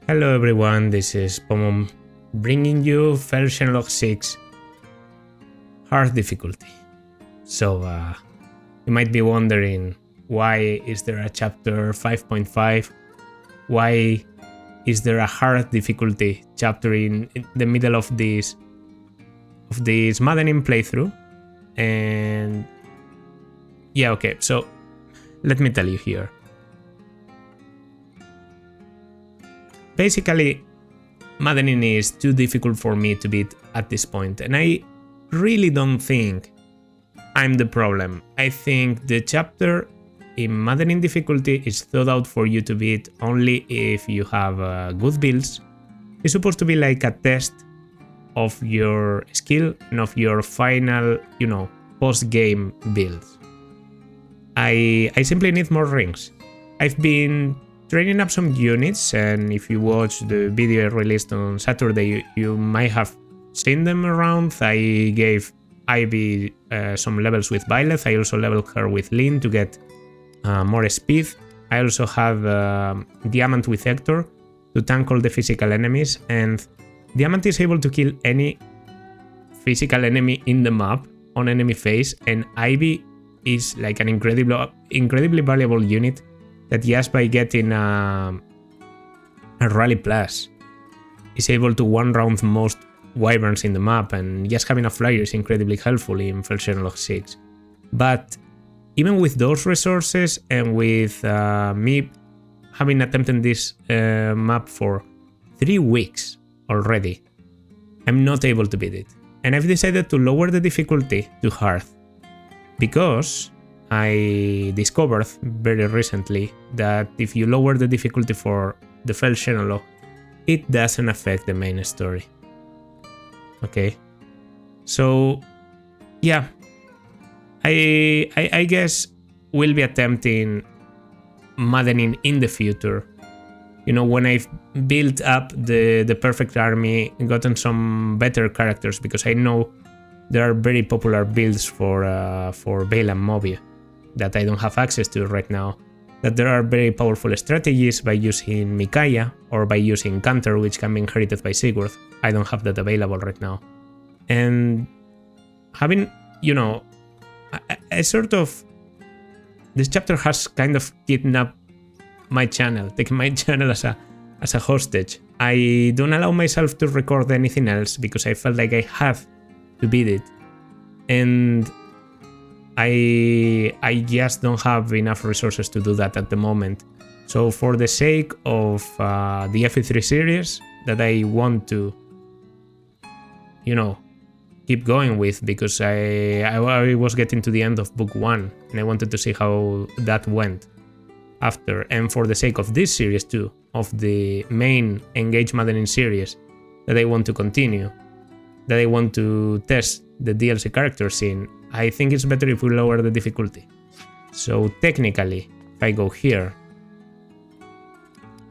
Hello everyone, this is Pomom bringing you xenologue 6 hard difficulty. So you might be wondering, why is there a chapter 5.5? Why is there a hard difficulty chapter in the middle of this maddening playthrough? And yeah, okay, so let me tell you here. Basically, maddening is too difficult for me to beat at this point, and I really don't think I'm the problem. I think the chapter in maddening difficulty is thought out for you to beat only if you have good builds. It's supposed to be like a test of your skill and of your final, post-game builds. I simply need more rings. I've been training up some units, and if you watch the video I released on Saturday, you might have seen them around. I gave Ivy some levels with Violet. I also leveled her with Lynn to get more speed. I also have Diamant with Hector to tank all the physical enemies, and Diamant is able to kill any physical enemy in the map on enemy phase, and Ivy is like an incredibly valuable unit that just by getting a Rally Plus is able to one-round most wyverns in the map, and just having a flyer is incredibly helpful in xenologue 6. But even with those resources, and with me having attempted this map for 3 weeks already, I'm not able to beat it. And I've decided to lower the difficulty to hard, because I discovered very recently that if you lower the difficulty for the xenologue, it doesn't affect the main story. Okay, so yeah, I guess we'll be attempting maddening in the future. When I've built up the perfect army and gotten some better characters, because I know there are very popular builds for Vale and Moby that I don't have access to right now, that there are very powerful strategies by using Micaiah or by using Counter, which can be inherited by Sigurd. I don't have that available right now. And having, a sort of, this chapter has kind of kidnapped my channel, taking my channel as a hostage. I don't allow myself to record anything else because I felt like I have to beat it, and I just don't have enough resources to do that at the moment. So for the sake of the FE3 series that I want to, keep going with, because I was getting to the end of book 1 and I wanted to see how that went after, and for the sake of this series too, of the main Engage Maddening series that I want to continue, that I want to test the DLC characters in, I think it's better if we lower the difficulty. So technically, if I go here,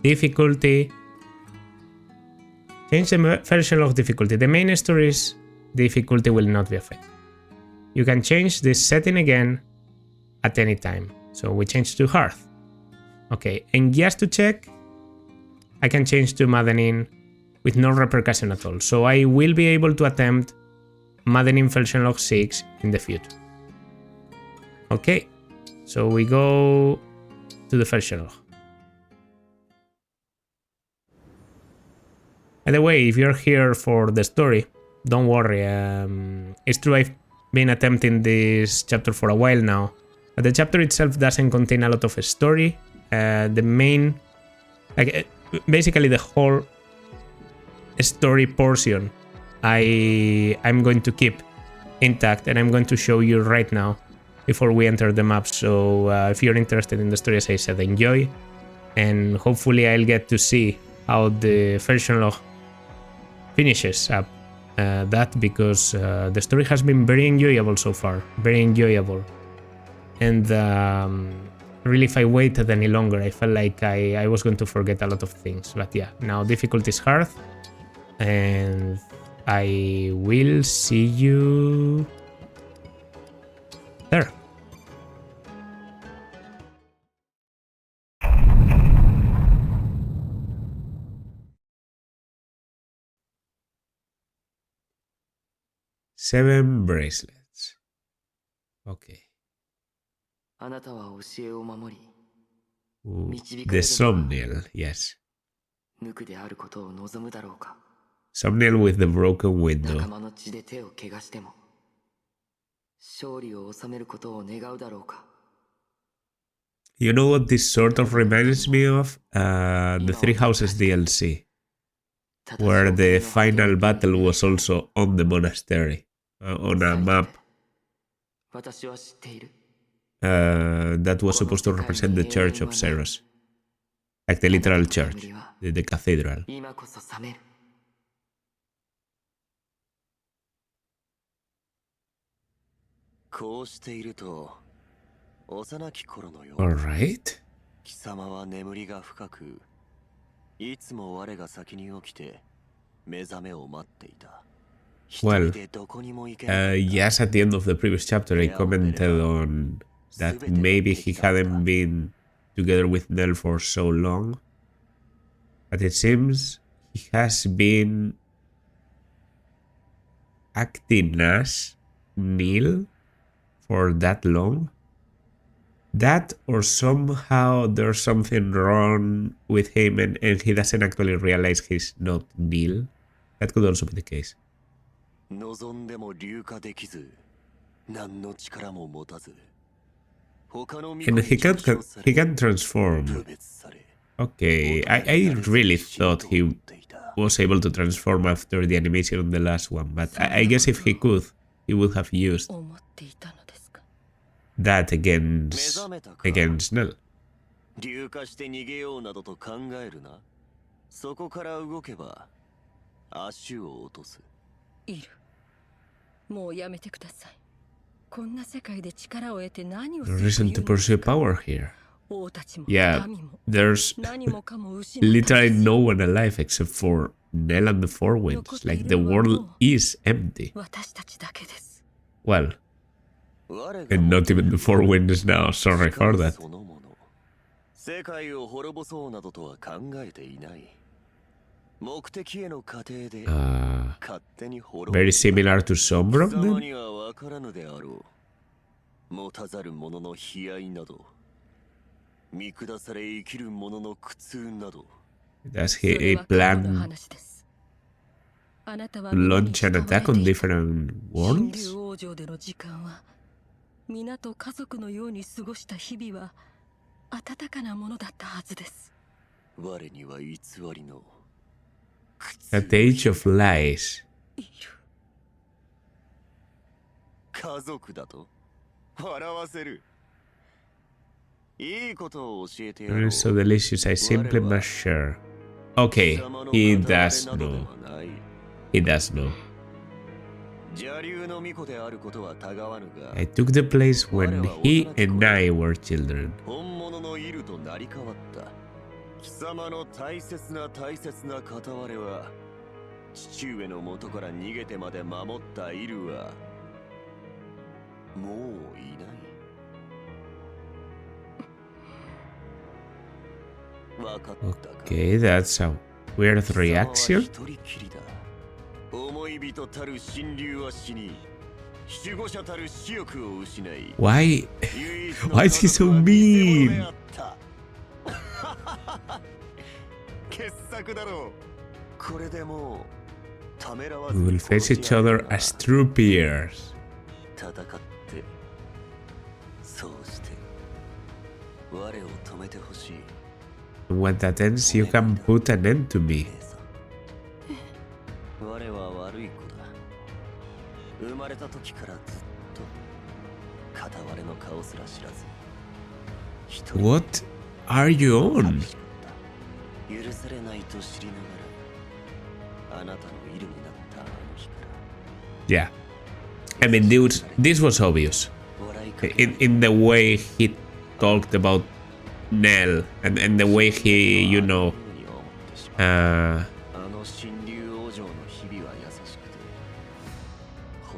difficulty, change the xenologue difficulty, the main story's difficulty will not be affected. You can change this setting again at any time. So we change to hard. Okay, and just to check, I can change to maddening with no repercussion at all. So I will be able to attempt maddening xenologue 6 in the future. Okay, so we go to the xenologue. By the way, if you're here for the story, don't worry. It's true I've been attempting this chapter for a while now, but the chapter itself doesn't contain a lot of story. The main, basically the whole story portion I'm going to keep intact, and I'm going to show you right now before we enter the map. So if you're interested in the story, as I said, enjoy, and hopefully I'll get to see how the xenologue finishes up that, because the story has been very enjoyable so far, very enjoyable. And really, if I waited any longer, I felt like I was going to forget a lot of things. But yeah, now difficulty is hard, and I will see you there. 7 bracelets. Okay. Ooh, the Somniel, yes. Somniel with the broken window. You know what this sort of reminds me of? The Three Houses DLC, where the final battle was also on the monastery, on a map that was supposed to represent the Church of Ceros. Like the literal church, the cathedral. Alright. Well, yes, at the end of the previous chapter, I commented on that maybe he hadn't been together with Nell for so long. But it seems he has been acting as Neil for that long. That, or somehow there's something wrong with him and he doesn't actually realize he's not Neil. That could also be the case. And he can transform. Okay, I really thought he was able to transform after the animation on the last one, but I guess if he could, he would have used that against Nell. Reason to pursue power here. Yeah, there's literally no one alive except for Nell and the Four Winds. Like, the world is empty. Well, and not even the Four Winds now, sorry for that. Very similar to Sombra, then? Does he plan to launch an attack on different worlds? At the age of lies. It's so delicious, I simply must share. Okay, he does know. He does know. I took the place when he and I were children. Okay, that's a weird reaction. Why is he so mean? We will face each other as true peers. When that ends, you can put an end to me. What are you on? Yeah. I mean, this was obvious. In the way he talked about Nell and the way he, you know,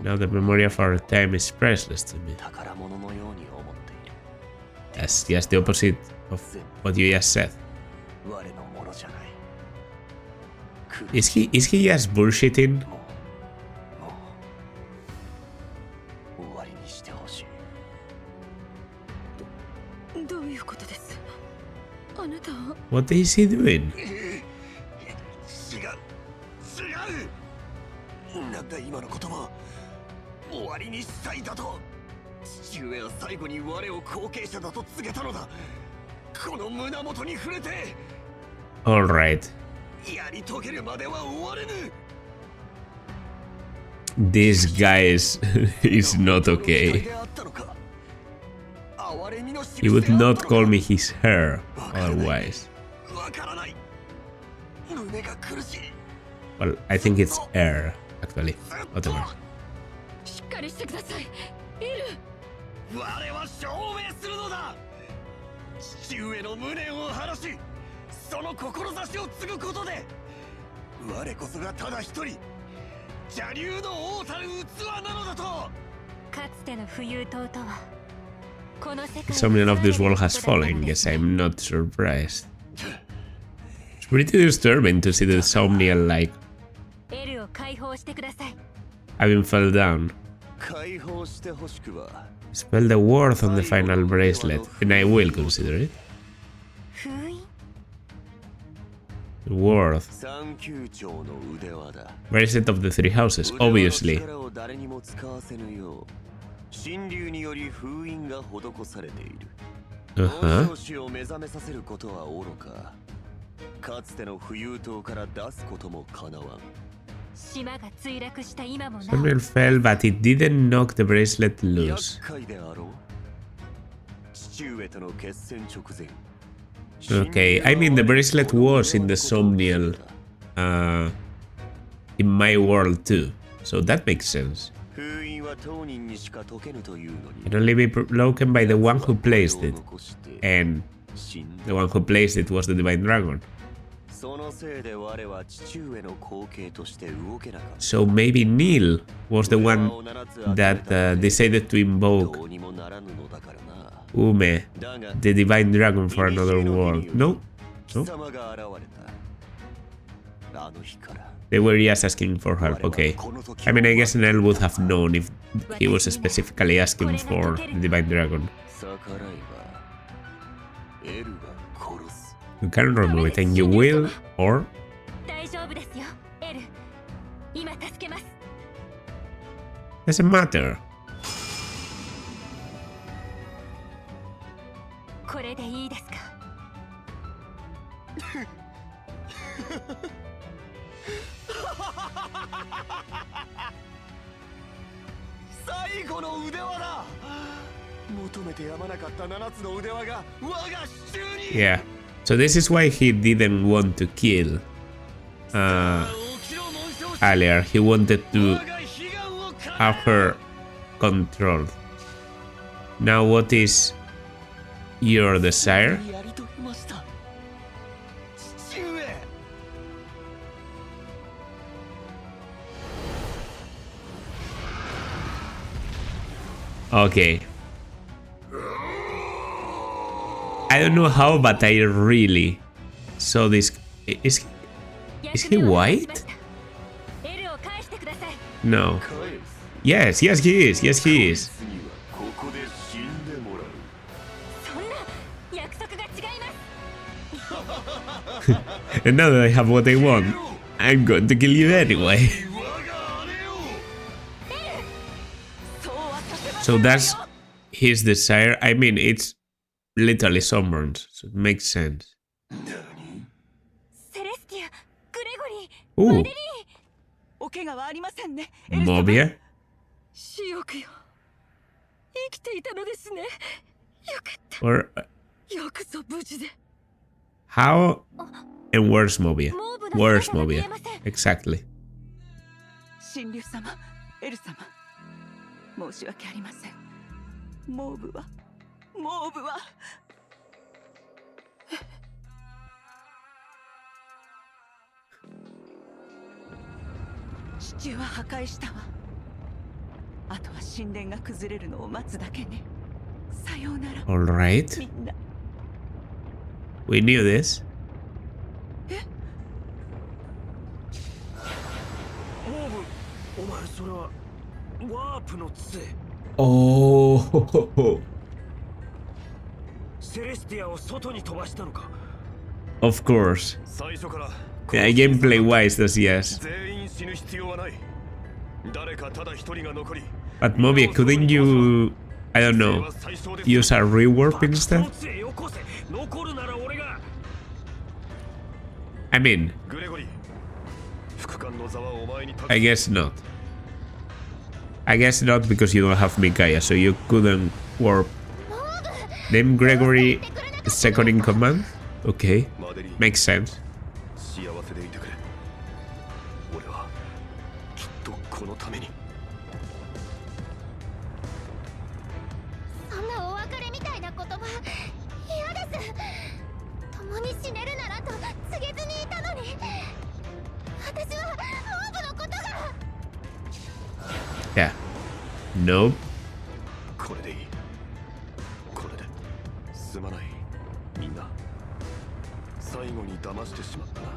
now the memory of our time is priceless to me. That's just the opposite of what you just said. Is he just bullshitting? What is he doing? なんだ今の言葉終わりにしたいだと父上は最後に我を後継者だと告げたのだこの胸元に触れて Alright. やり遂げるまでは終われぬ This guy is not okay. He would not call me his hair otherwise. Well, I think it's air, actually. Whatever. しっかりしてください。イル。我は証明するのだ。父上の無念を晴らし、その志を継ぐことで、我こそがただ一人、邪竜の王たる器なのだと。かつての浮遊島とは、この世界 Something of this world has fallen. Guess I'm not surprised. It's pretty disturbing to see the Somniel like エルを解放してください。 having fell down. 解放してほしくば。 Spell the worth on the final bracelet, and I will consider it. 封印 Worth. 三級長の腕輪だ。 Bracelet of the three houses, obviously. 力を誰にも使わせぬよう、神竜により封印が施されている。王子を目覚めさせることは愚か。かつての浮遊島から出すこともかなわん。 島が墜落した今もなお Somniel fell, but it didn't knock the bracelet loose. 厄介であろう。父上との決戦直前。 Okay, I mean the bracelet was in the Somniel in my world too, so that makes sense. 封印は当人にしか解けぬというのに。 It can only be broken by the one who placed it, and the one who placed it was the Divine Dragon. そのせいで我は父上の後継として動けなかった。 So maybe Neil was the one that decided to invoke どうにもならぬのだからな。 Ume, the Divine Dragon, for another world. No? No? 貴様が現れた。あの日から。 They were just asking for help, okay. I mean, I guess Nell would have known if he was specifically asking for the Divine Dragon. 逆らえばエルが殺す。 You can remove it, and you will, or 大丈夫ですよエル今助けます doesn't matter. これでいいですか最後の腕輪だ。求めてやまなかった7つの腕輪が我が手中に。 Yeah. So this is why he didn't want to kill earlier. He wanted to have her controlled. Now what is your desire? やり遂げました。父上。 Okay. I don't know how, but I really saw this. Is he white? エルを返してください No. Yes, yes he is. Yes he is. 次はここで死んでもらう。そんな約束が違います And now that I have what I want, I'm going to kill you anyway. 我が姉を。 そうはさせませ So ん that's his desire. I mean, it's literally someone's, so it makes sense. セレスティアグレゴリー Ooh, マデリーお怪我はありませんね。 Mobia? 死翼よ生きていたのですねよかっ Or たよくぞ無事で how and where's Mobia? モーブの Where's 姿が見え Mobia? ません Exactly. 神竜様、エル様、申し訳ありません。モーブは地は破壊したわ。あとは神殿が崩れるのを待つだけね。さようなら。 All right. みんな。 We knew this. オーブ、お前それはワープの杖。 Oh, Of course. 最初から Yeah, gameplay wise, that's yes. 全員死ぬ必要はない。誰かただ一人が残り。 But Moby, couldn't you, I don't know, use a rewarp instead? I mean, グレゴリー、副官の座はお前に託す。 I guess not. I guess not because you don't have Mikaya, so you couldn't warp. Name Gregory second in command? Okay, マデリー、 makes sense. 幸せでいてくれ。俺はきっとこのために。そんなお別れみたいな言葉嫌です。共に死ねるならと告げずにいたのに、私はオーブのことが。 Yeah. Nope. これでいい。これですまない。みんな最後に騙してしまったな。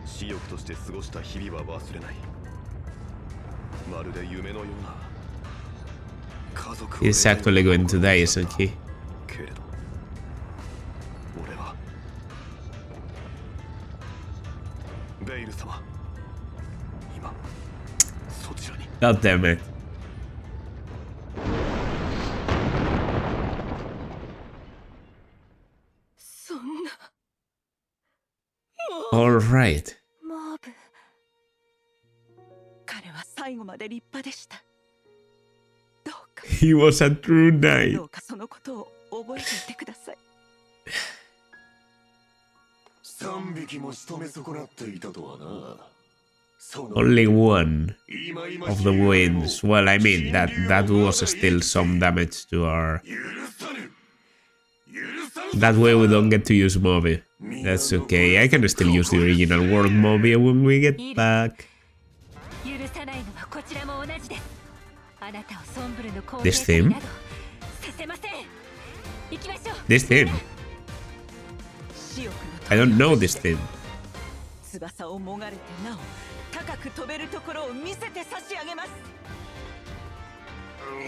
私欲として過ごした日々は忘れない。まるで夢のような家族を。 He's actually going to die, isn't he? けれど俺はベイル様、今そちらに。 God damn it. Alright. モーブ。彼は最後まで立派でした。どうか、 He was a true knight. どうかそのことを覚えていてください。3匹も仕留め損なっていたとはな。 Only one of the wins. Well, I mean, that was still some damage to our... That way we don't get to use Moby. That's okay. I can still use the original world Moby when we get back. This theme? This theme? I don't know this theme. 翼をもがれてなお高く飛べるところを見せて差し上げます。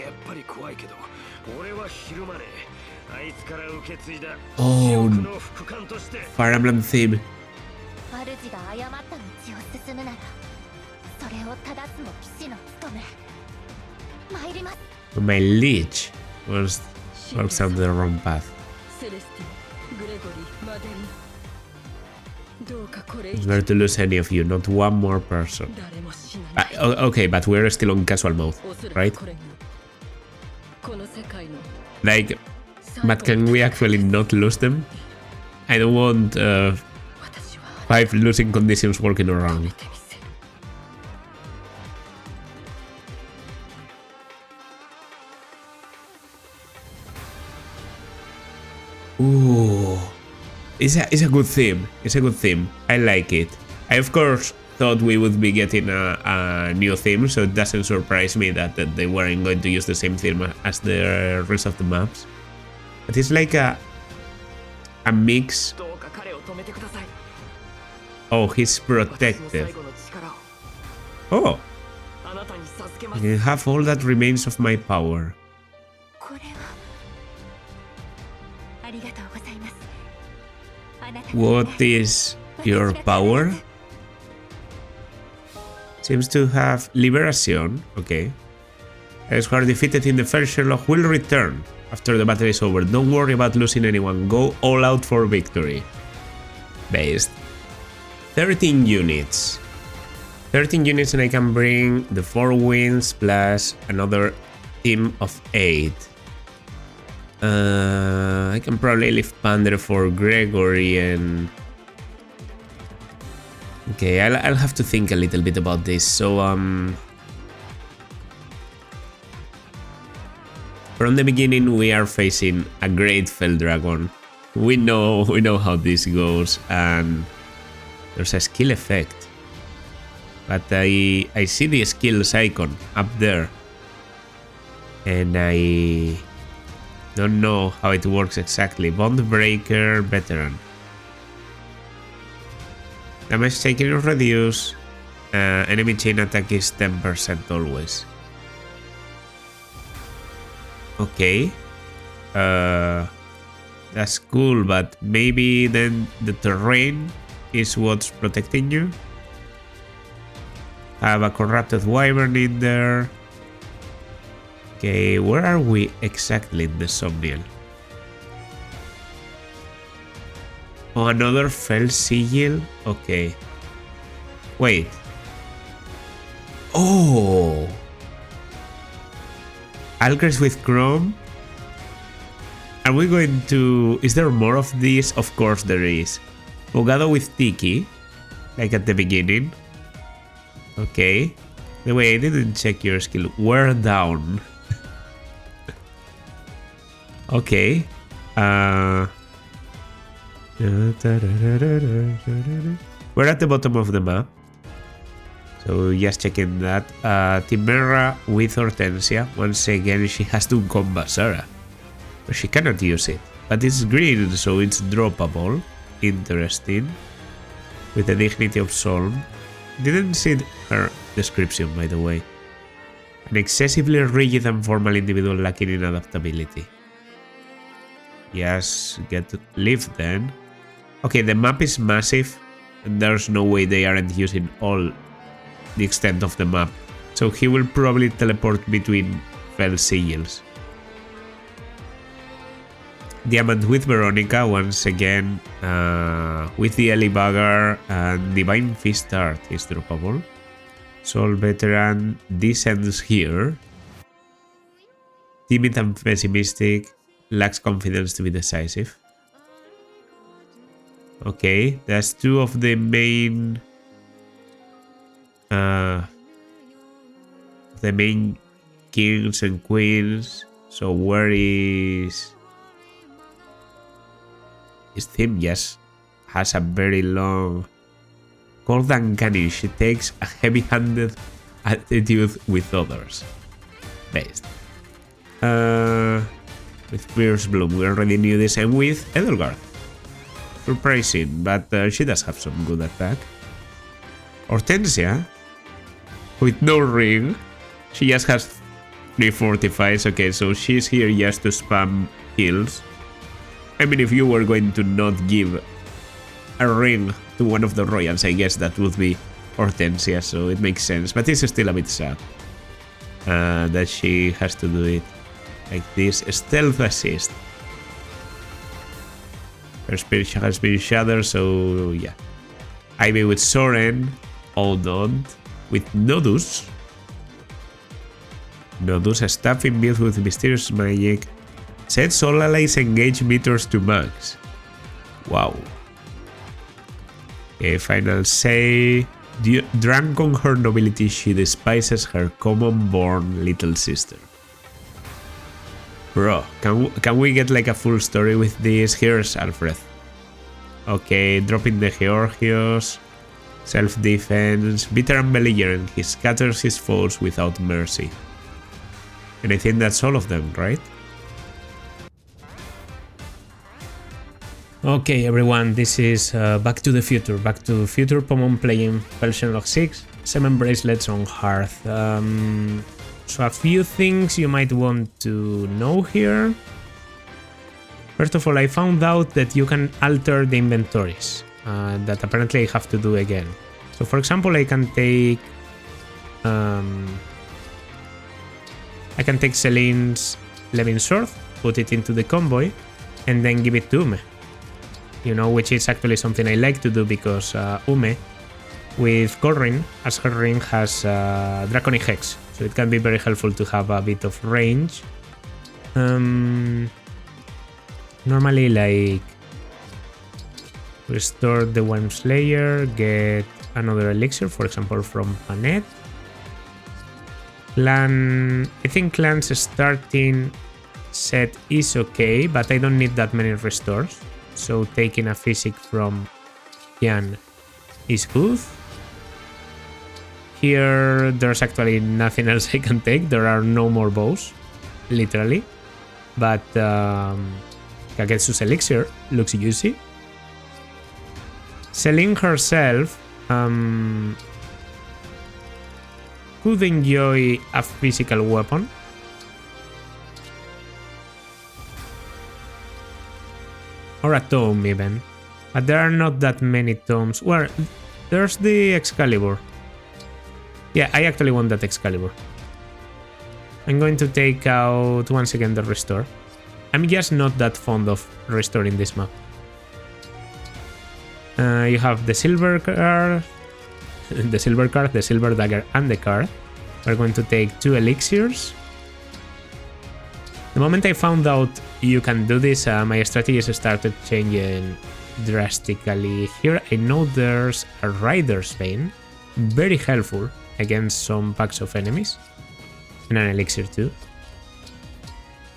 やっぱり怖いけど、俺はひるまねえ。あいつから受け継いだ Oh, の副官として。 Fire Emblem theme. 主が誤った道を進むなら、それを正すも騎士の務め。参ります。 My liege walks on the wrong path. セレスティ、グレゴリー、マデリン。どうかこれ以 It's 上 better to lose any of you, not one more person. 誰も死なない。 Okay, but we're still on casual mode, おそら right? くこれがこの世界の Like, but can we actually not lose them? I don't want 私は 5 losing conditions working around. 見てみせる。 Ooh, it's a good theme. It's a good theme. I like it. I of course thought we would be getting a new theme, so it doesn't surprise me that they weren't going to use the same theme as the rest of the maps. But it's like a mix. どうか彼を止めてください。 Oh, he's 私の protected. 最後の力を Oh, あなたに授け I ます。 can have all that remains of my power. これはありがとうございます。あなたの What is your power? Seems to have Liberation. Okay. Those who are defeated in the first Sherlock will return after the battle is over. Don't worry about losing anyone. Go all out for victory. Based. 13 units. 13 units and I can bring the 4 wins plus another team of 8. I can probably leave Pander for Gregory and... Okay, I'll have to think a little bit about this. So, from the beginning we are facing a great Fell Dragon. We know how this goes, and there's a skill effect. But I see the skills icon up there, and I don't know how it works exactly. Bond Breaker Veteran. Damage taken is reduced. Enemy chain attack is 10% always. Okay. That's cool, but maybe then the terrain is what's protecting you. Have a corrupted wyvern in there. Okay, where are we exactly in the Somniel? Oh, another fell sigil? Okay. Wait. Oh! Algers with Chrome? Are we going to... Is there more of these? Of course there is. Bogado with Tiki. Like at the beginning. Okay. The way I didn't check your skill. Wear down. Okay. We're at the bottom of the map. So just checking that. Timera with Hortensia. Once again, she has to combat Sarah. But she cannot use it. But it's green, so it's droppable. Interesting. With the dignity of Solm. Didn't see her description, by the way. An excessively rigid and formal individual lacking in adaptability. Yes, get live then. Okay, the map is massive, and there's no way they aren't using all the extent of the map. So he will probably teleport between fell sigils. Diamond with Veronica once again, with the Ellie Bagger and Divine Fist Art is droppable. Soul Veteran descends here. Timid and pessimistic, lacks confidence to be decisive. Okay, that's two of the main kings and queens. So where is Tim? Yes, has a very long, cold and canny. She takes a heavy-handed attitude with others. Based. With Fierce Bloom, we already knew this, and with Edelgard. Surprising, but she does have some good attack. Hortensia, with no ring, she just has 3 fortifies. Okay, so she's here just to spam heals. I mean, if you were going to not give a ring to one of the royals, I guess that would be Hortensia, so it makes sense. But it's still a bit sad that she has to do it like this. Stealth assist. Her spirit has been shattered, so yeah. Ivy with Soren. Oldon with Nodus. Nodus, a staff imbued with mysterious magic. Sets all allies engage meters to max. Wow. Okay, final say. Drunk on her nobility, she despises her common-born little sister. Bro, can we get like a full story with this? Here's Alfred. Okay, dropping the Georgios. Self-defense. Bitter and belligerent, he scatters his foes without mercy. And I think that's all of them, right? Okay, everyone, this is Back to the Future. Back to Future Pomon playing xenologue 6. 7 bracelets on Hearth. So a few things you might want to know here. First of all, I found out that you can alter the inventories. That apparently I have to do again. So for example, I can take Celine's Levin Sword, put it into the convoy, and then give it to Ume. You know, which is actually something I like to do because Ume, with Corrin, as her ring, has Draconic Hex, so it can be very helpful to have a bit of range. Normally, like, restore the Worm Slayer, get another elixir, for example, from Annette. I think Clan's starting set is okay, but I don't need that many restores. So taking a physic from Jan is good. Here, there's actually nothing else I can take. There are no more bows, literally. But Kagetsu's elixir looks juicy. Celine herself could enjoy a physical weapon. or a tome even. But there are not that many tomes. Well, there's the Excalibur. Yeah, I actually want that Excalibur. I'm going to take out once again the Restore. I'm just not that fond of restoring this map. You have the silver card, the silver dagger, and the card. We're going to take 2 elixirs. The moment I found out you can do this, my strategies started changing drastically. Here I know there's a Rider's Vein, very helpful against some packs of enemies, and an elixir too.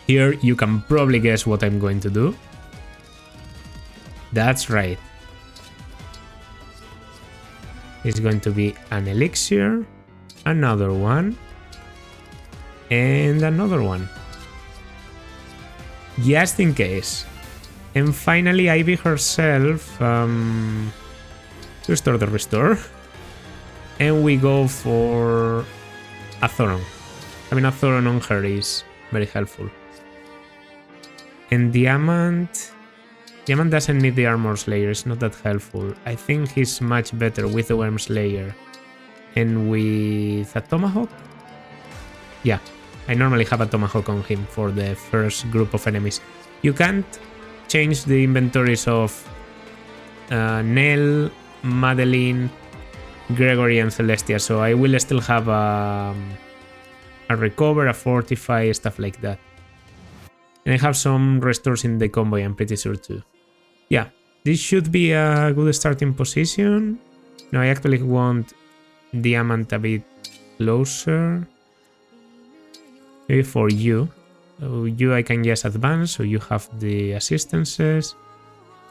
Here you can probably guess what I'm going to do. That's right. It's going to be an elixir, another one, and another one. Just in case. And finally Ivy herself, restore the restore. And we go for a Thoron. Having a Thoron on her is very helpful. And Diamant doesn't need the Armor Slayer, it's not that helpful. I think he's much better with the Worm Slayer. And with a Tomahawk? Yeah, I normally have a Tomahawk on him for the first group of enemies. You can't change the inventories of Nell, Madeline, Gregory, and Celestia, so I will still have a recover, a fortify, stuff like that. And I have some restores in the convoy, I'm pretty sure too. Yeah, this should be a good starting position. No, I actually want Diamant a bit closer. Maybe for you. So you I can just advance, so you have the assistances.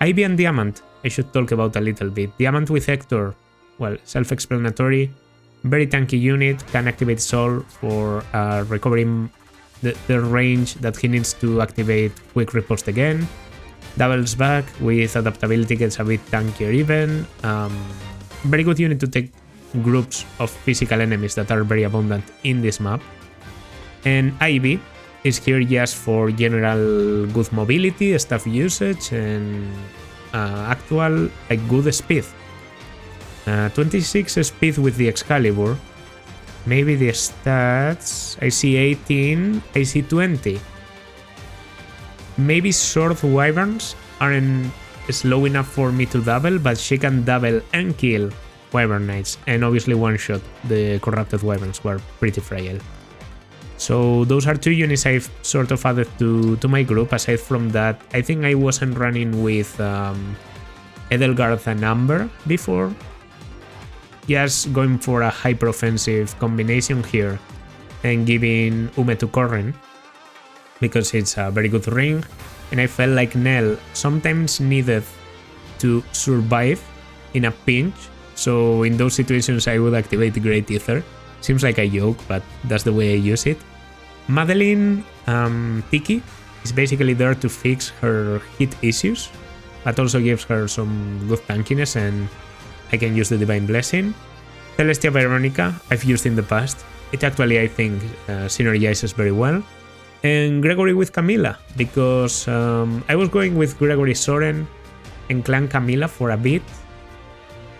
Ivy and Diamant, I should talk about a little bit. Diamant with Hector, well, self-explanatory. Very tanky unit, can activate Soul for recovering the range that he needs to activate Quick Riposte again. Doubles back with adaptability, gets a bit tankier even. Very good unit to take groups of physical enemies that are very abundant in this map. And Ivy is here just for general good mobility, staff usage, and actual good speed. 26 speed with the Excalibur. Maybe the stats. I see 18, I see 20. Maybe Sword Wyverns aren't slow enough for me to double, but she can double and kill Wyvern Knights. And obviously one shot, the Corrupted Wyverns were pretty frail. So those are 2 units I've sort of added to my group. Aside from that, I think I wasn't running with Edelgard and Amber before. Just going for a hyper-offensive combination here and giving Ume to Corrin because it's a very good ring, and I felt like Nell sometimes needed to survive in a pinch, so in those situations I would activate Great Ether. Seems like a joke, but that's the way I use it. Madeline Tiki is basically there to fix her hit issues, but also gives her some good tankiness, and I can use the Divine Blessing. Celestia Veronica I've used in the past. It actually, I think, synergizes very well. And Gregory with Camilla, because I was going with Gregory Soren and Clan Camilla for a bit,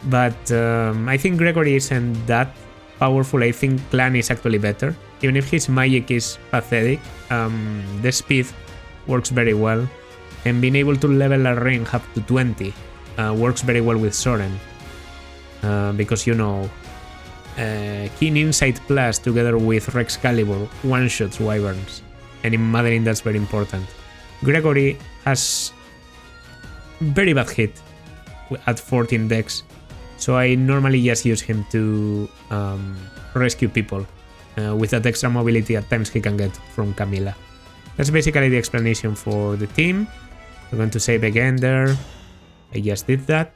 but I think Gregory isn't that powerful. I think Clan is actually better. Even if his magic is pathetic, the speed works very well, and being able to level a ring up to 20 works very well with Soren. Because, you know, Keen Insight Plus together with Rexcalibur one-shots Wyverns, and in Maddening that's very important. Gregory has very bad hit at 14 dex, so I normally just use him to rescue people with that extra mobility at times he can get from Camilla. That's basically the explanation for the team. We're going to save again there. I just did that.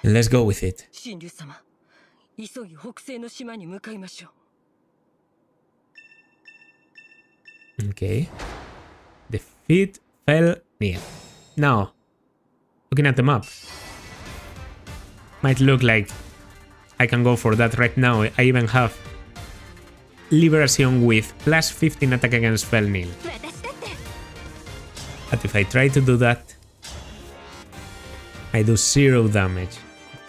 Let's go with it. Okay. The feet fell near. Now, looking at the map, might look like I can go for that right now. I even have Liberation with plus 15 attack against Felnil. But if I try to do that, I do 0 damage.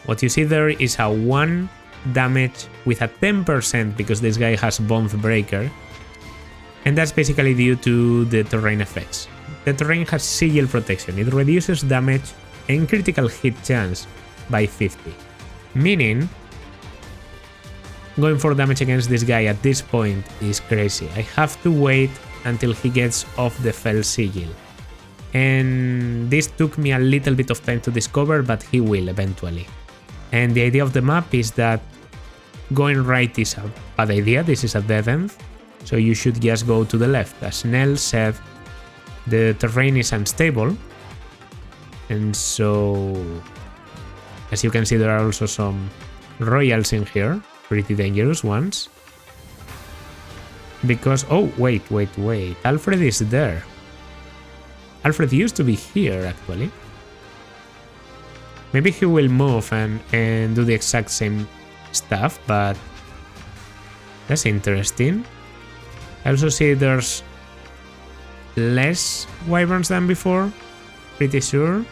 What you see there is a 1 damage with a 10% because this guy has Bone Breaker. And that's basically due to the terrain effects. The terrain has sigil protection. It reduces damage and critical hit chance by 50. Meaning, going for damage against this guy at this point is crazy. I have to wait until he gets off the Fell Sigil. And this took me a little bit of time to discover, but he will eventually. And the idea of the map is that going right is a bad idea. This is a dead end. So you should just go to the left. As Nell said, the terrain is unstable. And so, as you can see, there are also some royals in here. Pretty dangerous ones. Because, oh, wait. Alfred is there. Alfred used to be here, actually. Maybe he will move and do the exact same stuff, but that's interesting. I also see there's less wyverns than before, pretty sure.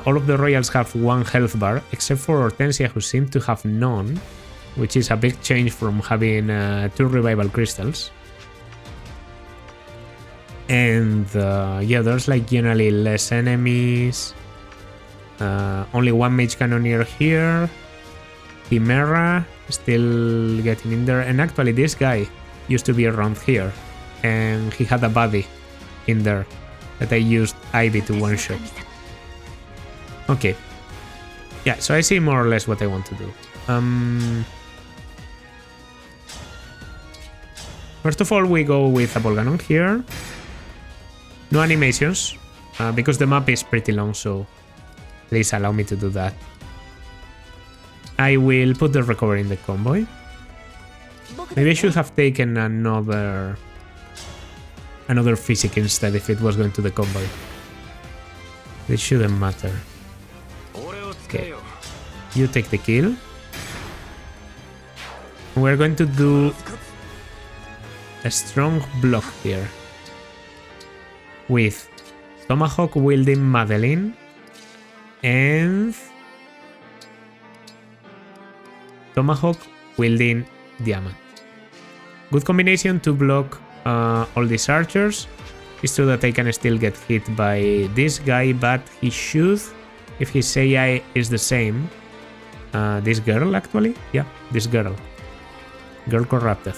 All of the royals have 1 health bar, except for Hortensia, who seems to have none, which is a big change from having 2 revival crystals. And yeah, there's like generally less enemies. Only 1 mage cannoneer here. Chimera still getting in there. And actually this guy used to be around here. And he had a body in there that I used Ivy to one-shot. Okay. Yeah, so I see more or less what I want to do. First of all, we go with a Volganon here. No animations, because the map is pretty long, so please allow me to do that. I will put the recovery in the convoy. Maybe I should have taken another physic instead if it was going to the convoy. It shouldn't matter. Okay, you take the kill. We're going to do a strong block here with Tomahawk wielding Madeline and Tomahawk wielding Diamond. Good combination to block all these archers. It's true that I can still get hit by this guy, but he should, if his AI is the same. This girl, actually? Yeah, this girl. Girl corrupted.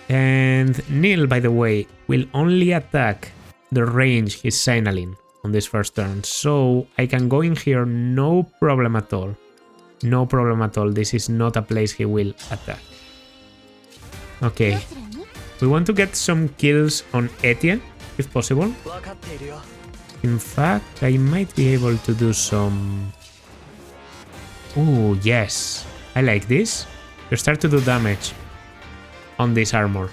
And Neil, by the way, will only attack the range he's signaling on this first turn. So I can go in here, no problem at all. No problem at all. This is not a place he will attack. Okay. We want to get some kills on Etienne, if possible. In fact, I might be able to do some... Ooh, yes. I like this. You start to do damage on this armor.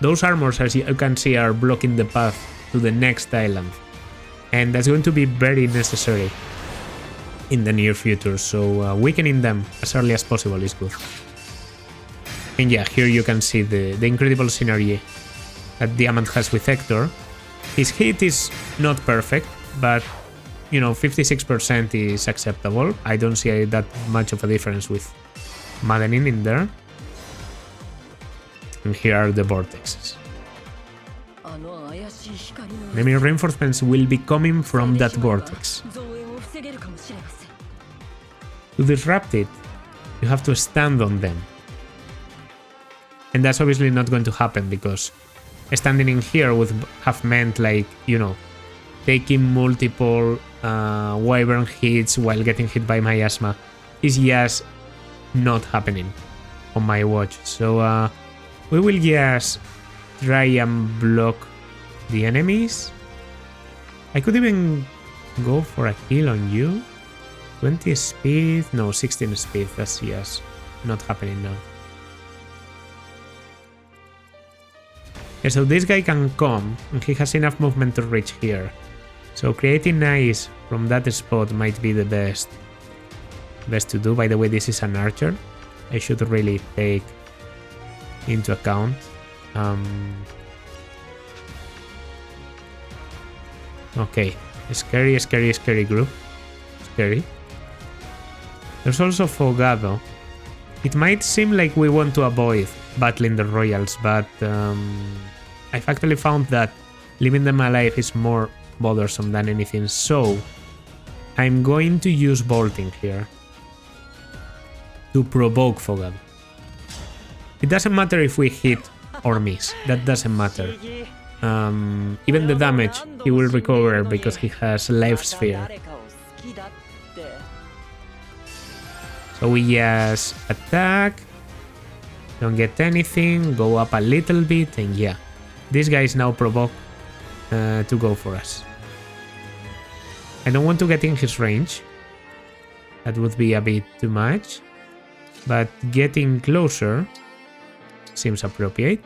Those armors, as you can see, are blocking the path to the next island. And that's going to be very necessary in the near future. So weakening them as early as possible is good. And yeah, here you can see the incredible synergy that Diamond has with Hector. His hit is not perfect, but, you know, 56% is acceptable. I don't see that much of a difference with maddening in there. And here are the vortexes. Enemy reinforcements will be coming from that vortex. To disrupt it, you have to stand on them. And that's obviously not going to happen because standing in here would have meant, like, you know, taking multiple wyvern hits while getting hit by miasma is just not happening on my watch. So we will just try and block the enemies. I could even go for a kill on you. 20 speed, no, 16 speed, that's just not happening now. Okay, so this guy can come, and he has enough movement to reach here. So creating ice from that spot might be the best to do. By the way, this is an archer. I should really take into account Okay, scary group. Scary. There's also Fogado. It might seem like we want to avoid battling the royals, but I've actually found that leaving them alive is more bothersome than anything, so I'm going to use bolting here to provoke Fogado. It doesn't matter if we hit or miss, that doesn't matter. Even the damage he will recover because he has Life Sphere. So we just attack, don't get anything, go up a little bit, and yeah. This guy is now provoked to go for us. I don't want to get in his range. That would be a bit too much. But getting closer seems appropriate.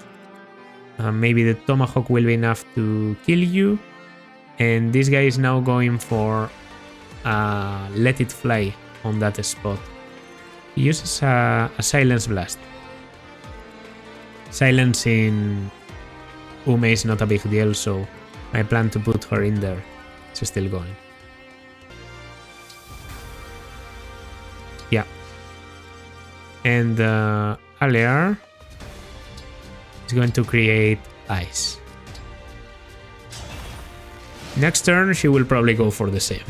Maybe the Tomahawk will be enough to kill you. And this guy is now going for Let It Fly on that spot. He uses a Silence Blast. Silencing Ume is not a big deal, so my plan to put her in there is still going. Yeah. And Alear is going to create ice. Next turn, she will probably go for the same.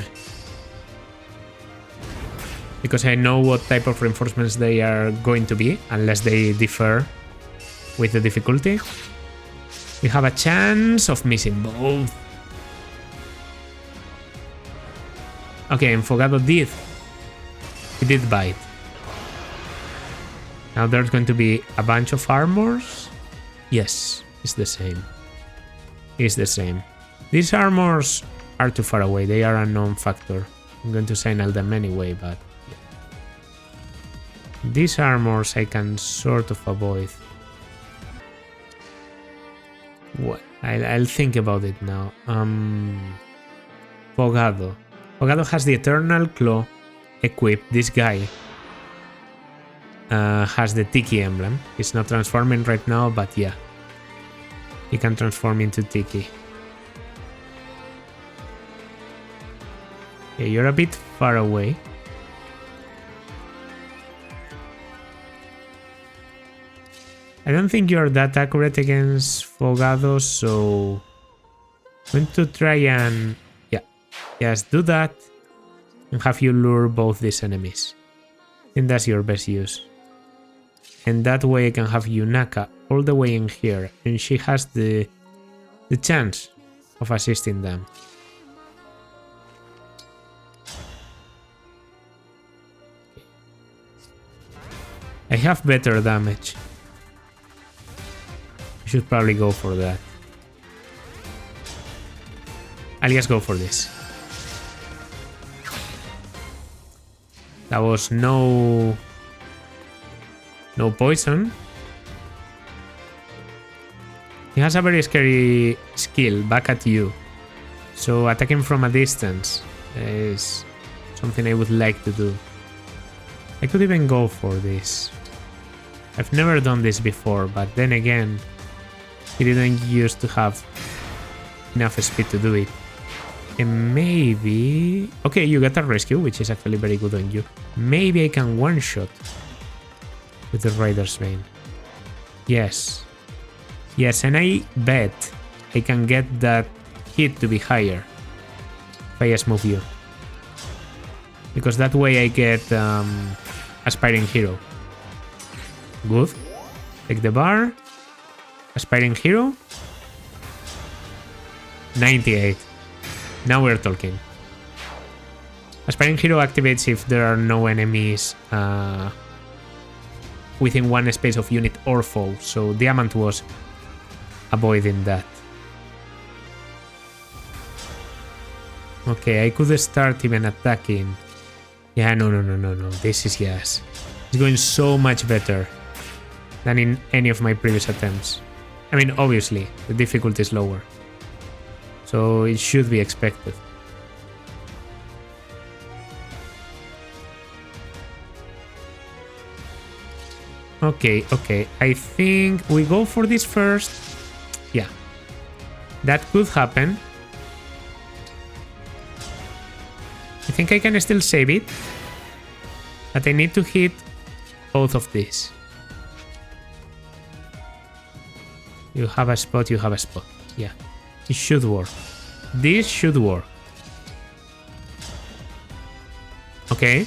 Because I know what type of reinforcements they are going to be, unless they differ with the difficulty. We have a chance of missing both. Okay, and Fogado did. He did bite. Now there's going to be a bunch of armors. Yes, it's the same. It's the same. These armors are too far away. They are a non-factor. I'm going to signal them anyway, but yeah. These armors I can sort of avoid. What? I'll think about it now. Fogado. Fogado has the Eternal Claw equipped. This guy has the Tiki emblem. He's not transforming right now, but yeah. He can transform into Tiki. Okay, you're a bit far away. I don't think you're that accurate against Fogado, so I'm going to try and just do that and have you lure both these enemies. I think that's your best use. And that way I can have Yunaka all the way in here, and she has the chance of assisting them. I have better damage. Should probably go for that. I'll just go for this. That was no poison. He has a very scary skill, back at you. So attacking from a distance is something I would like to do. I could even go for this. I've never done this before, but then again, he didn't used to have enough speed to do it. And maybe... Okay, you got a rescue, which is actually very good on you. Maybe I can one-shot with the Rider's Vein. Yes. Yes, and I bet I can get that hit to be higher if I just move you. Because that way I get Aspiring Hero. Good. Take the bar. Aspiring Hero. 98. Now we're talking. Aspiring Hero activates if there are no enemies within one space of unit or foe. So Diamond was avoiding that. Okay, I could start even attacking. Yeah, no. This is yes. It's going so much better than in any of my previous attempts. I mean, obviously, the difficulty is lower. So it should be expected. Okay, okay. I think we go for this first. Yeah. That could happen. I think I can still save it. But I need to hit both of these. You have a spot, you have a spot. Yeah. It should work. This should work. Okay.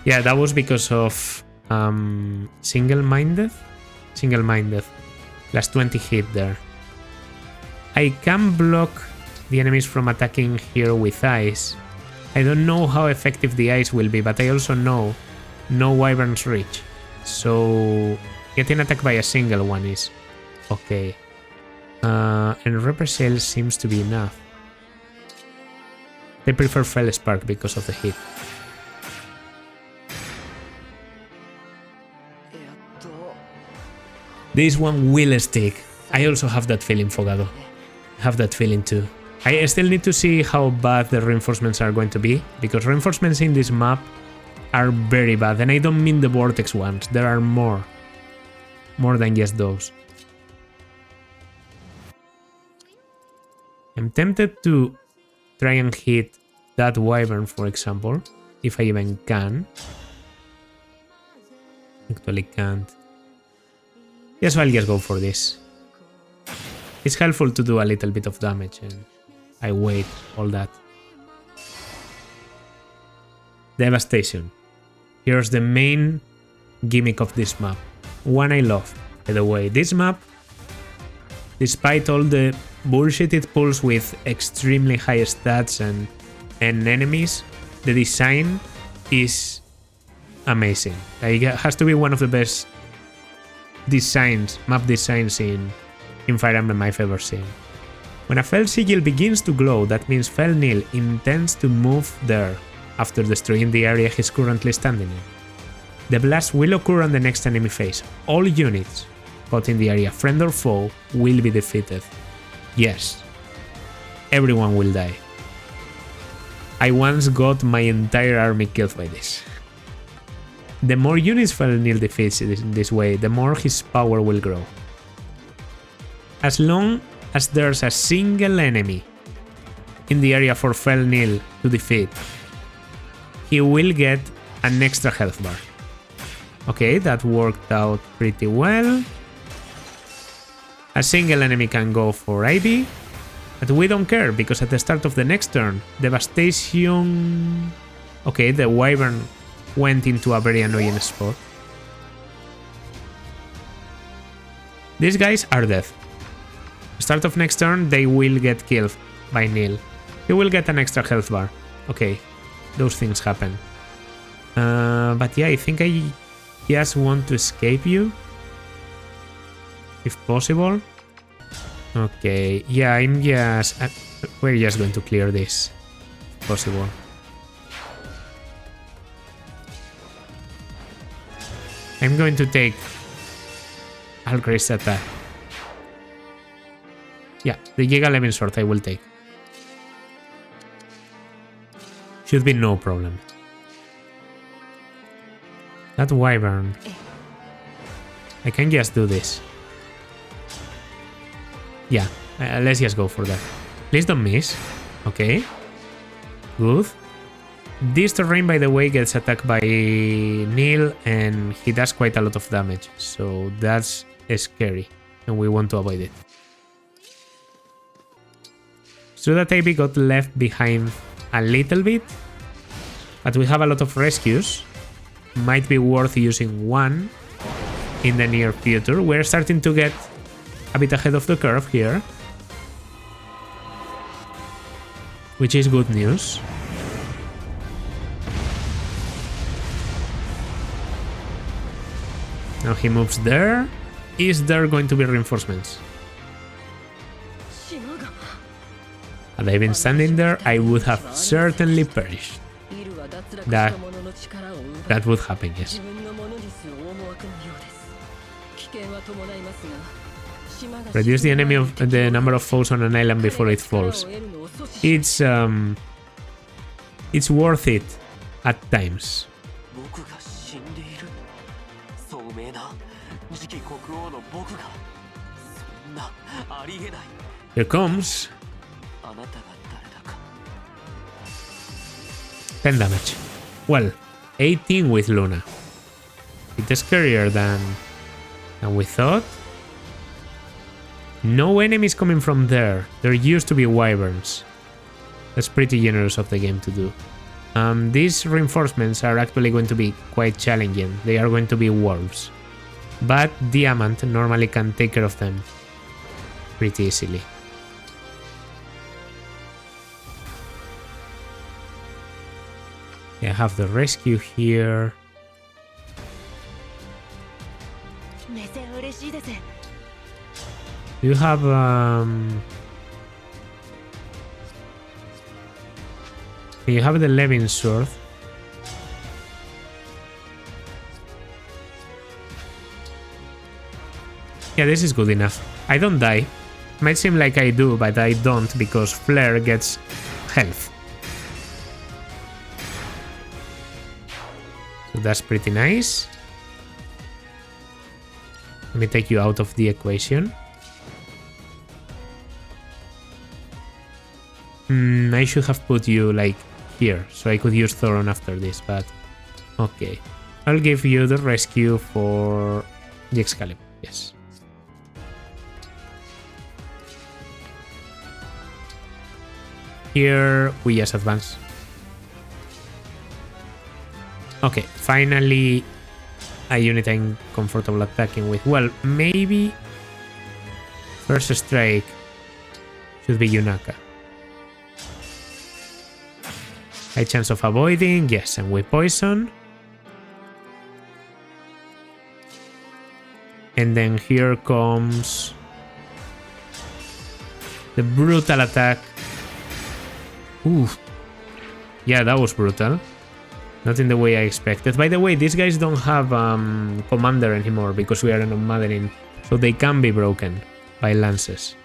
Yeah, that was because of single-minded. Single-minded. Plus 20 hit there. I can block the enemies from attacking here with ice. I don't know how effective the ice will be, but I also know no wyvern's reach. So getting attacked by a single one is okay. And Represale seems to be enough. They prefer Fell Spark because of the hit. This one will stick. I also have that feeling, Fogado. I have that feeling too. I still need to see how bad the reinforcements are going to be, because reinforcements in this map are very bad, and I don't mean the Vortex ones. There are more than just those. I'm tempted to try and hit that wyvern, for example, if I even can. Actually can't. Yes, I'll just go for this. It's helpful to do a little bit of damage, and I wait all that. Devastation. Here's the main gimmick of this map. One I love, by the way. This map, despite all the bullshit it pulls with extremely high stats and enemies, the design is amazing. Like, it has to be one of the best designs, map designs in Fire Emblem I've ever seen. When a Fell Sigil begins to glow, that means Fell Nil intends to move there after destroying the area he's currently standing in. The blast will occur on the next enemy phase. All units caught in the area, friend or foe, will be defeated. Yes, everyone will die. I once got my entire army killed by this. The more units Fell Nil defeats in this way, the more his power will grow. As long as there's a single enemy in the area for Fell Nil to defeat, he will get an extra health bar. Okay, that worked out pretty well. A single enemy can go for Ivy, but we don't care, because at the start of the next turn, Devastation... Okay, the wyvern went into a very annoying spot. These guys are dead. Start of next turn, they will get killed by Nil. He will get an extra health bar. Okay, those things happen. But yeah, I think I just want to escape you, if possible. Okay, yeah, I'm just... we're just going to clear this, if possible. I'm going to take Alcrae's attack. Yeah, the Giga Levin Sword I will take. Should be no problem. That wyvern. I can just do this. Yeah, let's just go for that. Please don't miss. Okay. Good. This terrain, by the way, gets attacked by Nil, and he does quite a lot of damage. So that's scary, and we want to avoid it. So that Ivy got left behind a little bit, but we have a lot of rescues. Might be worth using one in the near future. We're starting to get a bit ahead of the curve here, which is good news. Now he moves there. Is there going to be reinforcements? Had I been standing there, I would have certainly perished. That would happen, yes. Reduce the enemy of the number of foes on an island before it falls. It's worth it at times. ありえない。 Here comes あなたが誰だか。 10 damage. Well, 18 with Luna. It's scarier than we thought. No enemies coming from there. There used to be wyverns. That's pretty generous of the game to do. These reinforcements are actually going to be quite challenging. They are going to be wolves. But Diamant normally can take care of them pretty easily. I have the rescue here. 目線嬉しいです。 You have you have the Levin sword. Yeah, this is good enough. I don't die. Might seem like I do, but I don't because Flare gets health. So that's pretty nice. Let me take you out of the equation. I should have put you like here, so I could use Thoron after this, but okay. I'll give you the rescue for the Excalibur, yes. Here we just advance. Okay, finally a unit I'm comfortable attacking with. Well, maybe first strike should be Yunaka. High chance of avoiding, yes, and with poison. And then here comes the brutal attack. Ooh. Yeah, that was brutal. Not in the way I expected. By the way, these guys don't have commander anymore because we are on maddening, so they can be broken by lances.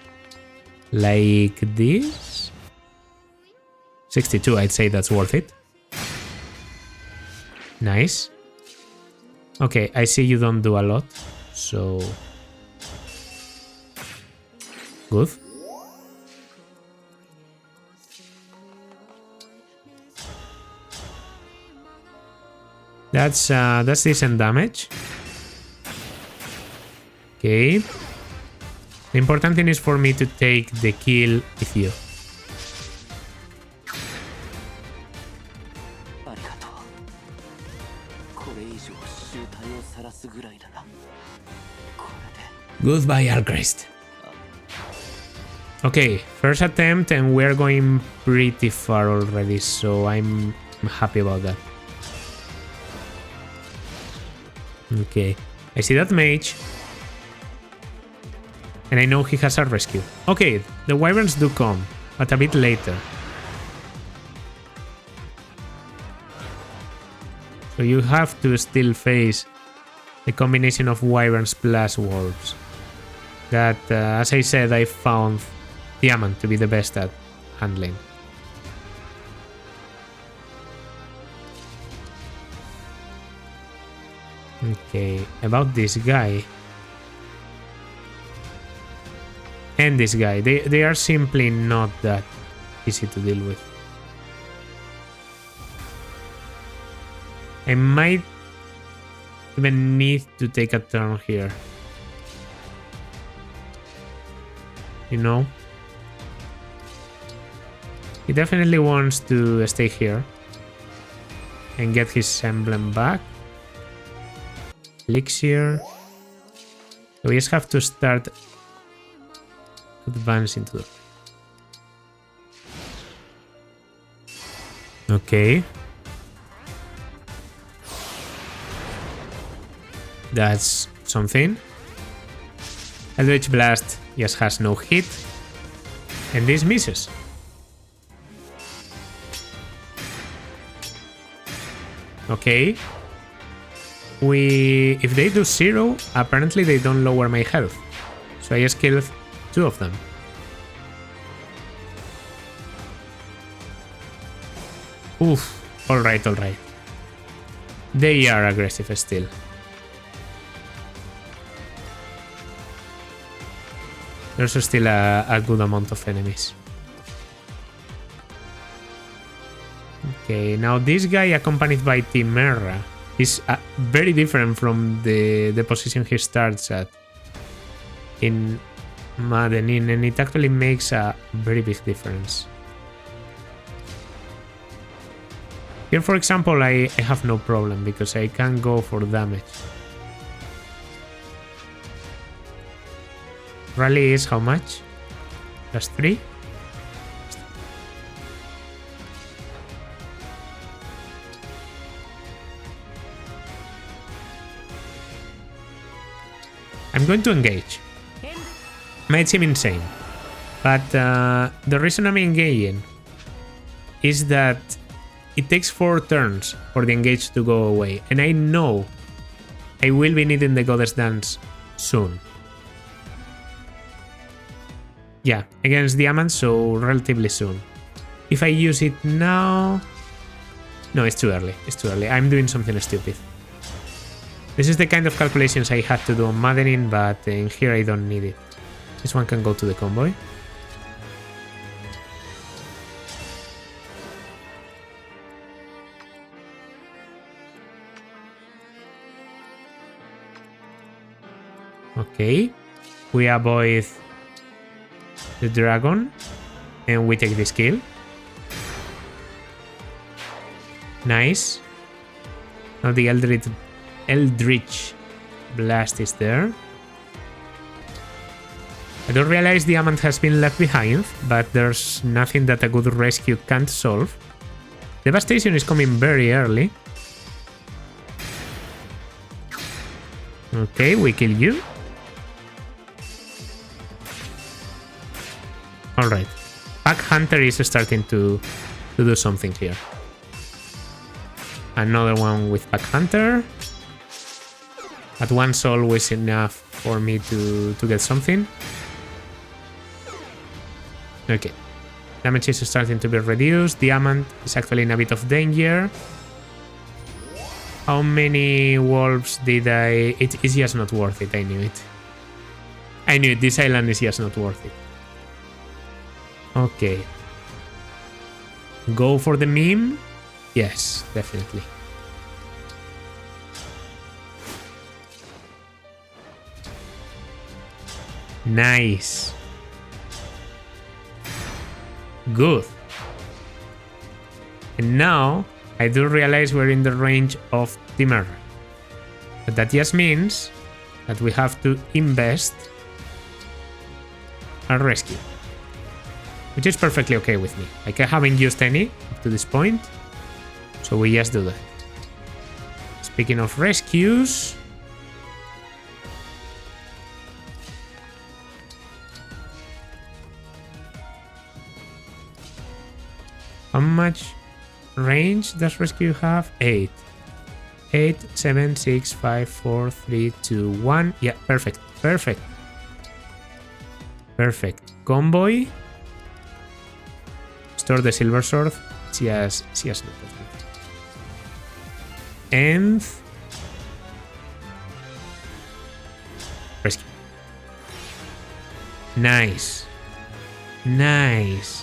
Like this? 62, I'd say that's worth it. Nice. Okay, I see you don't do a lot, so... Good. That's decent damage. Okay. The important thing is for me to take the kill with you. Goodbye, Alchrist. Okay, first attempt and we're going pretty far already, so I'm happy about that. Okay, I see that mage. And I know he has a rescue. Okay, the wyverns do come, but a bit later. So you have to still face the combination of wyverns plus wolves. That, as I said, I found Diamant to be the best at handling. Okay, about this guy. And this guy. They are simply not that easy to deal with. I might even need to take a turn here. You know? He definitely wants to stay here and get his emblem back. Elixir. So we just have to start advancing to it. Okay. That's something. Eldritch Blast just has no hit. And this misses. Okay. If they do 0, apparently they don't lower my health. So I just killed 2 of them. Oof. Alright, alright. They are aggressive still. There's still a good amount of enemies. Okay, now this guy accompanied by Timera is very different from the position he starts at in maddening, and it actually makes a very big difference. Here, for example, I have no problem because I can go for damage. Rally is how much? Plus 3? I'm going to engage. Might seem insane, but the reason I'm engaging is that it takes 4 turns for the engage to go away, and I know I will be needing the Goddess Dance soon. Yeah, against Diamond, so relatively soon. If I use it now... No, it's too early. It's too early. I'm doing something stupid. This is the kind of calculations I had to do on maddening, but in here I don't need it. This one can go to the convoy. Okay. We avoid the dragon and we take this kill. Nice. Now the Eldritch Blast is there. I don't realize the Diamond has been left behind, but there's nothing that a good rescue can't solve. Devastation is coming very early. Okay, we kill you. Alright. Pack Hunter is starting to do something here. Another one with Pack Hunter. At one soul was enough for me to get something. Okay. Damage is starting to be reduced. Diamond is actually in a bit of danger. How many wolves did I... It is just not worth it, I knew it. I knew it, this island is just not worth it. Okay. Go for the meme? Yes, definitely. Nice. Good. And now I do realize we're in the range of Timera. But that just means that we have to invest a rescue. Which is perfectly okay with me. Like, I haven't used any up to this point. So we just do that. Speaking of rescues... How much range does rescue have? 8. 8, 7, 6, 5, 4, 3, 2, 1. Yeah, perfect. Perfect. Perfect. Convoy. Store the silver sword. She has no problem. And rescue. Nice. Nice.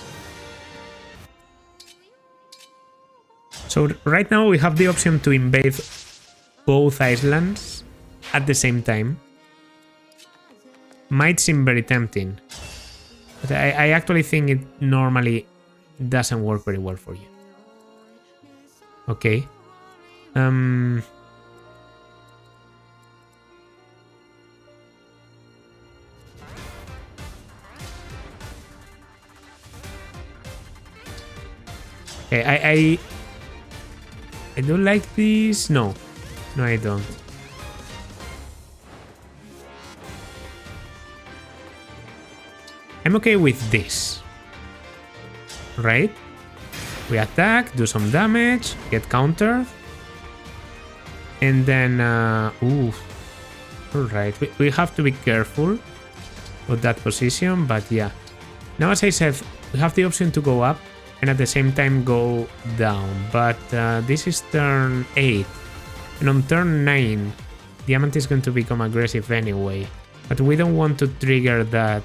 So right now we have the option to invade both islands at the same time. Might seem very tempting, but I actually think it normally doesn't work very well for you. Okay. Okay, I don't like this. No, I don't. I'm okay with this. Right? We attack, do some damage, get countered. And then, ooh. Alright, we have to be careful with that position, but yeah. Now, as I said, we have the option to go up and at the same time go down, but this is turn 8, and on turn 9 Diamond is going to become aggressive anyway, but we don't want to trigger that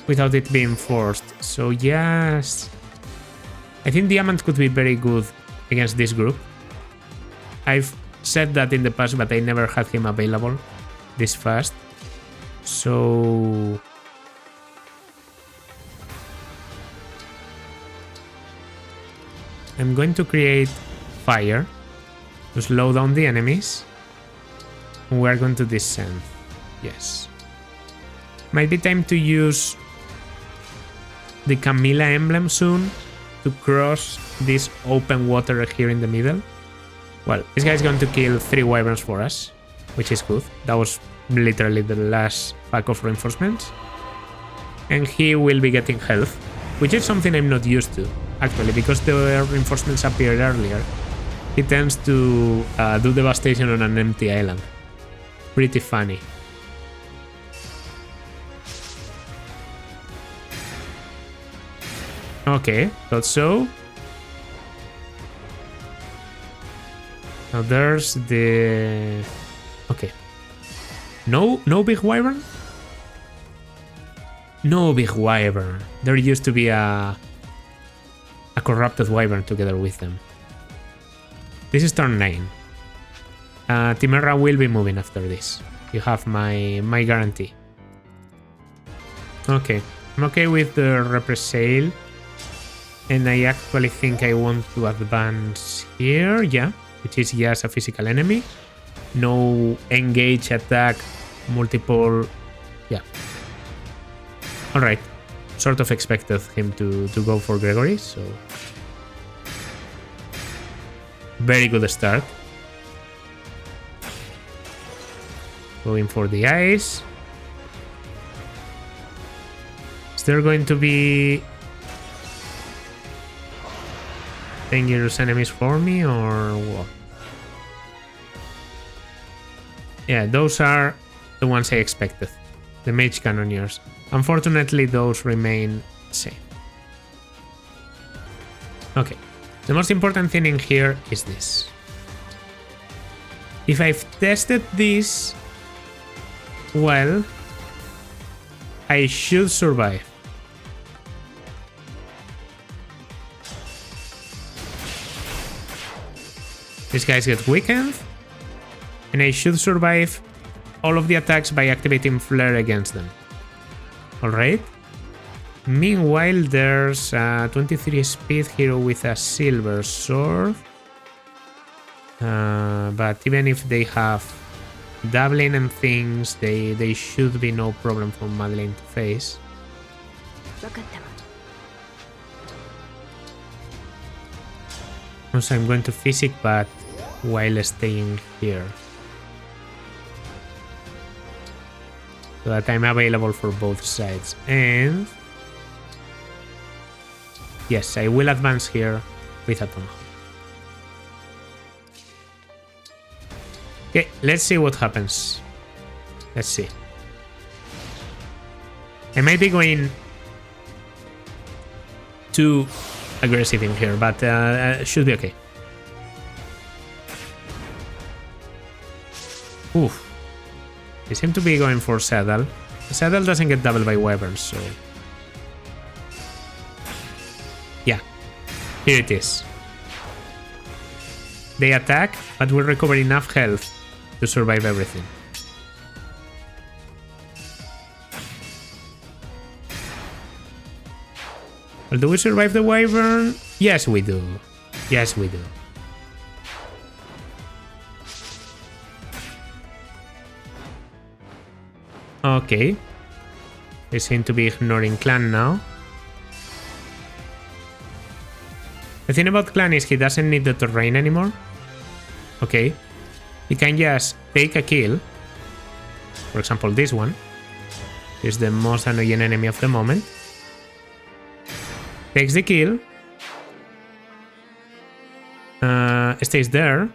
without it being forced. So yes, I think Diamond could be very good against this group. I've said that in the past, but I never had him available this fast. So I'm going to create fire to slow down the enemies. We're going to descend. Yes. Might be time to use the Camilla emblem soon to cross this open water here in the middle. Well, this guy's going to kill 3 wyverns for us, which is good. That was literally the last pack of reinforcements. And he will be getting health, which is something I'm not used to, actually, because the reinforcements appeared earlier. He tends to do devastation on an empty island. Pretty funny. Okay, thought so. Now there's the... Okay. No big wyvern? No big wyvern. There used to be a corrupted wyvern together with them. This is turn 9. Timera will be moving after this. You have my guarantee. Okay. I'm okay with the Represale. And I actually think I want to advance here. Yeah. Which is just a physical enemy. No engage, attack, multiple... Yeah. Alright. Sort of expected him to go for Gregory, so... Very good start. Going for the ice. Is there going to be... dangerous enemies for me, or what? Yeah, those are the ones I expected. The Mage Cannoneers. Unfortunately, those remain the same. Okay. The most important thing in here is this. If I've tested this well, I should survive. These guys get weakened, and I should survive all of the attacks by activating Flare against them. Alright. Meanwhile, there's a 23 speed hero with a silver sword. But even if they have doubling and things, they should be no problem for Madeline to face. Also, I'm going to physic, but while staying here. So that I'm available for both sides. And... yes, I will advance here with a Tomahawk. Okay, let's see what happens. Let's see. I might be going too aggressive in here, but should be okay. Oof. They seem to be going for Saddle. The Saddle doesn't get doubled by Wyverns, so... yeah. Here it is. They attack, but will recover enough health to survive everything. Well, do we survive the Wyvern? Yes, we do. Yes, we do. Okay. They seem to be ignoring Clan now. The thing about Clan is he doesn't need the terrain anymore. Okay. He can just take a kill. For example, this one. He's the most annoying enemy of the moment. Takes the kill. Stays there.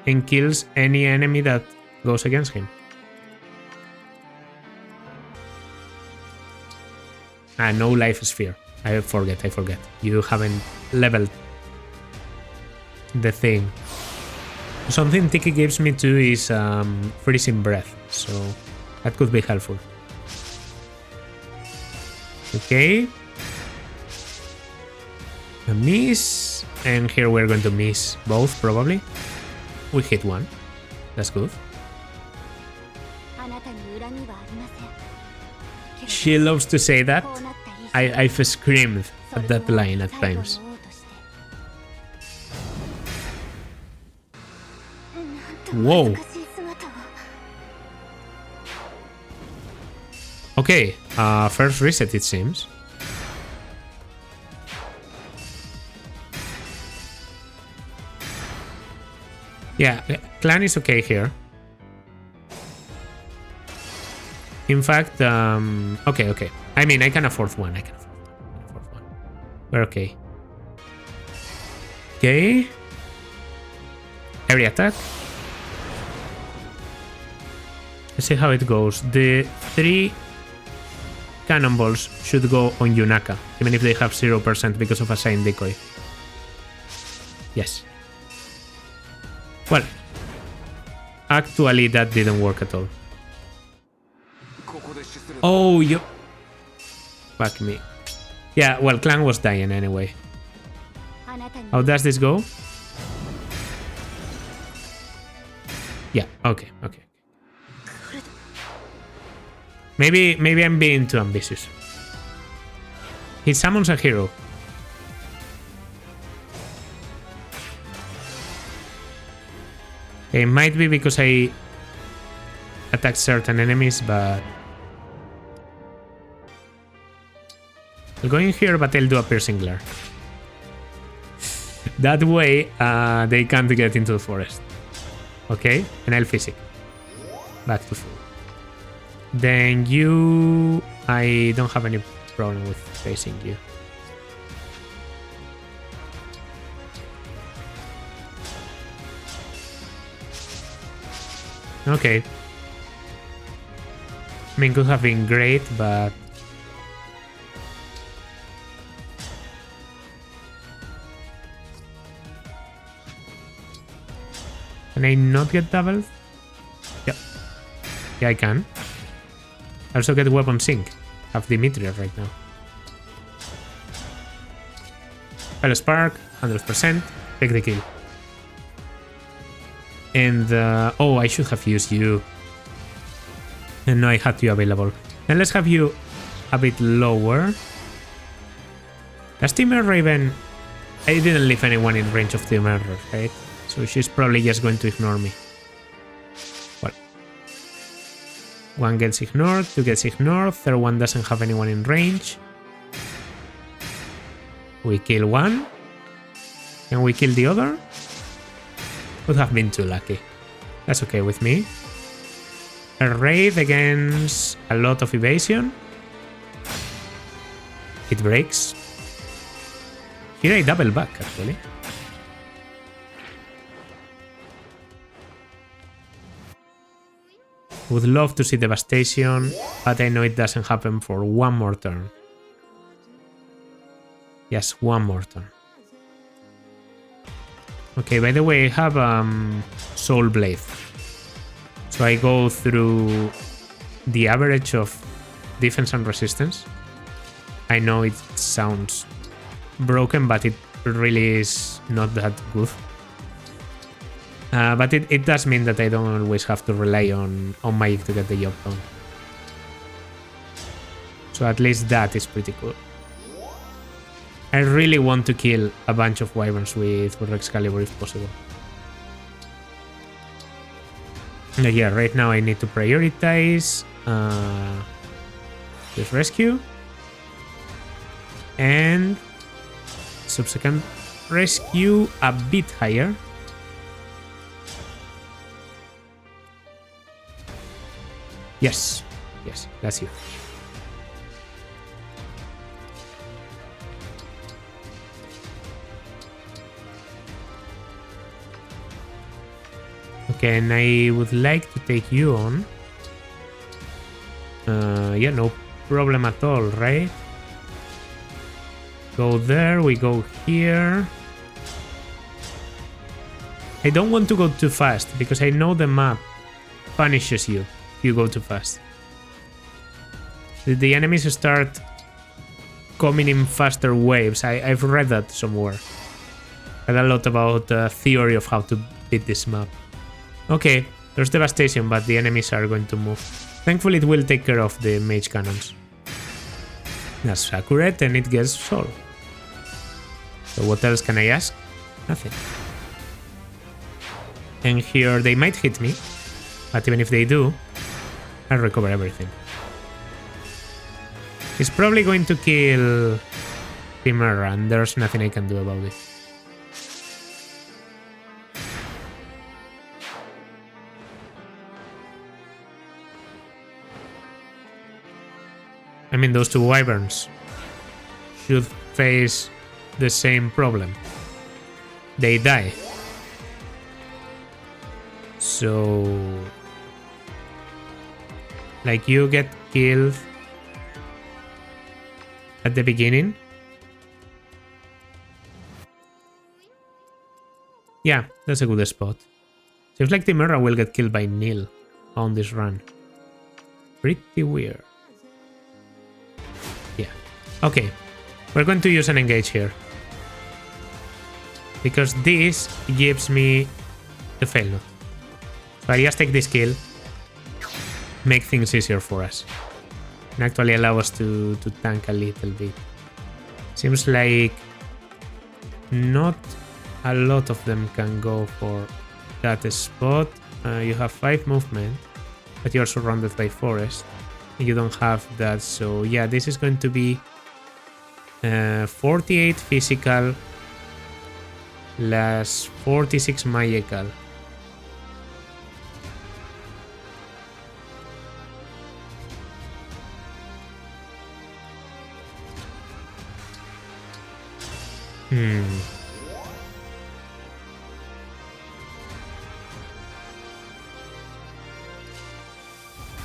And kills any enemy that goes against him. No life sphere. I forget. You haven't leveled the thing. Something Tiki gives me too is freezing breath, so that could be helpful. Okay. A miss. And here we're going to miss both, probably. We hit one. That's good. あなたに恨みはありません。 She loves to say that. こうなった以上 I've screamed at that line at times. 最後の王として Whoa. なんとも恥ずかしい姿を Okay, first reset it seems. Yeah, clan is okay here. In fact, okay. I mean, I can afford one. We're okay. Okay. Area attack. Let's see how it goes. The 3 cannonballs should go on Yunaka, even if they have 0% because of a sign decoy. Yes. Well, actually that didn't work at all. Oh, you... Fuck me. Yeah, well, Clan was dying anyway. あなたに How does this go? Yeah, okay. Maybe I'm being too ambitious. He summons a hero. It might be because I attacked certain enemies, but I'll go in here, but I'll do a piercing glare. That way, they can't get into the forest. Okay, and I'll physic. Back to full. Then you... I don't have any problem with facing you. Okay. I mean, could have been great, but... Can I not get doubled? Yep. Yeah, I can. I also get weapon sync. Have Dimitria right now. Spell Spark, 100%. Take the kill. And, oh, I should have used you. And no, I had you available. Then let's have you a bit lower. Does Timber Raven... I didn't leave anyone in range of Timber, right? So she's probably just going to ignore me. Well. 1 gets ignored, 2 gets ignored, third one doesn't have anyone in range. We kill one. Can we kill the other? Would have been too lucky. That's okay with me. A raid against a lot of evasion. It breaks. Here I double back, actually. Would love to see devastation, but I know it doesn't happen for one more turn. Yes, one more turn. Okay, by the way, I have Soul Blade. So I go through the average of defense and resistance. I know it sounds broken, but it really is not that good. But it does mean that I don't always have to rely on magic to get the job done. So at least that is pretty cool. I really want to kill a bunch of wyverns with Excalibur if possible. Yeah, right now I need to prioritize this rescue and subsequent rescue a bit higher. Yes, that's you. Okay, and I would like to take you on. Yeah, no problem at all, right? Go there, we go here. I don't want to go too fast, because I know the map punishes you if you go too fast. The enemies start coming in faster waves. I've read that somewhere. Read a lot about the theory of how to beat this map. Okay, there's devastation, but the enemies are going to move. Thankfully, it will take care of the mage cannons. That's accurate, and it gets solved. So what else can I ask? Nothing. And here they might hit me, but even if they do, I'll recover everything. He's probably going to kill Chimera, and there's nothing I can do about it. I mean, those two wyverns should face the same problem. They die. So, like, you get killed at the beginning. Yeah, that's a good spot. Seems like Timura will get killed by Neil on this run. Pretty weird. Yeah. Okay, we're going to use an engage here, because this gives me the fail node. So I just take this kill, make things easier for us, and actually allow us to tank a little bit. Seems like not a lot of them can go for that spot. You have 5 movement, but you're surrounded by forest. You don't have that, so yeah, this is going to be 48 physical less 46 magical.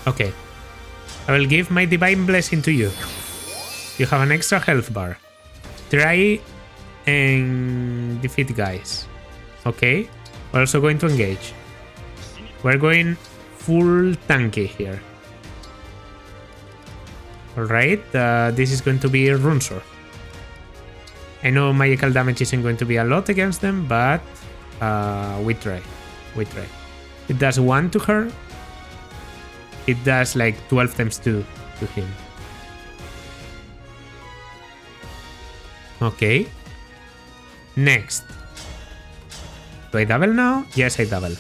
Okay. I will give my divine blessing to you. You have an extra health bar. Try and defeat guys. Okay. We're also going to engage. We're going full tanky here. Alright. This is going to be a rune sword. I know magical damage isn't going to be a lot against them, but we try. We try. It does 1 to her. It does like 12 times 2 to him. Okay. Next. Do I double now? Yes, I double.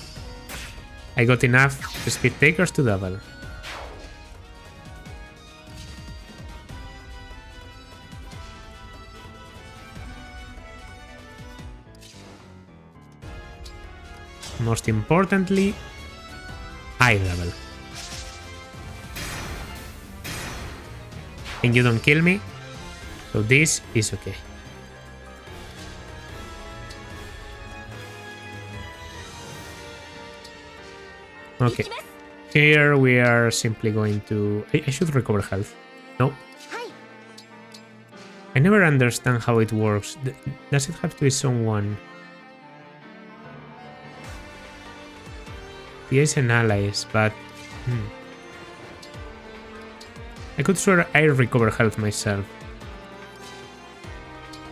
I got enough speed takers to double. Most importantly, I double. And you don't kill me, so this is okay. Okay, here we are simply going to... I should recover health. No. I never understand how it works. Does it have to be someone... PAs and allies, but... I could swear I recover health myself.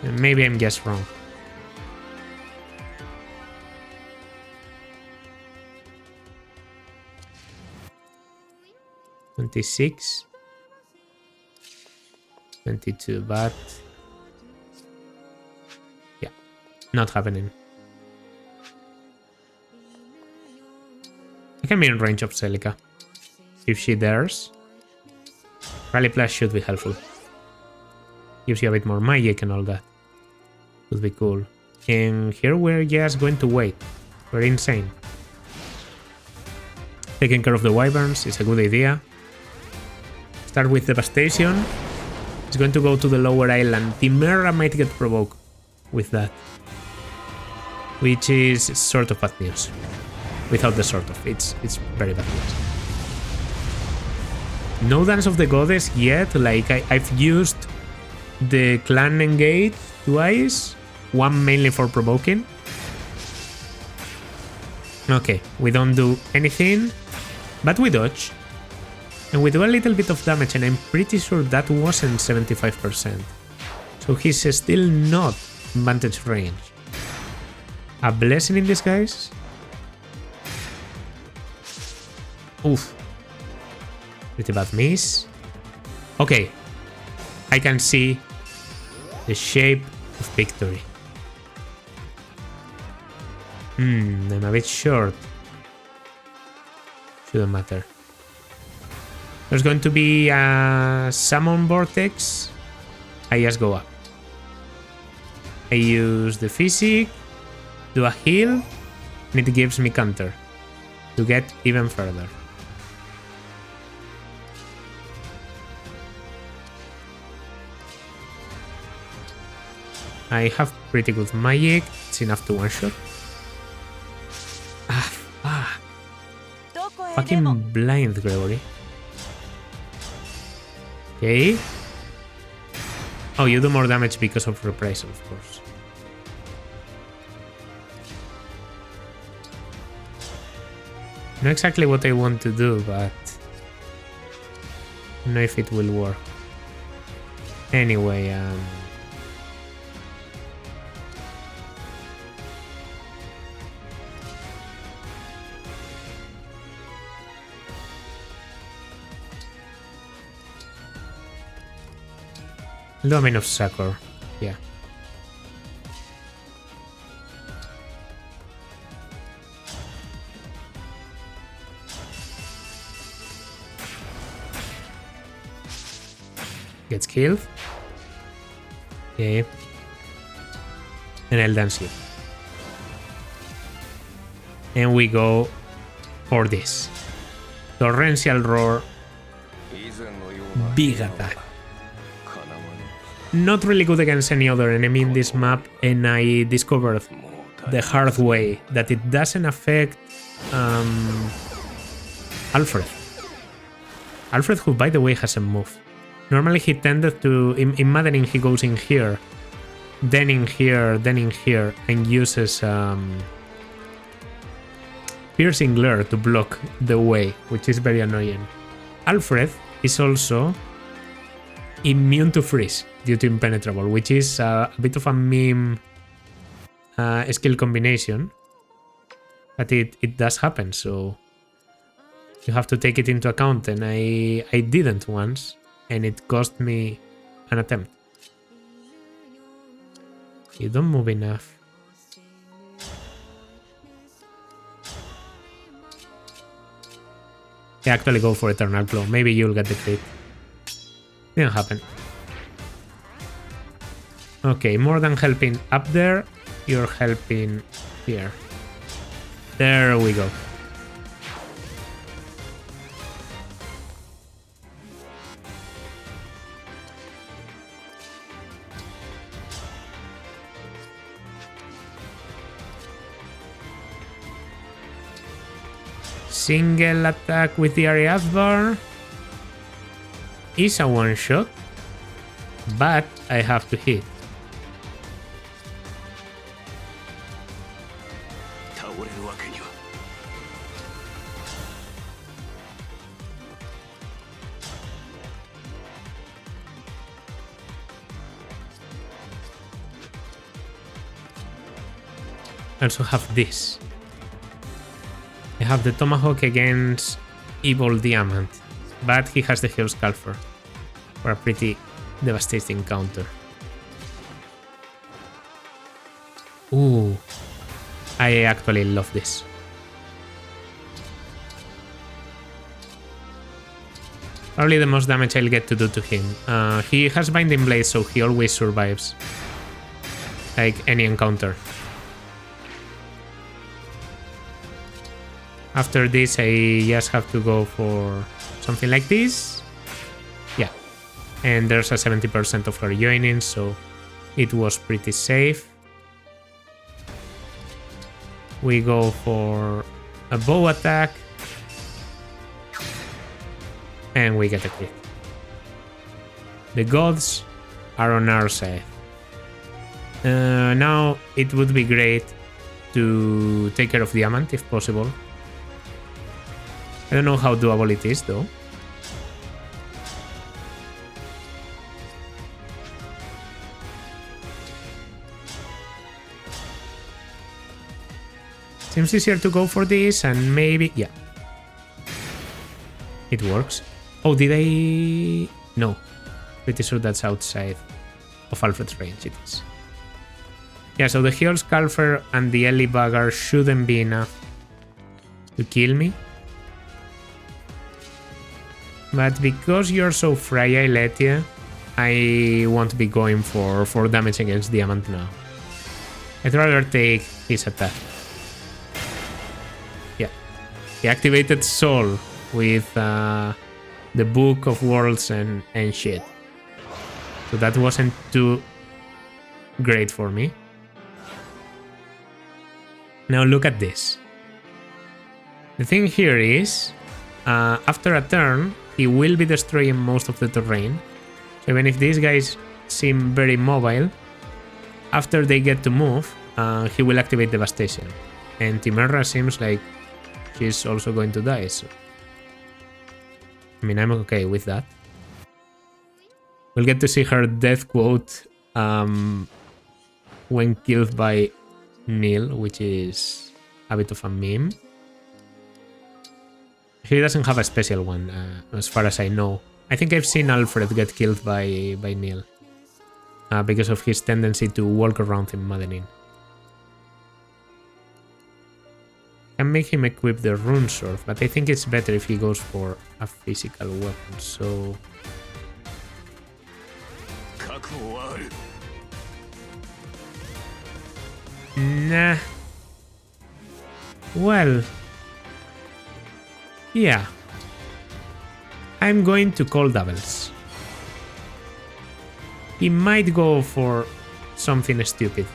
Maybe I'm just wrong. $26. $22, but... yeah, not happening. I can be in range of Celica. If she dares. Rally Plus should be helpful. Gives you a bit more magic and all that. Would be cool. And here we're just going to wait. We're insane. Taking care of the wyverns is a good idea. Start with Devastation. It's going to go to the lower island. Timera might get provoked with that. Which is sort of bad news. Without the sort of. It's very bad news. No Dance of the Goddess yet. Like, I've used the clan engage twice. One mainly for provoking. Okay, we don't do anything, but we dodge. And we do a little bit of damage, and I'm pretty sure that wasn't 75%. So he's still not vantage range. A blessing in disguise? Oof. Pretty bad miss. Okay. I can see the shape of victory. I'm a bit short. Shouldn't matter. There's going to be a summon vortex. I just go up. I use the physic, do a heal, and it gives me counter to get even further. I have pretty good magic. It's enough to one-shot. Ah, fuck. Fucking blind, Gregory. Okay. Oh, you do more damage because of reprisal, of course. Not exactly what I want to do, but I don't know if it will work. Anyway, Domain of Succor, yeah. Gets killed. Okay. And I'll dance here. And we go for this. Torrential Roar. Big attack. Not really good against any other enemy in this map, and I discovered the hard way that it doesn't affect Alfred. Alfred, who by the way has a move. Normally he tended to, in maddening he goes in here, then in here, then in here, and uses Piercing Glare to block the way, which is very annoying. Alfred is also immune to freeze due to impenetrable, which is a bit of a meme skill combination, but it does happen, so you have to take it into account, and I didn't once, and it cost me an attempt. You don't move enough. I actually go for Eternal Claw. Maybe you'll get the crit. Didn't happen. Okay, more than helping up there, you're helping here. There we go. Single attack with the Ariath bar is a one-shot, but I have to hit. I also have this. I have the Tomahawk against Evil Diamond, but he has the Hero Scalper for a pretty devastating counter. Ooh, I actually love this. Probably the most damage I'll get to do to him. He has Binding Blade, so he always survives, like any encounter. After this, I just have to go for something like this. Yeah. And there's a 70% of her joining, so it was pretty safe. We go for a bow attack. And we get a crit. The gods are on our side. Now, it would be great to take care of Diamant if possible. I don't know how doable it is, though. Seems easier to go for this and maybe... Yeah. It works. Oh, did I... No. Pretty sure that's outside of Alfred's range, it is. Yeah, so the Heol Scalfer and the Ellie Bagger shouldn't be enough to kill me. But because you're so fragile, Letia, I won't be going for damage against Diamant now. I'd rather take his attack. Yeah. He activated Soul with the Book of Worlds and shit. So that wasn't too great for me. Now look at this. The thing here is, after a turn, he will be destroying most of the terrain. So even if these guys seem very mobile, after they get to move, he will activate Devastation. And Timerra seems like she's also going to die, so... I mean, I'm okay with that. We'll get to see her death quote when killed by Neil, which is a bit of a meme. He doesn't have a special one, as far as I know. I think I've seen Alfred get killed by Neil because of his tendency to walk around him maddening. Can make him equip the rune sword, but I think it's better if he goes for a physical weapon, so... Nah. Well... Yeah. I'm going to call doubles. He might go for something stupid.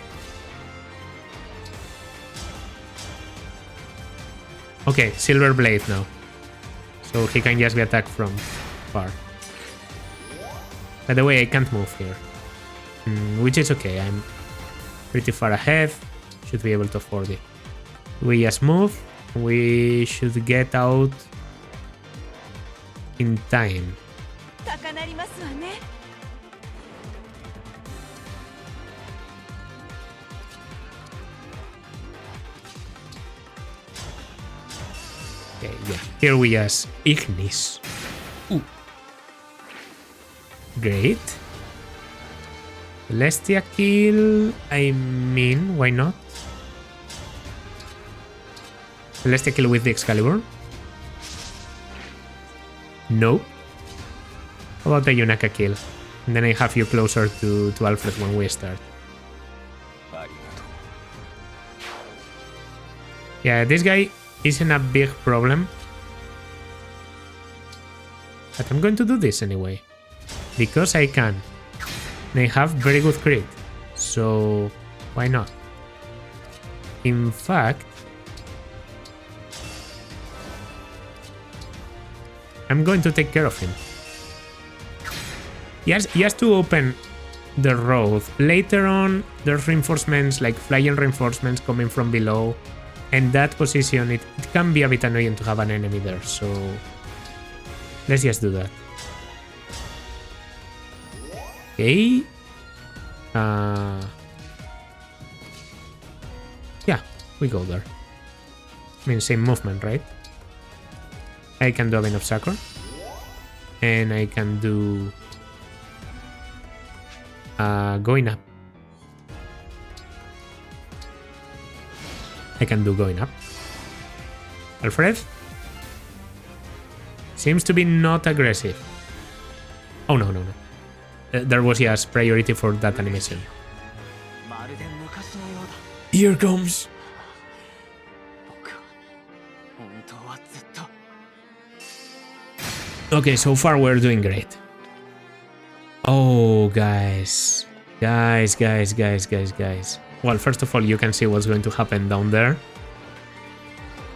Okay, Silver Blade now. So he can just be attacked from far. By the way, I can't move here. Which is okay, I'm pretty far ahead. Should be able to afford it. We just move. We should get out in time. Okay, yeah. Here we just Ignis. Ooh. Great. Celestia kill. I mean, why not? Celestia kill with the Excalibur. No. How about the Yunaka kill? And then I have you closer to Alfred when we start. Yeah, this guy isn't a big problem. But I'm going to do this anyway. Because I can. And I have very good crit. So, why not? In fact, I'm going to take care of him. He has to open the road. Later on, there's reinforcements, like flying reinforcements coming from below. And that position, it can be a bit annoying to have an enemy there, so let's just do that. Okay. Yeah, we go there. I mean, same movement, right? I can do a Vein of Succor. And I can do... going up. I can do going up. Alfred? Seems to be not aggressive. Oh, no. There was, yes, priority for that animation. Here comes. Okay, so far we're doing great. Oh, guys. Guys. Well, first of all, you can see what's going to happen down there.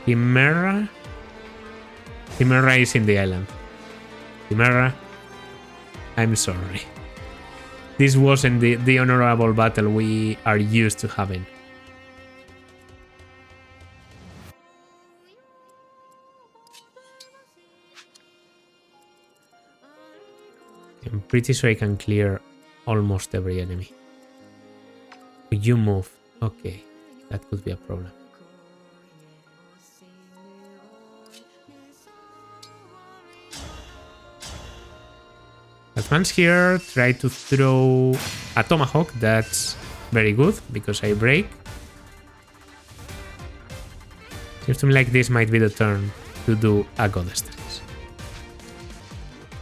Timerra is in the island. Timerra, I'm sorry. This wasn't the honorable battle we are used to having. I'm pretty sure I can clear almost every enemy. You move. Okay, that could be a problem. Advance here, try to throw a tomahawk. That's very good because I break. Seems to me like this might be the turn to do a goddess dance.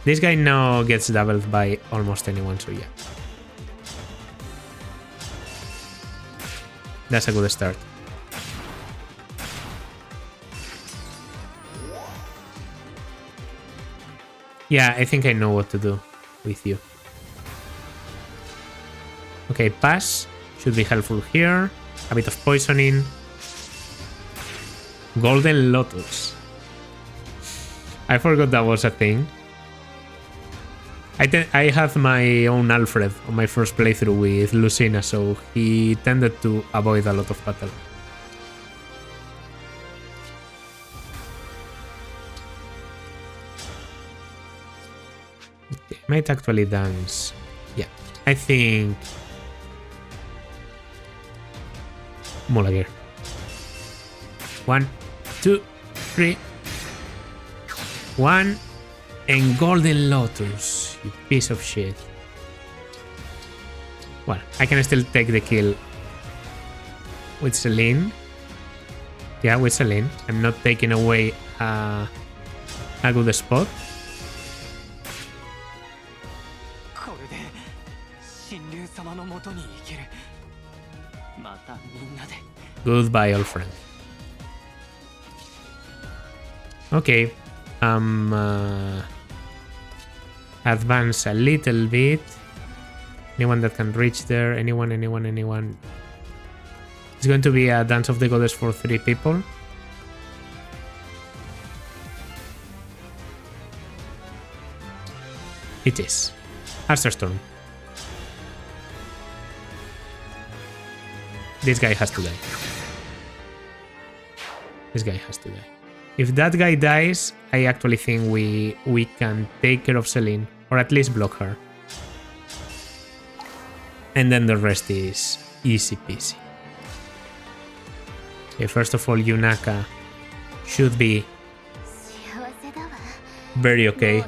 This guy now gets doubled by almost anyone, so yeah. That's a good start. Yeah, I think I know what to do with you. Okay, pass. Should be helpful here. A bit of poisoning. Golden Lotus. I forgot that was a thing. I had my own Alfred on my first playthrough with Lucina, so he tended to avoid a lot of battle. Okay, might actually dance. Yeah, I think Mulagir. 1, 2, 3. 1 and Golden Lotus, you piece of shit. Well, I can still take the kill with Celine. Yeah, with Celine. I'm not taking away a good spot. Goodbye, old friend. Okay. Advance a little bit. Anyone that can reach there. Anyone. It's going to be a Dance of the Goddess for 3 people. It is. Archer Storm. This guy has to die. This guy has to die. If that guy dies, I actually think we can take care of Celine, or at least block her. And then the rest is easy peasy. Okay, first of all, Yunaka should be very okay.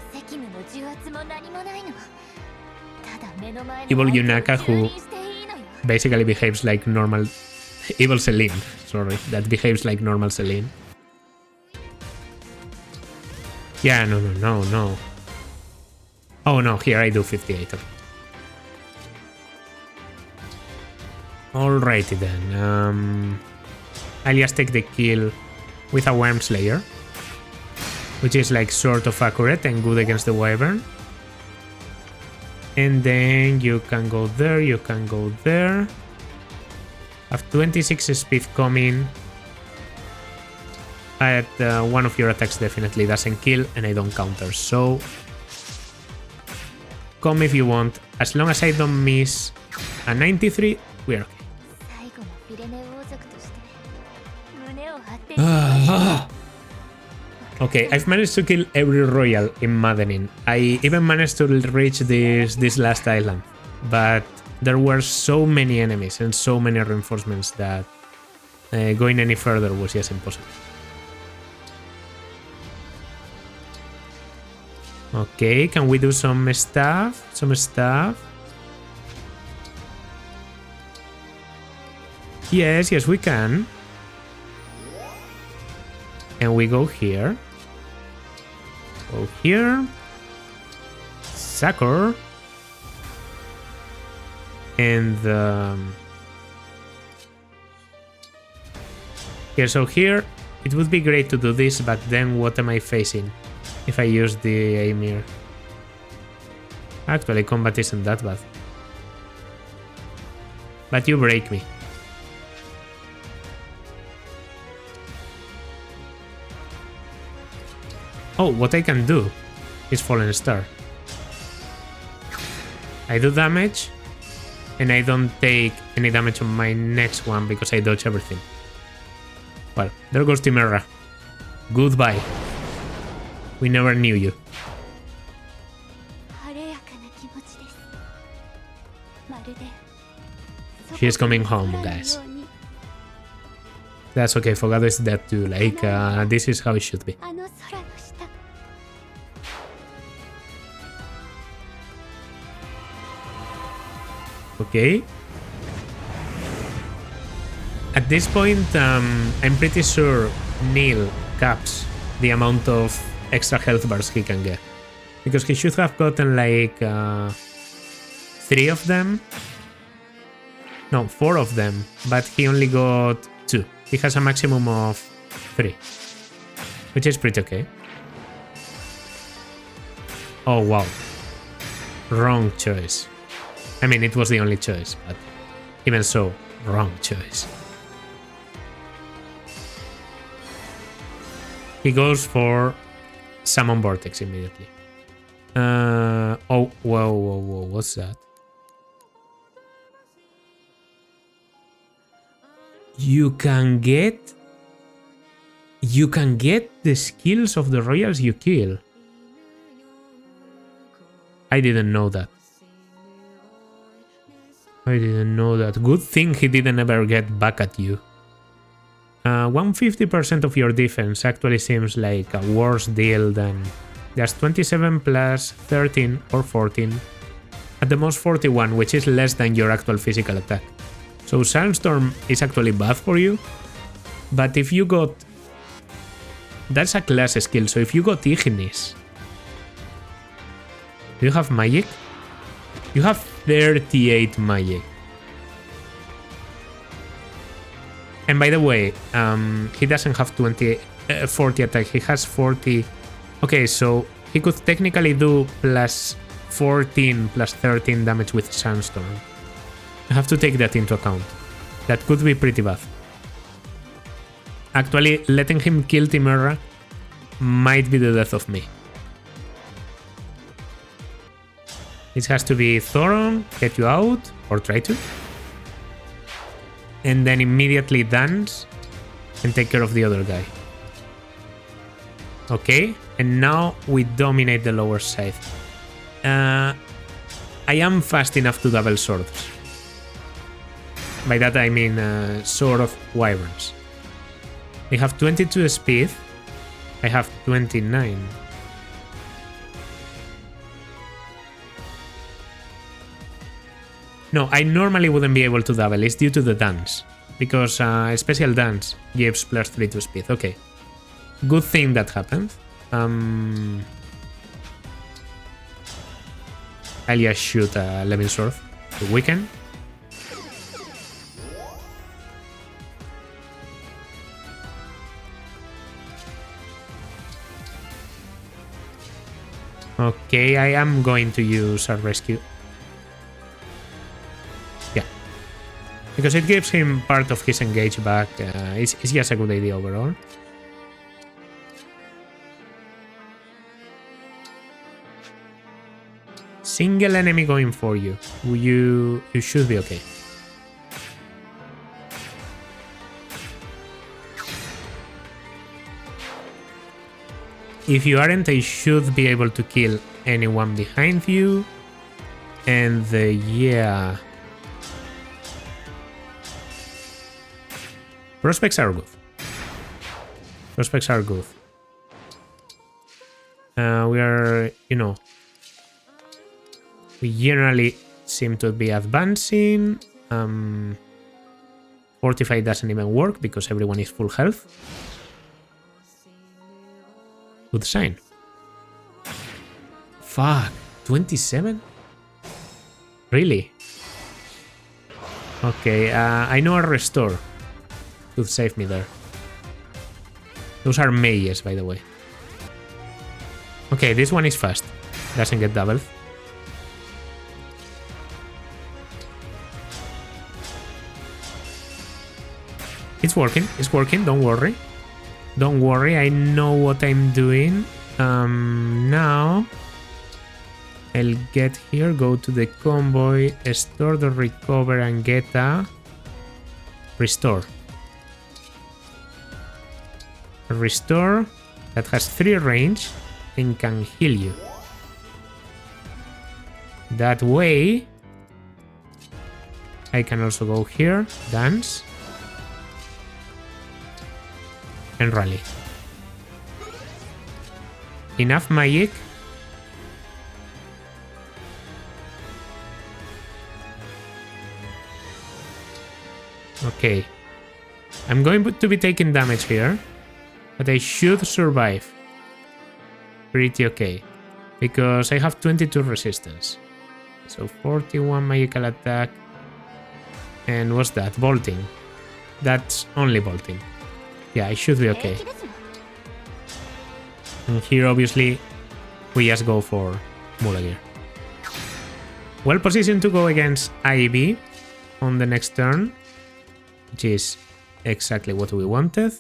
Evil Yunaka, who basically behaves like normal... Evil Celine, sorry, that behaves like normal Celine. Yeah, no. Oh no, here I do 58. Alrighty then. I'll just take the kill with a Worm Slayer, which is like sort of accurate and good against the Wyvern. And then you can go there, you can go there. Have 26 speed coming. But one of your attacks definitely doesn't kill and I don't counter, so come if you want. As long as I don't miss a 93, we're okay. Okay, I've managed to kill every royal in Maddening. I even managed to reach this last island, but there were so many enemies and so many reinforcements that going any further was just impossible. Okay, can we do some stuff? Yes, we can. And we go here. Go here. Sucker. And here, so here it would be great to do this, but then what am I facing if I use the Amir? Actually, combat isn't that bad. But you break me. Oh, what I can do is Fallen Star. I do damage, and I don't take any damage on my next one because I dodge everything. Well, there goes Timera. Goodbye. We never knew you. She's coming home, guys. That's okay, Fogado is dead too, like, this is how it should be. Okay. At this point, I'm pretty sure Neil caps the amount of extra health bars he can get. Because he should have gotten like 3 of them. No, 4 of them. But he only got 2. He has a maximum of 3. Which is pretty okay. Oh, wow. Wrong choice. I mean, it was the only choice, but even so, wrong choice. He goes for Summon Vortex immediately. Oh, whoa, what's that? You can get the skills of the royals you kill. I didn't know that. Good thing he didn't ever get back at you. 150% of your defense actually seems like a worse deal than just 27 plus 13 or 14. At the most 41, which is less than your actual physical attack. So Sandstorm is actually bad for you. But if you got... That's a class skill, so if you got Ignis... Do you have magic? You have 38 magic. And by the way, he doesn't have 40 attack, he has 40. Okay, so he could technically do plus 14 plus 13 damage with Sandstorm. I have to take that into account. That could be pretty bad. Actually, letting him kill Timera might be the death of me. This has to be Thoron, get you out, or try to. And then immediately dance and take care of the other guy. Okay, and now we dominate the lower side. I am fast enough to double swords. By that I mean Sword of Wyverns. I have 22 speed. I have 29. No, I normally wouldn't be able to double. It's due to the dance. Because special dance gives plus 3 to speed. Okay. Good thing that happened. I'll just shoot a Levin Sword to weaken. Okay, I am going to use a rescue. Yeah. Because it gives him part of his engage back. It's just a good idea overall. Single enemy going for you. You should be okay. If you aren't, I should be able to kill anyone behind you. And yeah. Prospects are good. Prospects are good. We are, you know, we generally seem to be advancing. Fortify doesn't even work because everyone is full health. Good sign. Fuck, 27? Really? Okay, I know a restore could save me there. Those are mages, by the way. Okay, this one is fast. Doesn't get doubled. It's working, don't worry. Don't worry, I know what I'm doing. Now I'll get here, go to the convoy, store the recover and get a restore. A restore that has 3 range and can heal you. That way I can also go here, dance. And rally. Enough magic. Okay. I'm going to be taking damage here, but I should survive. Pretty okay. Because I have 22 resistance. So 41 magical attack. And what's that? Bolting. That's only bolting. Yeah, I should be okay. And here, obviously, we just go for Mulagir. Well positioned to go against IB on the next turn, which is exactly what we wanted.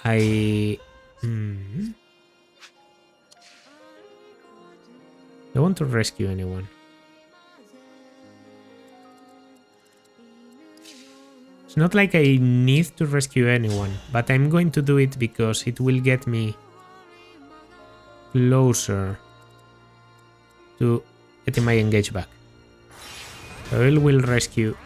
I don't want to rescue anyone. It's not like I need to rescue anyone, but I'm going to do it because it will get me closer to getting my engage back. So I will rescue.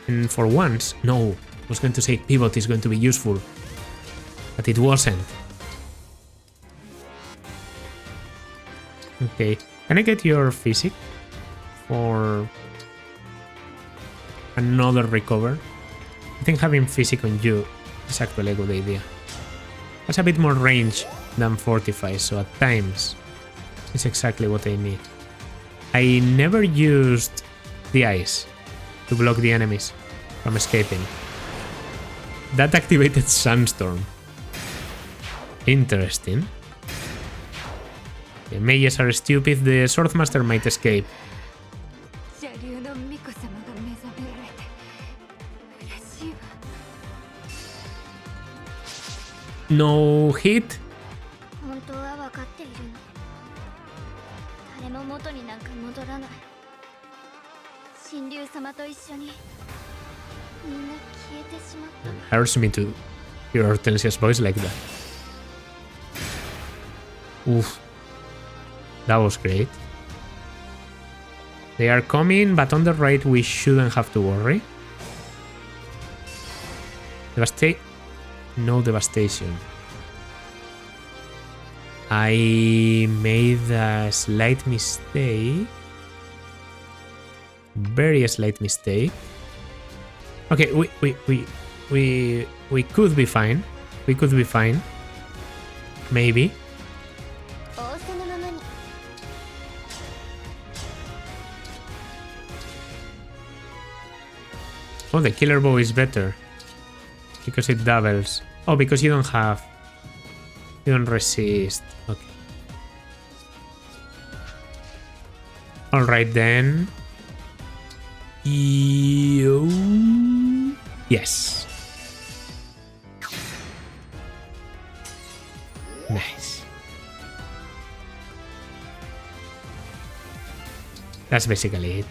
And for once, no, I was going to say pivot is going to be useful, but it wasn't. Okay, can I get your physic for another recover? I think having physic on you is actually a good idea. That's a bit more range than Fortify, so at times it's exactly what I need. I never used the ice to block the enemies from escaping. That activated Sandstorm. Interesting. The mages are stupid, the Swordmaster might escape. No hit? Hurts me to hear Hortensia's voice like that. Oof. That was great. They are coming, but on the right we shouldn't have to worry. No devastation. I made a slight mistake. Very slight mistake. Okay, we could be fine. We could be fine. Maybe. Oh, the killer bow is better. Because it doubles. Oh, because you don't have... You don't resist. Okay. Alright then. Yes. Nice. That's basically it.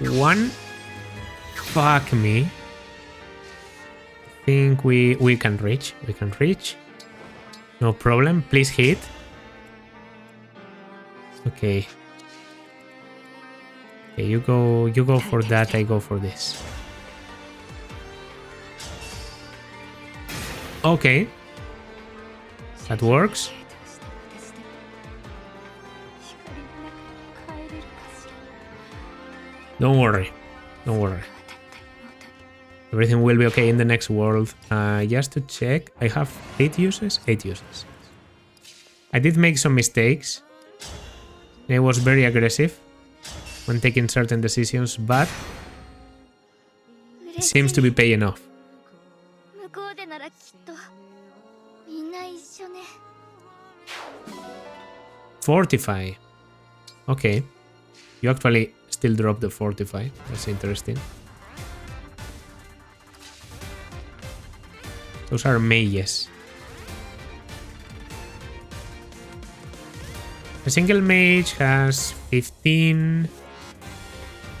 One. Fuck me. I think we can reach. We can reach. No problem. Please hit. Okay. Okay, you go for that, I go for this. Okay. That works. Don't worry. Don't worry. Everything will be okay in the next world. Just to check, I have 8 uses? 8 uses. I did make some mistakes. I was very aggressive when taking certain decisions, but it seems to be paying off. Fortify. Okay. You actually still drop the Fortify. That's interesting. Those are mages. A single mage has 15.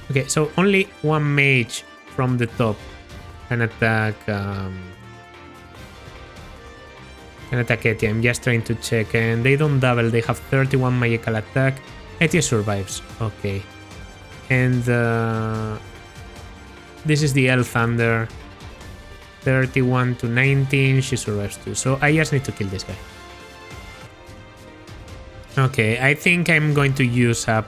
Okay, so only one mage from the top can attack Eti. I'm just trying to check, and they don't double. They have 31 magical attack. Eti survives. Okay, and this is the Elf Thunder. 31 to 19. She survives too. So I just need to kill this guy. Okay, I think I'm going to use up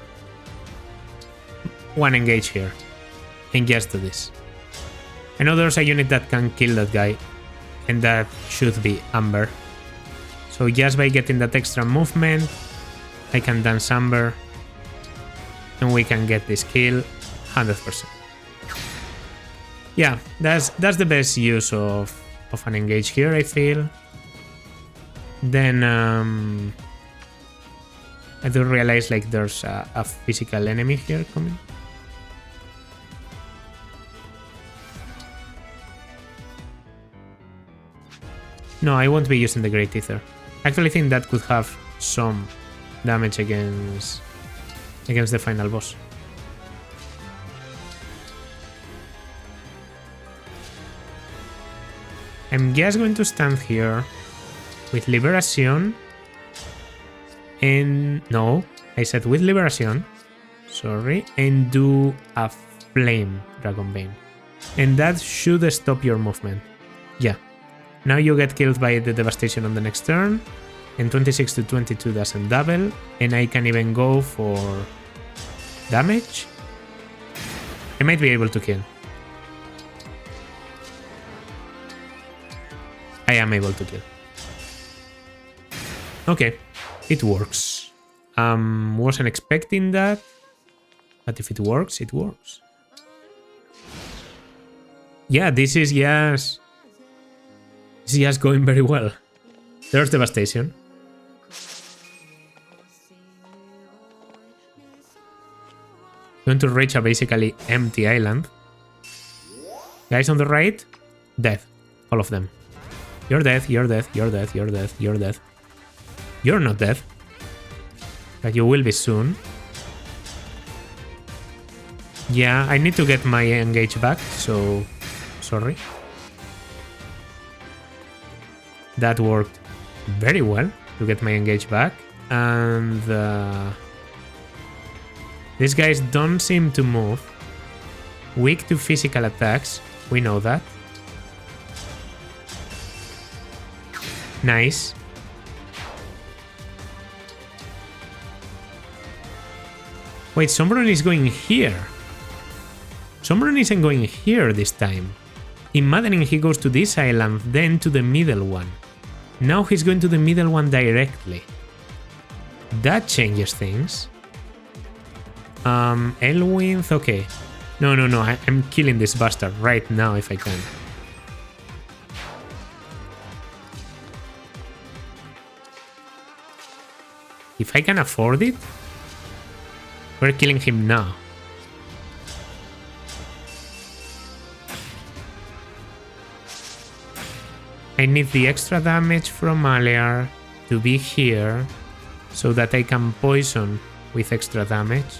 one engage here and just do this. I know there's a unit that can kill that guy, and that should be Amber. So just by getting that extra movement, I can dance Amber, and we can get this kill 100%. Yeah, that's the best use of an engage here, I feel. Then I do realize like there's a physical enemy here coming. No, I won't be using the Great Ether. I actually think that could have some damage against the final boss. I'm just going to stand here with Liberation. And no, I said with Liberation. Sorry. And do a Flame Dragon Bane. And that should stop your movement. Yeah. Now you get killed by the Devastation on the next turn. And 26 to 22 doesn't double. And I can even go for damage. I might be able to kill. I am able to kill. Okay, it works. Wasn't expecting that, but if it works, it works. Yeah, this is just going very well. There's Devastation. Going to reach a basically empty island. Guys on the right, death. All of them. You're dead, you're dead, you're dead, you're dead, you're dead. You're not dead. But you will be soon. Yeah, I need to get my engage back, so sorry. That worked very well to get my engage back. And these guys don't seem to move. Weak to physical attacks, we know that. Nice. Wait, Sombron is going here. Sombron isn't going here this time. In Maddening, he goes to this island, then to the middle one. Now he's going to the middle one directly. That changes things. Elwynth, okay. No, I'm killing this bastard right now if I can. If I can afford it, we're killing him now. I need the extra damage from Aliar to be here so that I can poison with extra damage.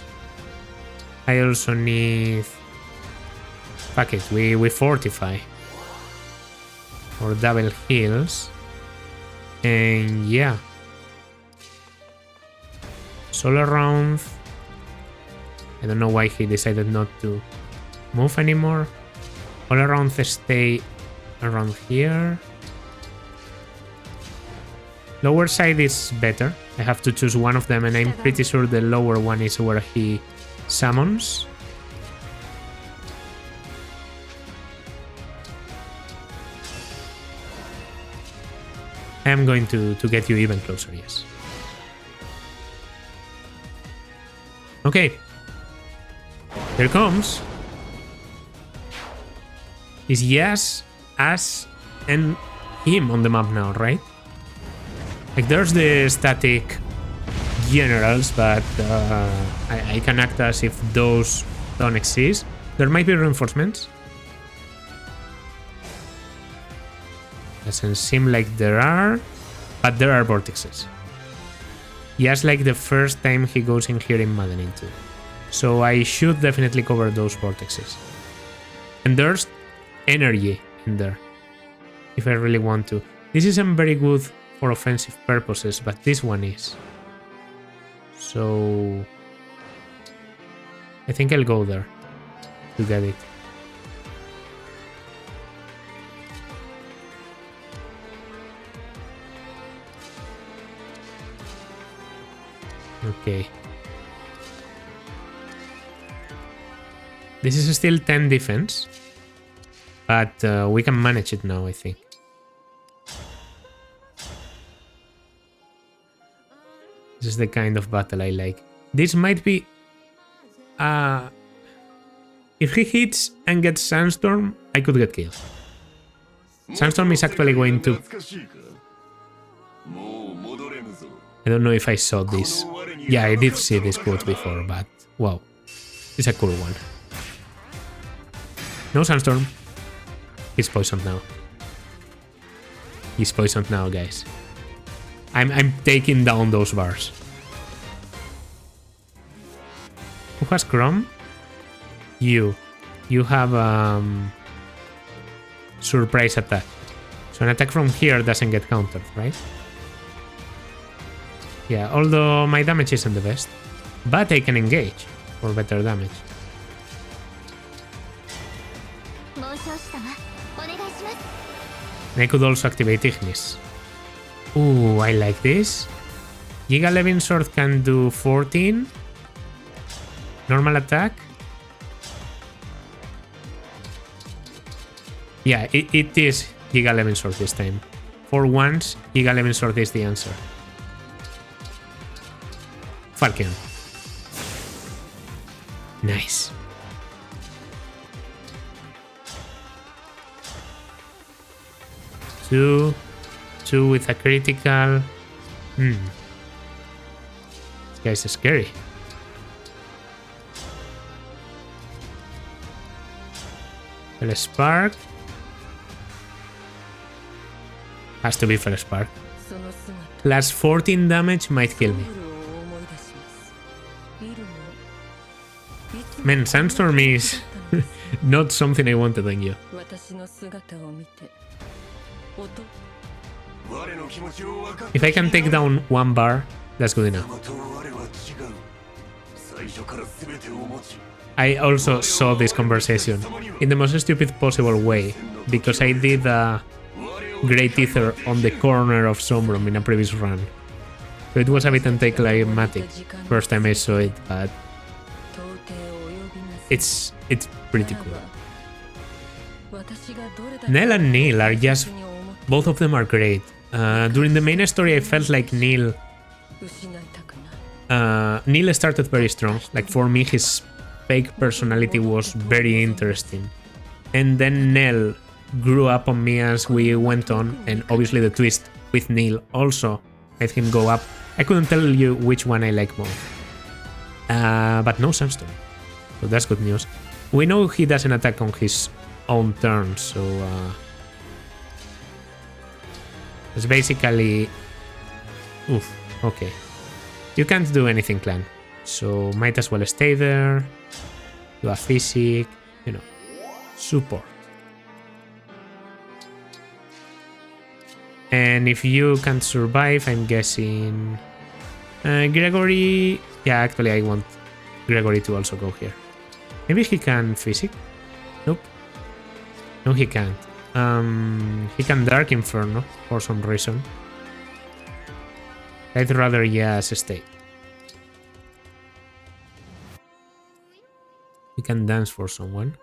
I also need... Fuck it, we fortify. Or double heals. And yeah. Solar round. I don't know why he decided not to move anymore. All around stay around here. Lower side is better. I have to choose one of them, and I'm pretty sure the lower one is where he summons. I am going to get you even closer, yes. Okay. Here comes. Is Yas, As, and him on the map now, right? Like, there's the static generals, but I can act as if those don't exist. There might be reinforcements. Doesn't seem like there are, but there are vortexes. Just like the first time he goes in here in Maddening too. So I should definitely cover those vortexes. And there's energy in there, if I really want to. This isn't very good for offensive purposes, but this one is. So I think I'll go there to get it. Okay. This is still 10 defense, but we can manage it now, I think. This is the kind of battle I like. This might be... if he hits and gets Sandstorm, I could get killed. Sandstorm is actually going to... I don't know if I saw this. Yeah, I did see this quote before, but wow. It's a cool one. No Sandstorm. He's poisoned now. He's poisoned now, guys. I'm taking down those bars. Who has Chrome? You. You have surprise attack. So an attack from here doesn't get countered, right? Yeah, although my damage isn't the best. But I can engage for better damage. And I could also activate Ignis. Ooh, I like this. Giga Levin Sword can do 14. Normal attack. Yeah, it is Giga Levin Sword this time. For once, Giga Levin Sword is the answer. Falcon. Nice. Two with a critical. This guy's scary. Fell Spark. Has to be Fell Spark. Plus 14 damage might kill me. Man, Sandstorm is not something I wanted on you. If I can take down one bar, that's good enough. I also saw this conversation in the most stupid possible way, because I did a Great Ether on the corner of Sombrom in a previous run. So it was a bit anticlimactic first time I saw it, but it's pretty cool. Nell and Neil are just... both of them are great. During the main story I felt like Neil started very strong. Like for me his fake personality was very interesting. And then Nell grew up on me as we went on, and obviously the twist with Neil also made him go up. I couldn't tell you which one I like more. But no Sandstorm. So that's good news. We know he doesn't attack on his own turn, so it's basically... Oof, okay. You can't do anything, clan. So might as well stay there. Do a physic, you know. Support. And if you can't survive, I'm guessing... Gregory... Yeah, actually I want Gregory to also go here. Maybe he can physic? Nope. No, he can't. He can Dark Inferno for some reason. I'd rather, yes, stay. We can dance for someone.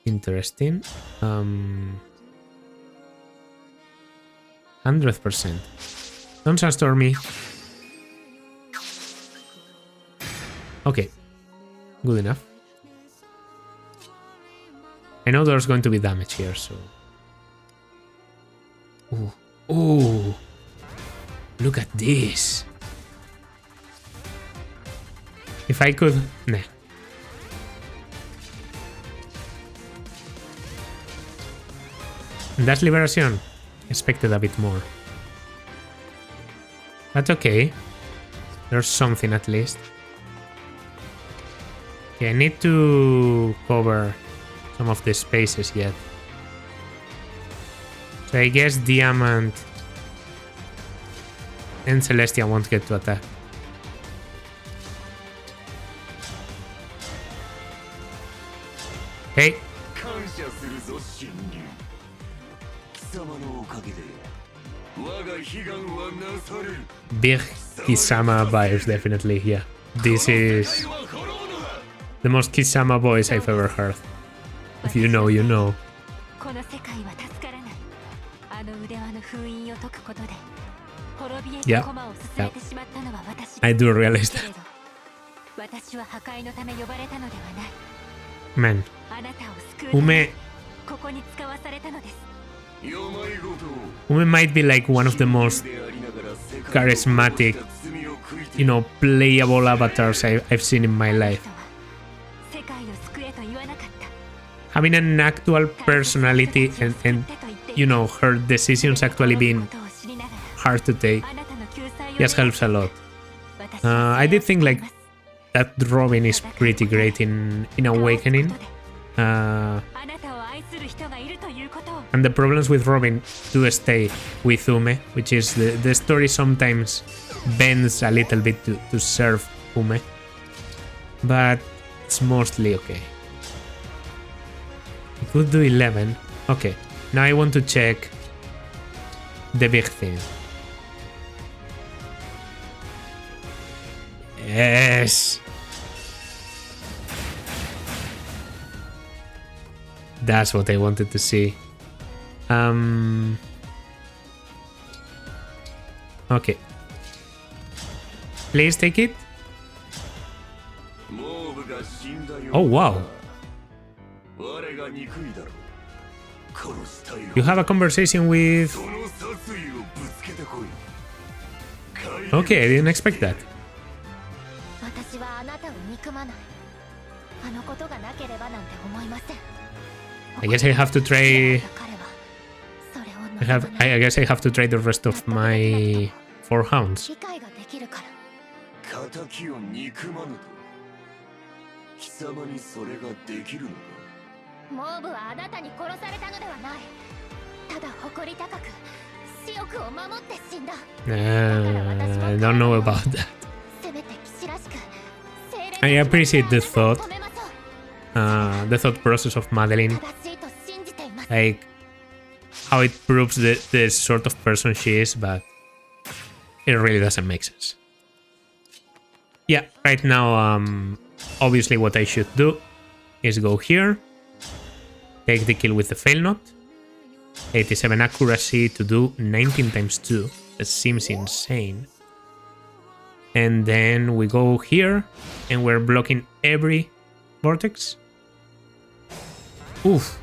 Interesting. 100%. Don't Sandstorm me. Okay. Good enough. I know there's going to be damage here, so... Ooh. Ooh. Look at this. If I could... Nah. That's Liberation. Expected a bit more. That's okay. There's something at least. Okay, I need to cover some of the spaces yet. So I guess Diamant and Celestia won't get to attack. Hey. Big Kisama vibes, definitely, yeah. This is the most Kisama voice I've ever heard. If you know, you know. この世界は助からない。あの腕輪の封印を解くことで滅びへと駒を進めてしまったのは私。I do realize that. 私は破壊のため呼ばれたのではない。 Man, あなたを救うためここに使わされたのです。 Ume might be like one of the most charismatic, you know, playable avatars I've seen in my life. 世界を救えと言わなかった。 Having an actual personality and you know, her decisions actually being hard to take just helps a lot. I did think like that Robin is pretty great in Awakening. And the problems with Robin do stay with Ume, which is the story sometimes bends a little bit to serve Ume. But it's mostly okay. We could do 11. Okay, now I want to check the big thing. Yes! That's what I wanted to see. Okay. Please take it. Oh, wow. You have a conversation with... Okay, I didn't expect that. I guess I have to try... I guess I have to try the rest of my 4 hounds. I don't know about that. I appreciate the thought process of Madeline, like how it proves the sort of person she is, but it really doesn't make sense. Yeah, right now, obviously what I should do is go here, take the kill with the fail note, 87 accuracy to do 19 times 2. That seems insane. And then we go here, and we're blocking every vortex. Oof.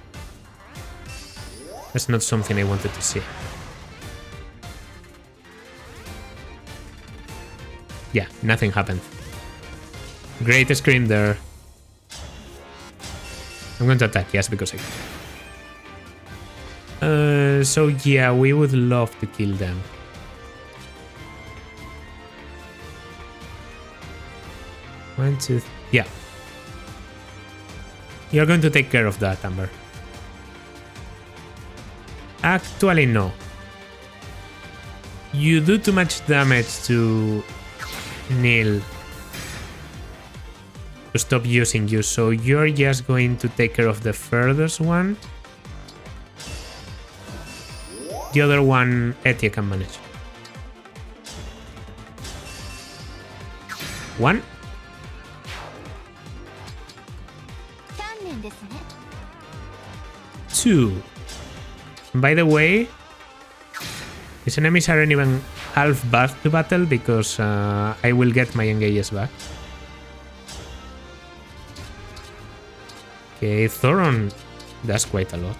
That's not something I wanted to see. Yeah, nothing happened. Great scream there. I'm going to attack, yes, because I can. So yeah, we would love to kill them. One, two, yeah. You're going to take care of that, Amber. Actually, no. You do too much damage to Neil to stop using you, so you're just going to take care of the furthest one. The other one, Etia can manage. 1. Two. By the way, these enemies aren't even half bad to battle because I will get my engages back. Okay, Thoron does quite a lot.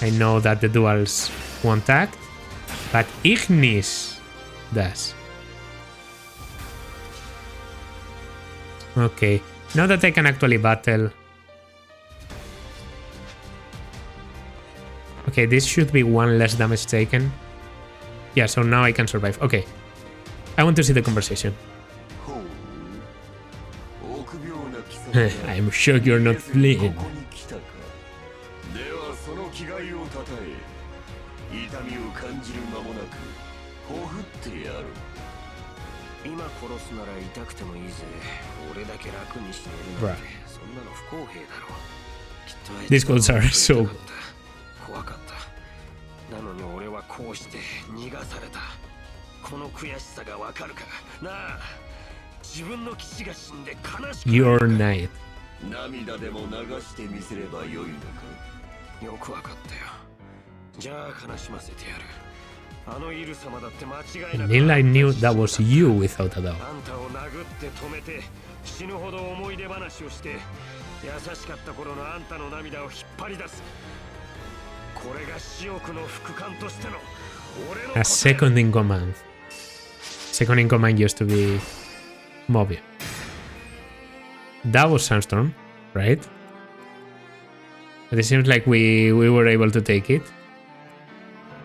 I know that the duals won't act, but Ignis does. Okay, now that I can actually battle... Okay, this should be 1 less damage taken. Yeah, so now I can survive. Okay, I want to see the conversation. I'm sure you're not fleeing. Right. These codes are so good. 怖かったなのに俺はこうして逃がされたこの悔しさがわかるかなあ自分の騎士が死んで悲しく Your night. 涙でも流してみせればよいのかよくわかったよじゃあ悲しませてやるあのイル様だって間違いなく Neil, I knew that was you without a doubt. あんたを殴って止めて死ぬほど思い出話をして優しかった頃のあんたの涙を引っ張り出すこれが死翼の副官としての俺の A second in command. Second in command used to be Mobia. That was Sandstorm, right? But it seems like we were able to take it.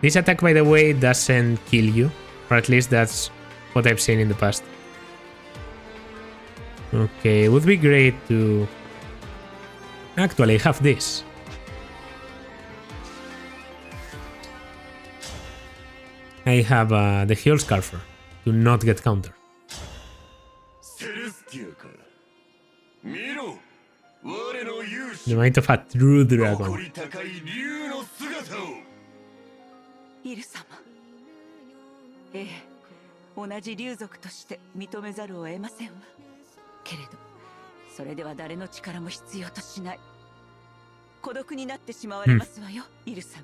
This attack, by the way, doesn't kill you, or at least that's what I've seen in the past. Okay, it would be great to actually have this. I have the Heal Scarfer to not get counter. セレスティアか見ろ我の勇 The 士 might of a true 誇 dragon. り高い竜の姿をイル様ええ同じ竜族として認めざるを得ませんわけれどそれでは誰の力も必要としない孤独になってしまわれますわよ、イル様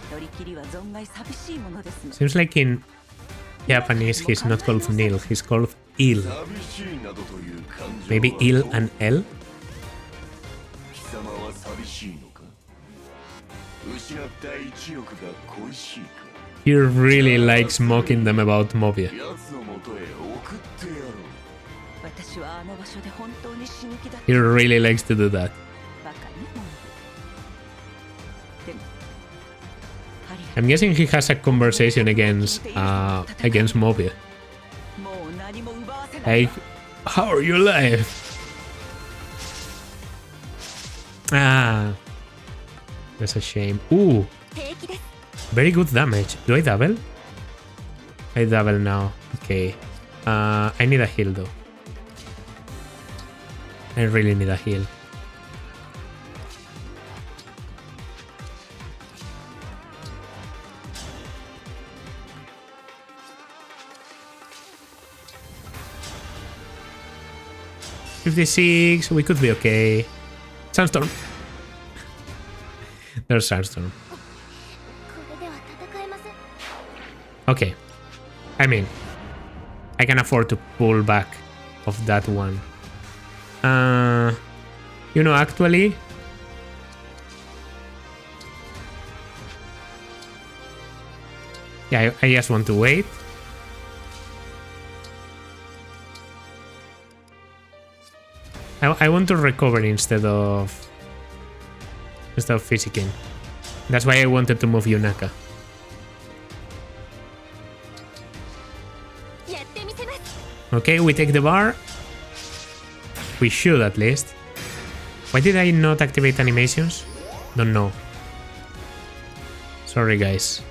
取り切りは存外寂しいものですの Seems like in Japanese he's not called Nil, he's called Il. 寂しいなどという感情は Maybe Il and L? 貴様は寂しいのか失った一億が恋しいか He really likes mocking them about Mobia. 奴のもとへ送ってやろう私はあの場所で本当に死ぬ気だった He really likes to do that. バカにもでもありがと I'm guessing he has a conversation against Mobia. うもう何も奪わせない Like, how are you alive? Ah, that's a shame. Ooh, 平気です very good damage. Do I double? I double now. Okay. I need a heal though. I really need a heal. $56, we could be okay. Sandstorm. There's Sandstorm. これでは戦えません Okay. I mean, I can afford to pull back of that one. You know, actually, yeah, I just want to wait. I want to recover instead of physicking. That's why I wanted to move Yunaka. やってみせます Okay, we take the bar. We should at least. Why did I not activate animations? Don't know. Sorry, guys.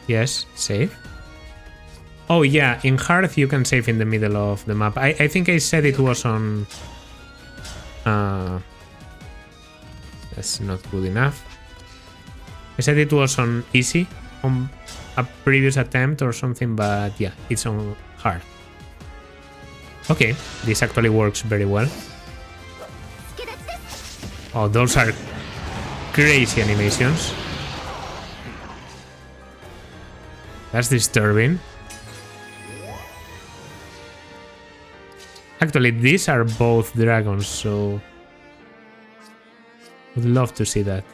Yes, save. Oh yeah, in Hearth you can save in the middle of the map. I think I said it was on... That's not good enough. I said it was on easy on a previous attempt or something, but yeah, it's on hard. Okay, this actually works very well. 助立ちです Oh, those are crazy animations. That's disturbing. Actually, these are both dragons, so would love to see that.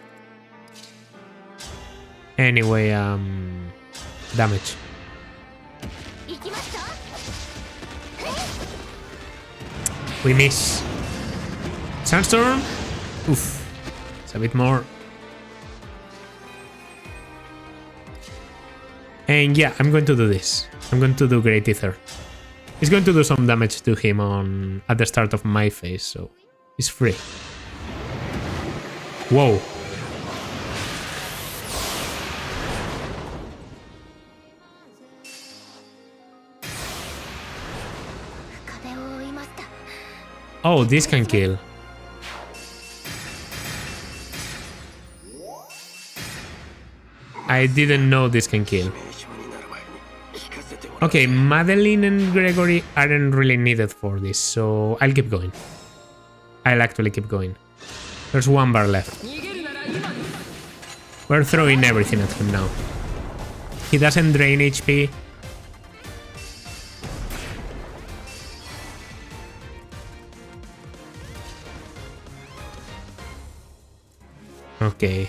Anyway, damage. 行きますか We miss. Sandstorm? Oof. It's a bit more. And yeah, I'm going to do this. I'm going to do Great Ether. It's going to do some damage to him at the start of my phase, so it's free. Whoa. Oh, this can kill. I didn't know this can kill. Okay, Madeline and Gregory aren't really needed for this, so I'll keep going. I'll actually keep going. There's one bar left. We're throwing everything at him now. He doesn't drain HP. Okay.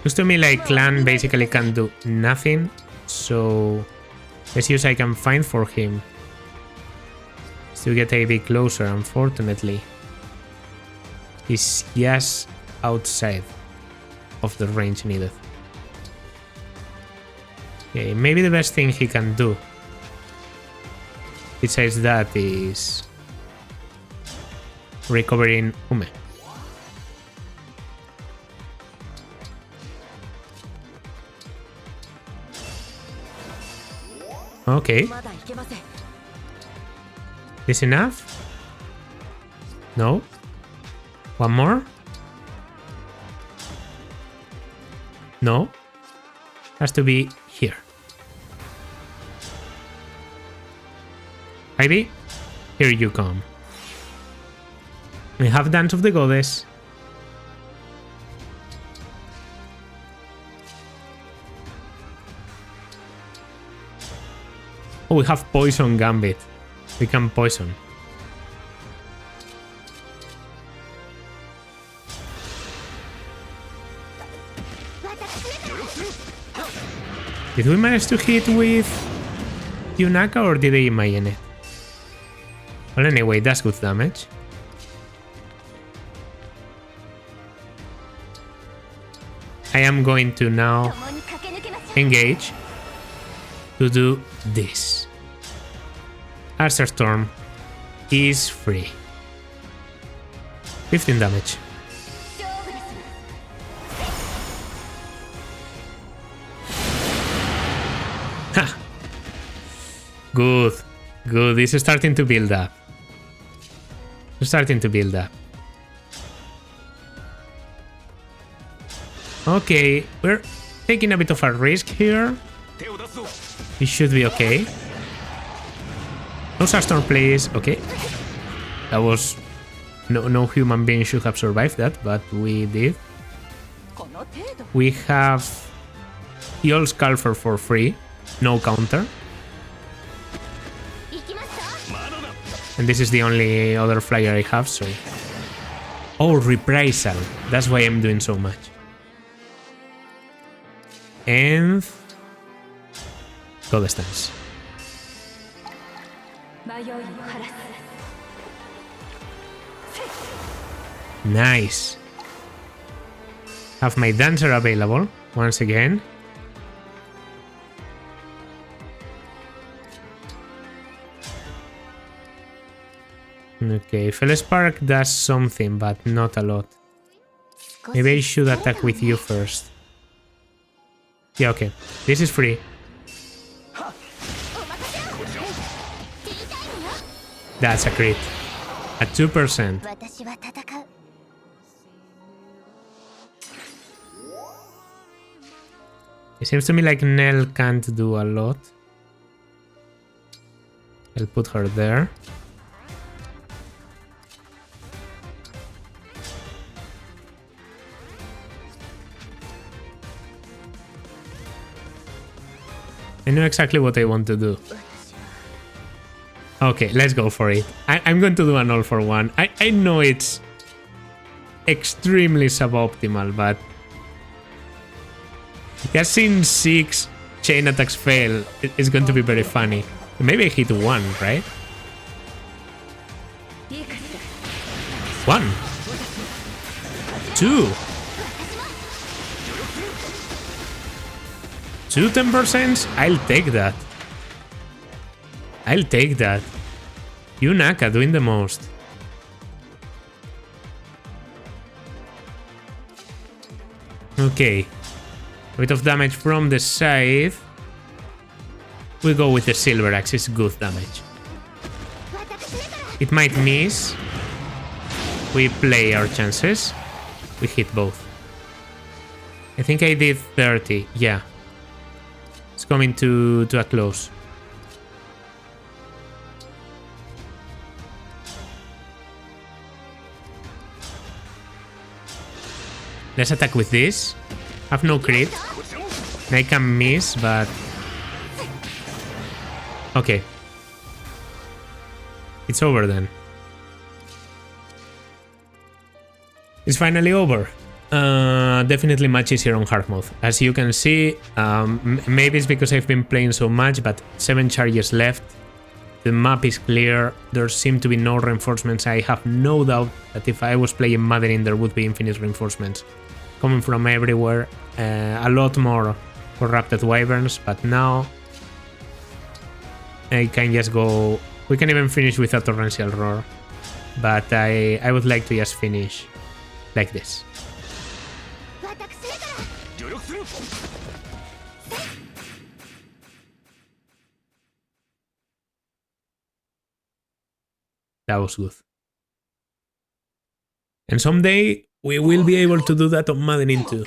Looks to me like Clan basically can do nothing, so let's use I can find for him to get a bit closer. Unfortunately, he's just outside of the range needed. Okay, maybe the best thing he can do besides that is recovering Ume. Okay. This enough? No? One more? No? Has to be here. Ivy, here you come. We have Dance of the Goddess. Oh, we have Poison Gambit. We can poison. Did we manage to hit with Yunaka or did they imagine it? Well, anyway, that's good damage. I am going to now engage to do this. Archer Storm is free. 15 damage. Ha! Good. Good. This is starting to build up. It's starting to build up. Okay, we're taking a bit of a risk here. It should be okay. No Surstorm, please. Okay. That was... No human being should have survived that, but we did. We have Heal Scalfer for free. No counter. And this is the only other flyer I have, so... Oh, Reprisal. That's why I'm doing so much. And... Goddess Dance. Nice. Have my Dancer available once again. Okay, Felespark does something, but not a lot. Maybe I should attack with you first. Yeah, okay. This is free. That's a crit. At 2%. It seems to me like Nell can't do a lot. I'll put her there. I know exactly what I want to do. Okay, let's go for it. I'm going to do an all for one. I know it's extremely suboptimal, but just seeing 6 chain attacks fail is going to be very funny. Maybe I hit 1, right? 1 2 2 10%? I'll take that. I'll take that. Yunaka doing the most. Okay. A bit of damage from the side. We go with the Silver Axe, it's good damage. It might miss. We play our chances. We hit both. I think I did 30. Yeah. It's coming to a close. Let's attack with this. Have no crit. I can miss, but... Okay. It's over then. It's finally over. Definitely much easier on hard mode. As you can see, maybe it's because I've been playing so much, but 7 charges left. The map is clear. There seem to be no reinforcements. I have no doubt that if I was playing maddening, there would be infinite reinforcements coming from everywhere. A lot more corrupted wyverns, but now I can just go... We can even finish with a torrential roar, but I would like to just finish like this. That was good. And someday we will be able to do that on maddening too.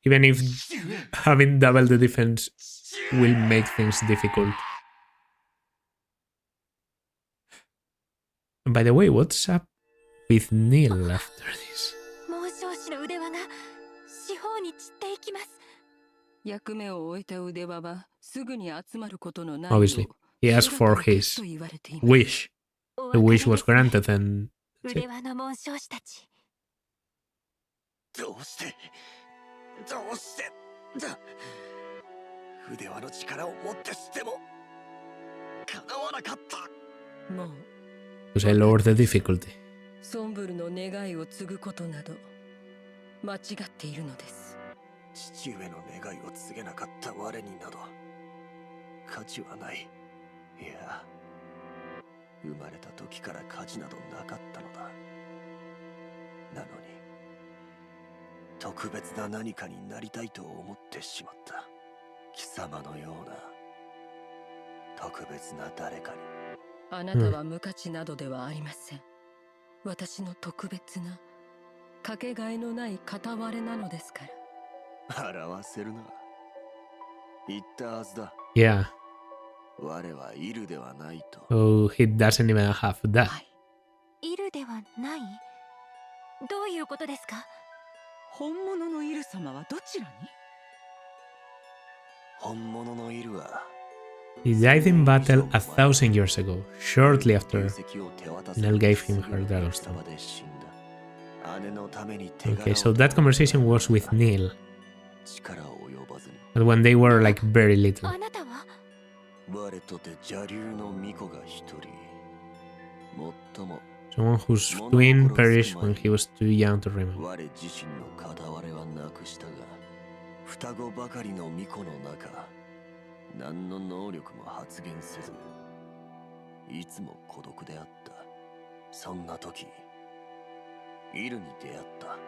Even if having double the defense will make things difficult. And by the way, what's up with Neil after this? Obviously, he asked for his wish. The wish was granted and that's it. どうしてだ筆輪の力をもってしても叶わなかった。もう Because I lowered the difficulty. ソンブルの願いを継ぐことなど間違っているのです。父上の願いを告げなかった我になど価値はない。いや、生まれた時から価値などなかったのだ。なのに特別な何かになりたいと思ってしまった。貴様のような特別な誰かに。あなたは無価値などではありません。私の特別なかけがえのない片割れなのですから。表せるな。言ったはずだ。Yeah. 我はいるではないと。Oh, he doesn't even have that. いるではない？どういうことですか？本物のイル様はどちらに？本物のイルは He died in battle 1,000 years ago, shortly after Nell gave him her Dragonstone. Okay, so that conversation was with Neil. But when they were like very little. Someone whose twin perished when he was too young to remember. 双子ばかりの巫女の中、何の能力も発現せず、いつも孤独であった。そんな時、イルに出会った。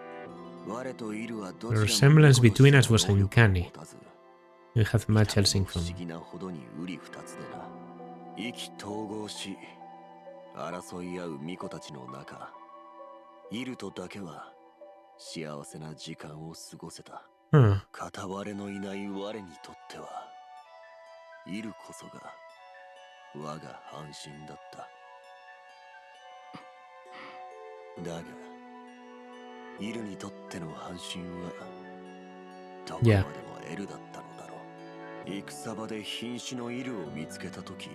我とイルはどちらも The resemblance between us was uncanny. We had much else in common. 不思議なほどに瓜二つでな。意気投合し、争い合う巫女たちの中、イルとだけは幸せな時間を過ごせた。片割れのいない我にとっては、イルこそが我が半身だった。だが、イルにとっての半身はどこまでもエルだったのだろう。戦場で瀕死のイルを見つけたとき、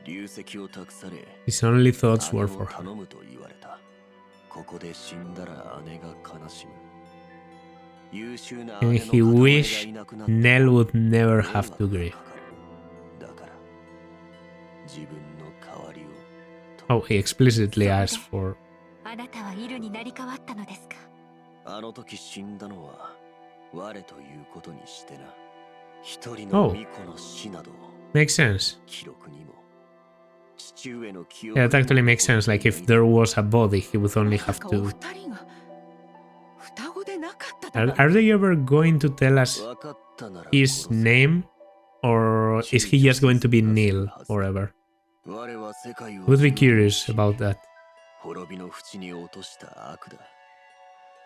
流石を託され、 His only thoughts were for her. 頼むと言われた。ここで死んだら姉が悲しむ。And he wished Nell would never have to grieve. Oh, he explicitly asked for... あなたはイルになり変わったのですか？あの時死んだのは我ということにしてな。一人の巫女の死など Makes sense. 記録にも父上の記 Yeah, 憶 that actually makes sense. Like if there was a body, he would only have to... Are they ever going to tell us his name or is he just going to be nil forever? Would be curious about that.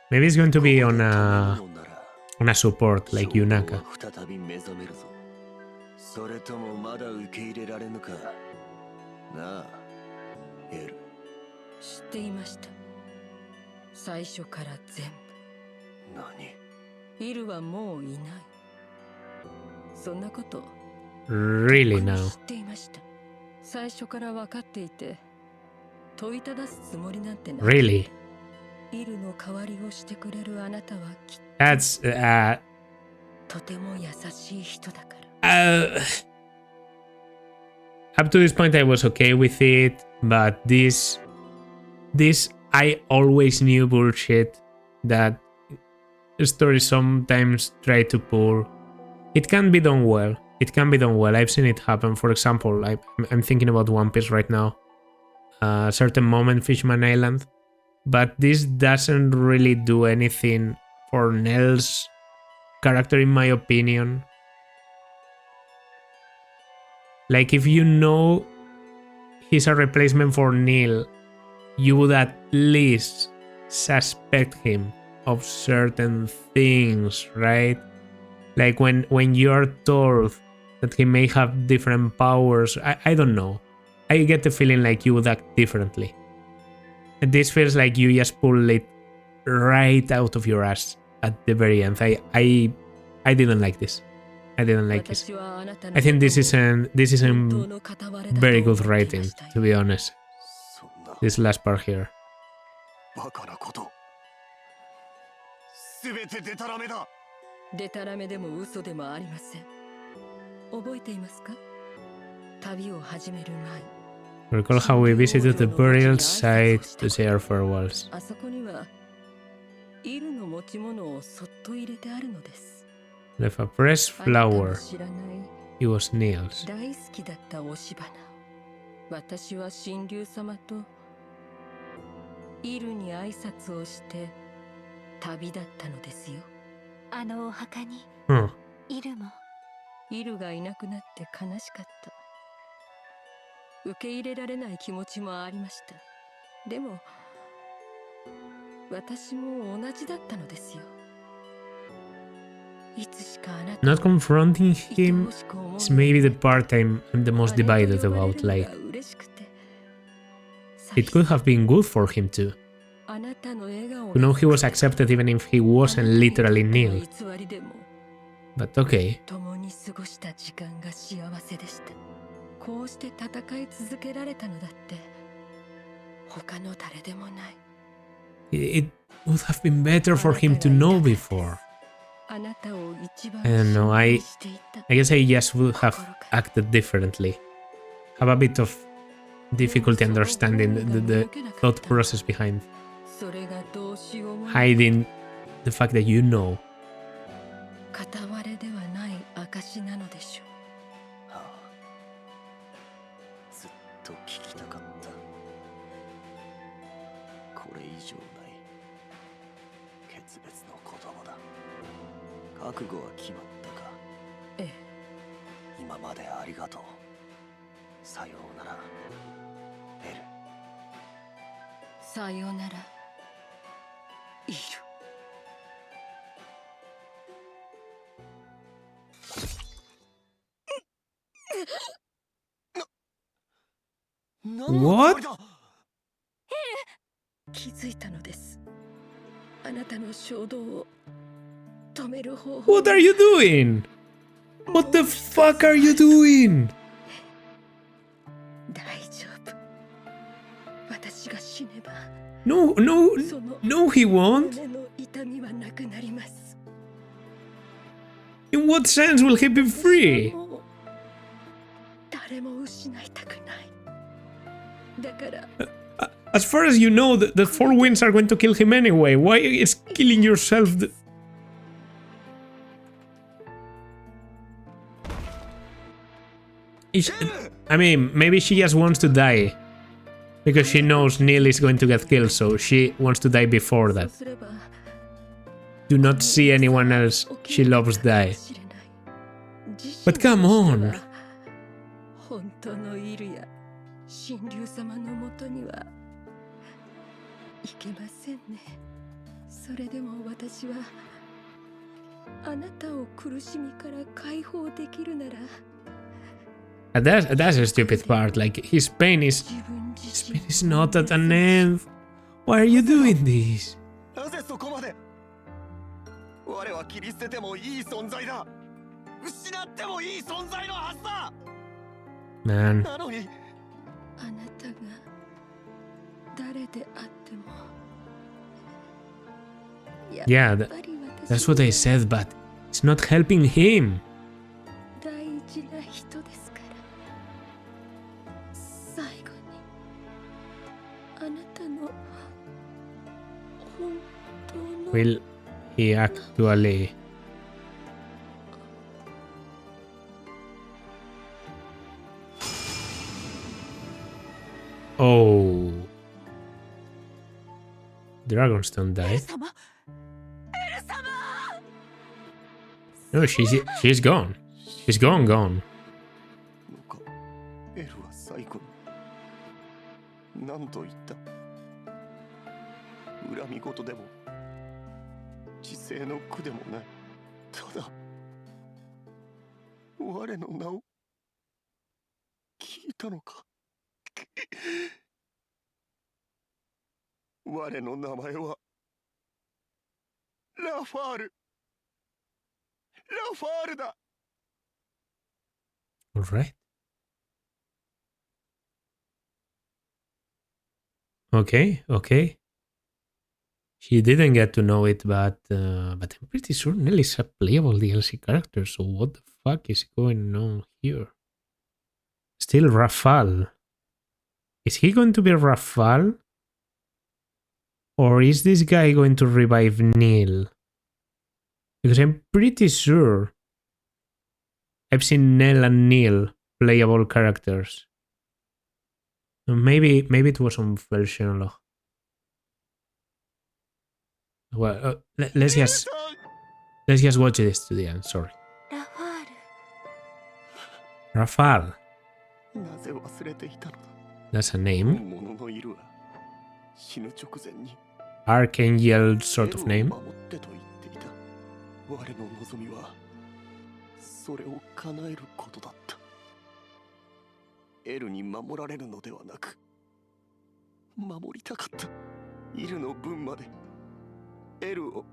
Maybe it's going to be on a support like Yunaka. それともまだ受け入れられぬかなあエル。知っていました。最初から全部。何？イルはもういない。そんなこと。Really now? 知っていました。最初から分かっていて、問いただすつもりなんてない。Really? イルの代わりをしてくれるあなたはきっと。That's とても優しい人だから。Up to this point I was okay with it, but this I always knew bullshit that stories sometimes try to pull. It can be done well. It can be done well. I've seen it happen. For example, I'm thinking about One Piece right now. A certain moment, Fishman Island. But this doesn't really do anything for Nell's character, in my opinion. Like, if you know he's a replacement for Neil, you would at least suspect him of certain things, right? Like when you're told that he may have different powers, I don't know. I get the feeling like you would act differently. And this feels like you just pull it right out of your ass at the very end. I didn't like this. I didn't like this. I think this isn't very good writing, to be honest. This last part here. バカなこと。すべてデタラメだ。デタラメでも嘘でもありません。覚えていますか？旅を始める前。 Recall how we visited the burial site to say our farewells. あそこにはイルの持ち物をそっと入れてあるのです。 Left a pressed flower. It was Neil's. 大好きだった押し花。私は神竜様とイルに挨拶をして旅立ったのですよ。あのお墓にイルも。イルがいなくなって悲しかった。受け入れられない気持ちもありました。でも私も同じだったのですよ。 Not confronting him is maybe the part I'm the most divided about. Like, it could have been good for him too. To know he was accepted even if he wasn't literally Neil. But okay. It would have been better for him to know before. I don't know, I guess I just would have acted differently. Have a bit of difficulty understanding the thought process behind hiding the fact that you know. ずっと聞きたかった。これ以上ない決別の言葉だ。覚悟は決まったか？ええ。今までありがとう。さようなら、エル。さようなら、イル。What? 気づいたのです。あなたの衝動を止める方法。What are you doing? What the fuck are you doing? 大丈夫。私が死ねば。No, he won't. 胸の痛みはなくなります。In what sense will he be free? 誰も失いたくない。だから。As far as you know, the four winds are going to kill him anyway. Why is killing yourself? I mean, maybe she just wants to die. Because she knows Neil is going to get killed, so she wants to die before that. Do not see anyone else she loves die. But come on. 本当のイルや神竜様のもとには行けませんね。それでも私はあなたを苦しみから解放できるなら。That's a stupid part. Like his pain is not at an end. Why are you doing this? なぜそこまで。我は切り捨ててもいい存在だ。失ってもいい存在のはずだ。Man. なのにあなたが誰であっても。Yeah, that's what I said, but it's not helping him. 大事な人ですから。最後にあなたの本当の。 Will he actually? Oh. Dragonstone died. No, she's gone. She's gone. なんかエルは最後に何と言った。恨み事でも自制の苦でもない。ただ我の名を聞いたのか。我の名前はラファール。ラファールだ。 All right. Okay. She didn't get to know it, but I'm pretty sure Nellie's a playable DLC character. So what the fuck is going on here? Still Rafal. Is he going to be Rafal? Or is this guy going to revive Neil? Because I'm pretty sure I've seen Nell and Neil playable characters. Maybe it was on xenologue. Well, let's just watch this to the end. Sorry. ラファール。 Rafal. なぜ忘れていたのだ。 That's a name. 本物のいるは死ぬ直前に Archangel sort of エル name. を守ってと言っていた。我の望みはそれを叶えることだった。エルに守られるのではなく、守りたかった。イルの分までエルを、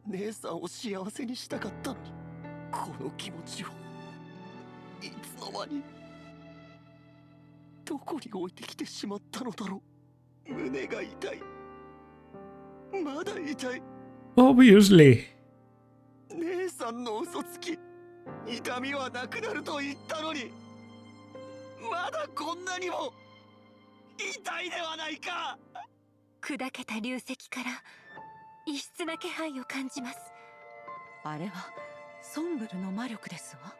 姉さんを幸せにしたかったのに、この気持ちをいつの間にどこに置いてきてしまったのだろう。胸が痛い。まだ痛い。 Obviously. 姉さんの嘘つき。痛みはなくなると言ったのに、まだこんなにも痛いではないか。砕けた流石から異質な気配を感じます。あれはソンブルの魔力ですわ。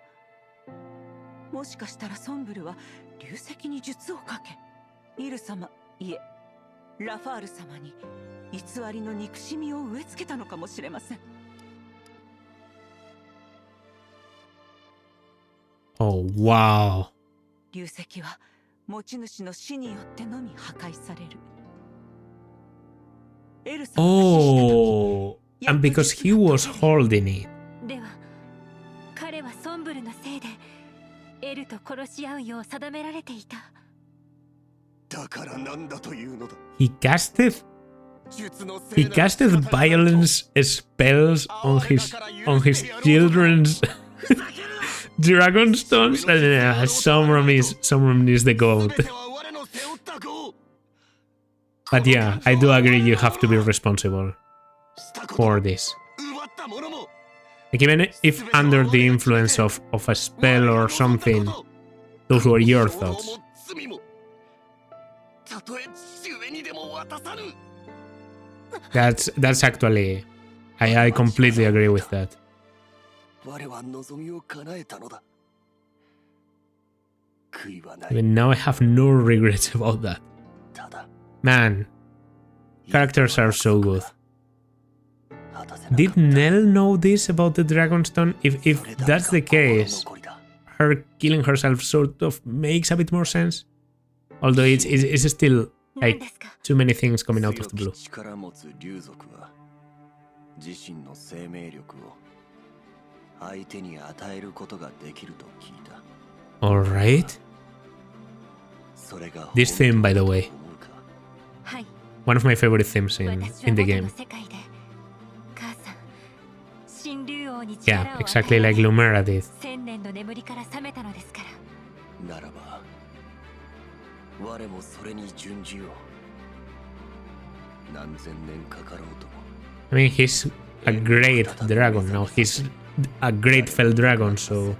もしかしたらソンブルは流石に術をかけ、イル様、いえラファール様に偽りの憎しみを植え付けたのかもしれません。 Oh, wow. 流石は持ち主の死によってのみ破壊される。エル様が死した時、 Oh, and because he was holding it. では彼はソンブルのせいでエルと殺し合うよう定められていた。だからなんだというのだ。 He casted violence spells on his children's Dragonstones. Someone is the goat. But yeah, I do agree you have to be responsible for this. Like even if under the influence of a spell or something, those were your thoughts. That's actually, I completely agree with that. Even now I have no regrets about that. Man, characters are so good. Did Nell know this about the Dragonstone? If that's the case, her killing herself sort of makes a bit more sense. Although it's still like too many things coming out of the blue. 力持つ竜族は自身の生命力を相手に与えることができると聞いた。 Alright. This theme, by the way. はい One of my favorite themes in the game. 母さん神竜王に Yeah, 力を exactly like Lumera did. 千年の眠りから覚めたのですからならば我もそれに準じよう。何千年かかろうとも。 I mean, he's a great dragon now. He's a great fell dragon, so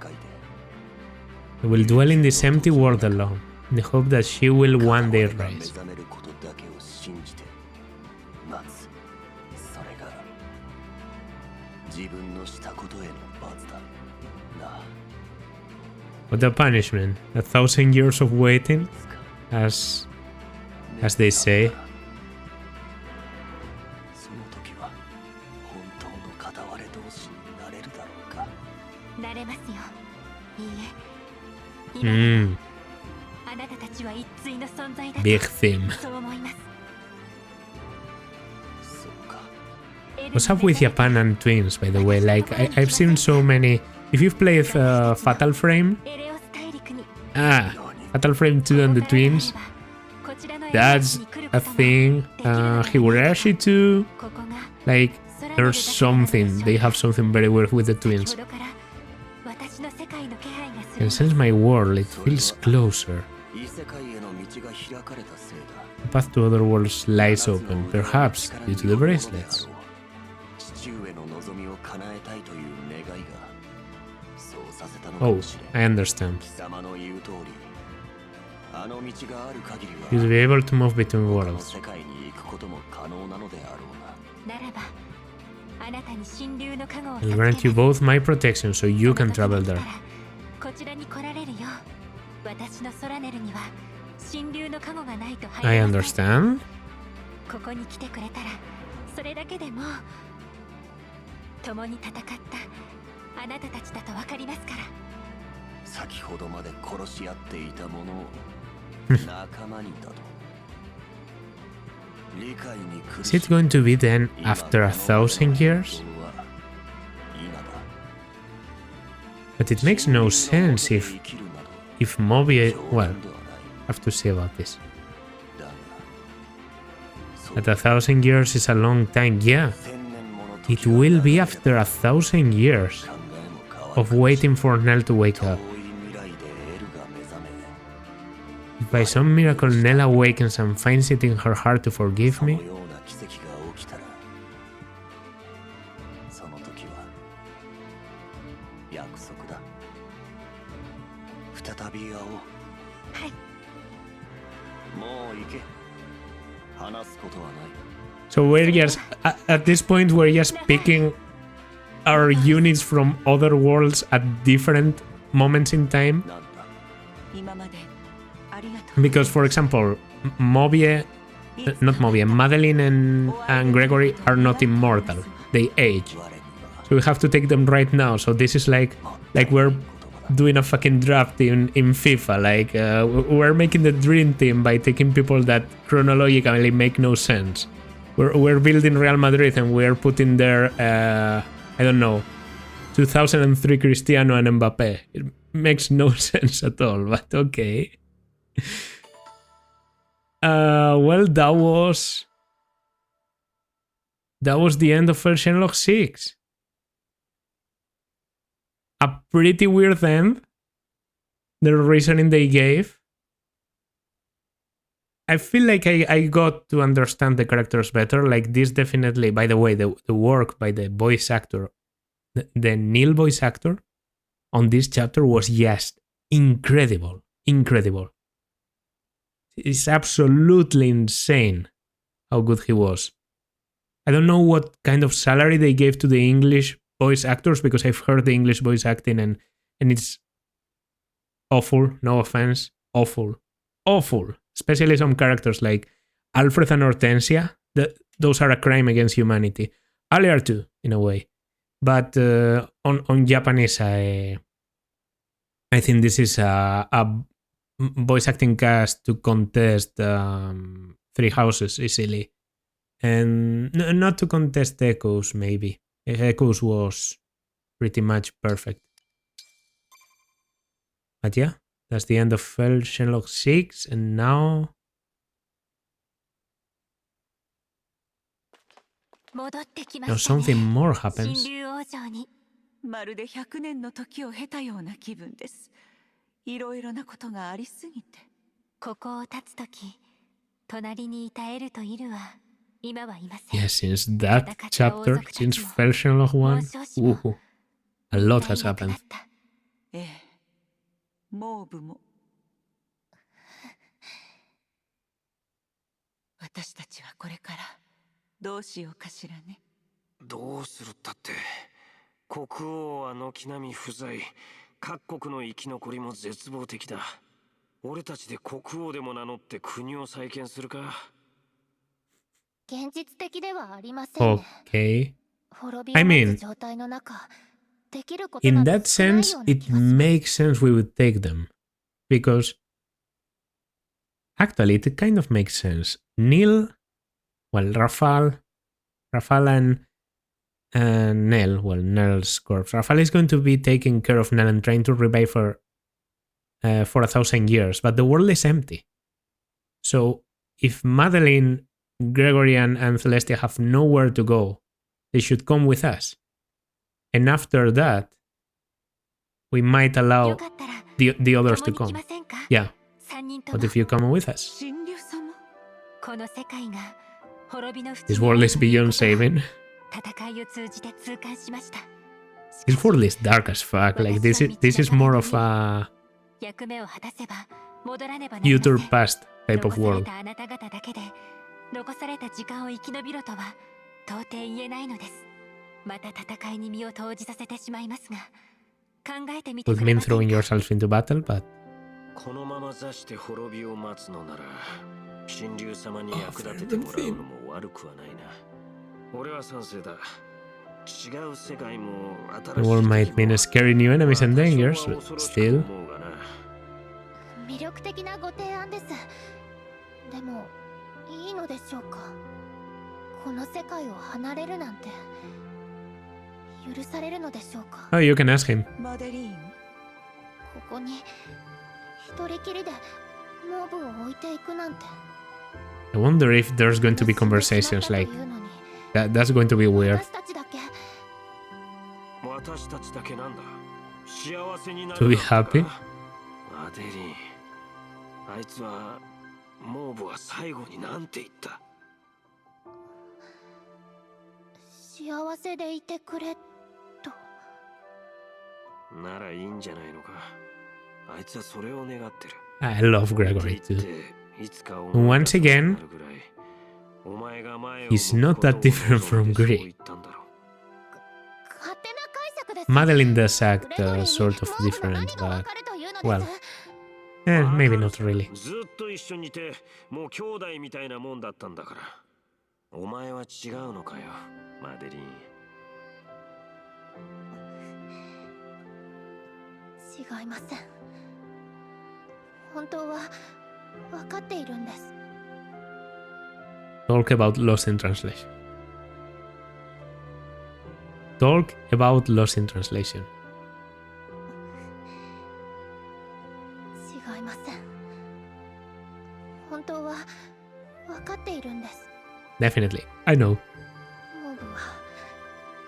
he will dwell in this empty world alone, in the hope that she will one day rise. What a punishment! 1,000 years of waiting, as they say. なれますよいいえ今あなたたちは一対の存在だと Big theme. そう思います What's up with Japan and twins, by the way? Like, I've seen so many. If you've played Fatal Frame, エレオス大陸に Fatal Frame 2 and the twins, こちらのエレオ that's スに来る a ことも thing. Higurashi too. ここが Like, there's something. They have something very weird with the 先 twins. ほどから私の世界の気配がす And る since my world, it feels closer. 異世界への道が開かれたせいだ。 The path to other worlds lies open, perhaps due to the bracelets. 父上の望みを叶えたいという願いがそうさせたのか Oh, もしれん。 I understand. 貴様の言う通り、あの道がある限りは You'll be able to move between 他の worlds. 世界に行くことも可能なのであろうな。ならばあなたに神竜の加護を I'll grant you both my protection so you can travel there. こちらに来られるよ私のソラネルには神竜の加護がないと I 入れません understand. ここに来てくれたらそれだけでも共に戦ったあなたたちだと分かりますから先ほどまで殺し合っていた者を仲間にだと。理解に苦 Is し it going to be then 今 after 1,000 years? このは今だ。 But it makes no sense 生 if きるなど Mobi... 冗 Well, 談ではない I have to see about this. だがそう But 1,000 years is a long time, yeah. 千年もの時 It が will 流 be れ after 1,000 years 考えも変わる of waiting for Nell to wake 遠 up. い未来でエルが目覚め If by some miracle Nell awakens and finds it in her heart to forgive その me, ような奇跡が起きたらその時は約束だ再び会おうはいもう行け話すことはない so we're just at this point we're just picking our units from other worlds at different moments in time. なんだ今までありがとう Because, for example, Mobie, not Mobie, Madeline and Gregory are not immortal. They age. 我には So we have to take them right now. So this is like we're doing a fucking draft in FIFA. Like, we're making the dream team by taking people that chronologically make no sense. We're building Real Madrid and we're putting there, I don't know, 2003 Cristiano and Mbappe. It makes no sense at all, but okay. Well, that was the end of xenologue 6. A pretty weird end. The reasoning they gave. I feel like I got to understand the characters better. Like this definitely, by the way, the work by the voice actor, the Neil voice actor on this chapter was just incredible. Incredible. It's absolutely insane how good he was. I don't know what kind of salary they gave to the English voice actors because I've heard the English voice acting and it's awful. No offense. Awful. Awful. Especially some characters like Alfred and Hortensia. Those are a crime against humanity. earlier too, in a way. But on Japanese, I think this is a voice acting cast to contest Three Houses easily. And not to contest Echoes, maybe. Echoes was pretty much perfect. But yeah, that's the end of xenologue 6, and now... Now something more happens. まるで100年の時を経たような気分です。いろいろなことがありすぎて。ここを立つとき、隣にいたエルとイルは今はいません。Yeah, since that chapter, since xenologue 1, a lot has happened. ええ、モーブも。私たちはこれからどうしようかしらね。どうするったって、国王は軒並み不在。各国の生き残りも絶望的だ。俺たちで国王でも名乗って国を再建するか。現実的ではありませんね。Okay. 滅びを待つ状態の中、できること In なんて that 少ない sense, ような it 気がします。 makes sense we would take them. Because actually, it kind of makes sense. Neil, well, Rafal and Nell, well, Nell's corpse. Rafal is going to be taking care of Nell and trying to revive her for 1,000 years, but the world is empty. So if Madeline, Gregory, and Celestia have nowhere to go, they should come with us. And after that, we might allow the others to come. Yeah. What if you come with us? 神竜様。 This world is beyond saving. This world is dark as fuck. Like this is more of a future past type of world. 残された時間を生き延びろとは到底言えないのです。また戦いに身を投じさせてしまいますが、考えてみて Would くれ mean ません throwing か？ yourself into battle, but このまま座して滅びを待つのなら、神竜様に役立ててもらうのも悪くはないな。俺は賛成だ。違う世界も新しい the world might mean scary new enemies and dangers, but still. 魅力的なご提案です。でもいいのでしょうか。この世界を離れるなんて許されるのでしょうか。 Oh, you can ask him. マデリーン。ここに一人きりでモブを置いていくなんて。 I wonder if there's going to be conversations like that. That's going to be weird. 私たちだけ。私たちだけなんだ。幸せになる。 To be happy? マデリン。あいつはモーブは最後になんて言った？幸せでいてくれと。ならいいんじゃないのか。あいつはそれを願ってる。I love Gregory too. Once again, he's not that different from Greek. 勝手な解釈です。 Madeline does act sort of different, but well, maybe not really. ずっと一緒にいて、もう兄弟みたいなもんだったんだから。お前は違うのかよ、マデリン。違いません。本当は分かっているんです。 Talk about Lost in Translation. Talk about Lost in Translation. 違いません。本当は分かっているんです。 Definitely, I know. モブは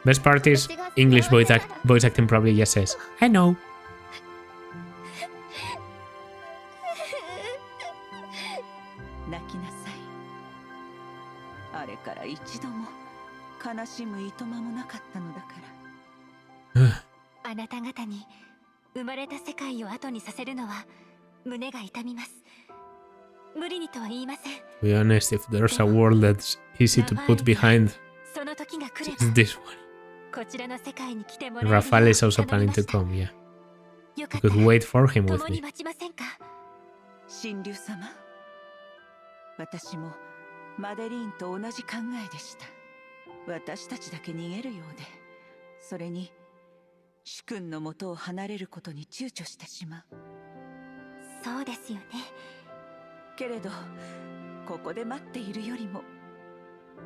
Best part is English voice acting probably just says, I know. 泣きなさい。あれから一度も悲しむいとまもなかったのだから。あなた方に生まれた世界を後にさせるのは胸が痛みます。無理にとは言いません。 To be honest, if there's a world that's easy to put behind, その時が来れば it's this one. こちらの世界に来てもらえるよう Rafael is also 頼み planning ま to した come, yeah. よか You った could ら wait for him with 共に me. 待ちませんか？神竜様、私もマデリーンと同じ考えでした。私たちだけ逃げるようで、それに主君の元を離れることに躊躇してしまう。そうですよね。けれどここで待っているよりも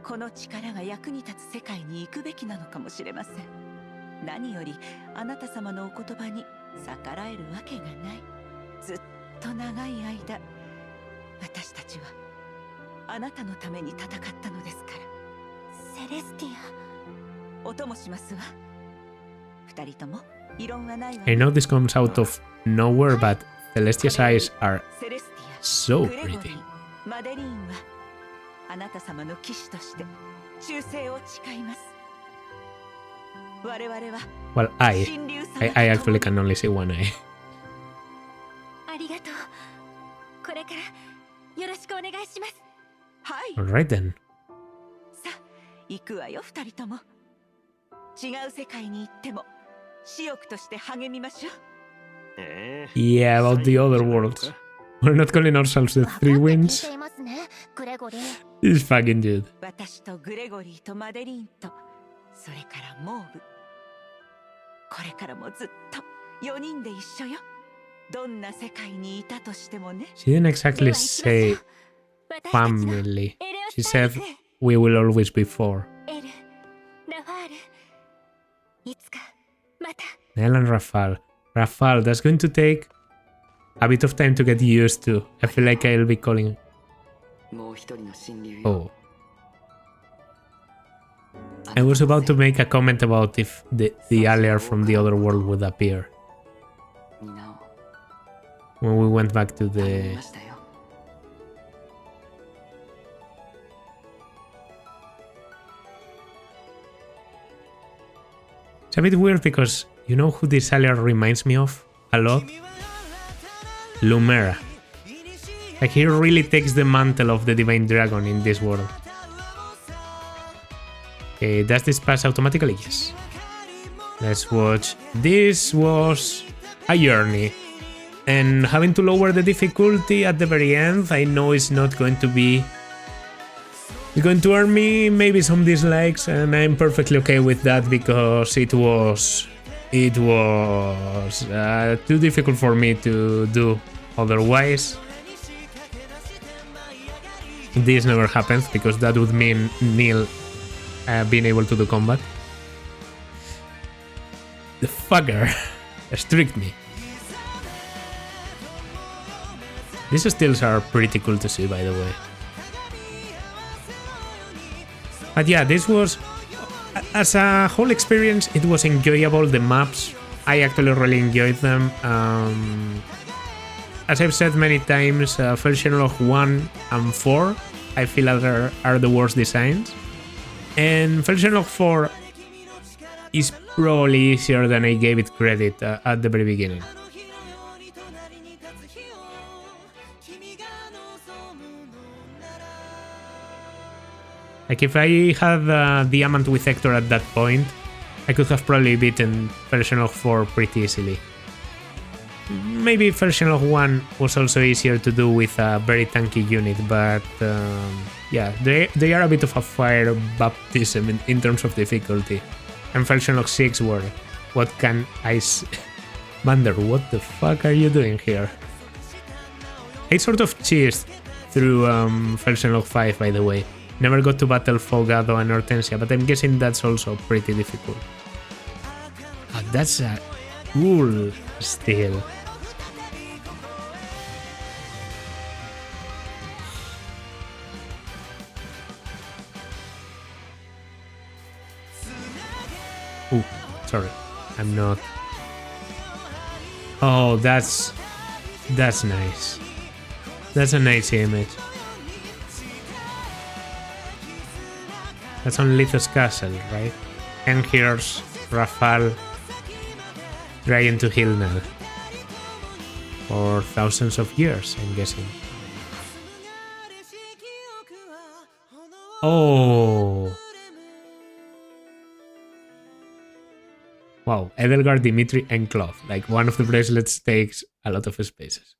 この力が役に立つ世界に行くべきなのかもしれません。何よりあなた様のお言葉に逆らえるわけがない。ずっと長い間私たちはあなたのために戦ったのですから。セレスティア、お供しますわ。二人とも異論はないわ。 I know this comes out of nowhere, but Celestia's eyes are セレスティア、 so グレゴリ pretty. ー、マデリーンはあなた様の騎士として忠誠を誓います。我々は Well, I actually can only see one eye. ア。ありがとう。これからよろしくお願いします。はい。 Alright then. さあ行くわよ、二人とも。違う世界に行っても私欲として励みましょう。Yeah, about the other worlds. We're not calling ourselves the Three 分かって聞 Winds. いていますね、グレゴリー。 This fucking dude. 私とグレゴリーとマデリーンと、それからモーブ。これからもずっと4人で一緒よ。どんな世界にいたとしてもね。 She didn't exactly say 私たちの family. エレオ She スタイ said ルズ、 we will always be four. エル、ラファール。いつかまた。 Nell and Rafal. Rafal, that's going to take a bit of time to get used to. I feel like I'll be calling. もう一人の親友よ。 Oh. I was about to make a comment about if the alien from the other world would appear 皆を when we went back to 頼み the. ましたよ。 It's a bit weird because you know who this alien reminds me of a lot? Lumera. Like he really takes the mantle of the Divine Dragon in this world. Okay, does this pass automatically? Yes. Let's watch. This was a journey. And having to lower the difficulty at the very end, I know it's not going to be... It's going to earn me maybe some dislikes, and I'm perfectly okay with that because it was too difficult for me to do otherwise. This never happens because that would mean Neil being able to do combat. The fucker strict me. These stills are pretty cool to see, by the way. But yeah, this was, as a whole experience, it was enjoyable. The maps, I actually really enjoyed them. As I've said many times, xenologue 1 and 4, I feel are the worst designs. And xenologue 4 is probably easier than I gave it credit at the very beginning. Like if I had Diamant with Hector at that point, I could have probably beaten xenologue 4 pretty easily. Maybe xenologue 1 was also easier to do with a very tanky unit, but yeah, they are a bit of a fire baptism in terms of difficulty. And xenologue 6 were, what can I Mander, what the fuck are you doing here? I sort of cheesed through xenologue 5, by the way. Never got to battle Fogado and Hortensia, but I'm guessing that's also pretty difficult. Oh, that's a cool still. Ooh, sorry, I'm not. Oh, that's nice. That's a nice image. That's on Lithos Castle, right? And here's Rafal trying to heal Nell. For thousands of years, I'm guessing. Oh! Wow, Edelgard, Dimitri, and Clove. Like, one of the bracelets takes a lot of spaces.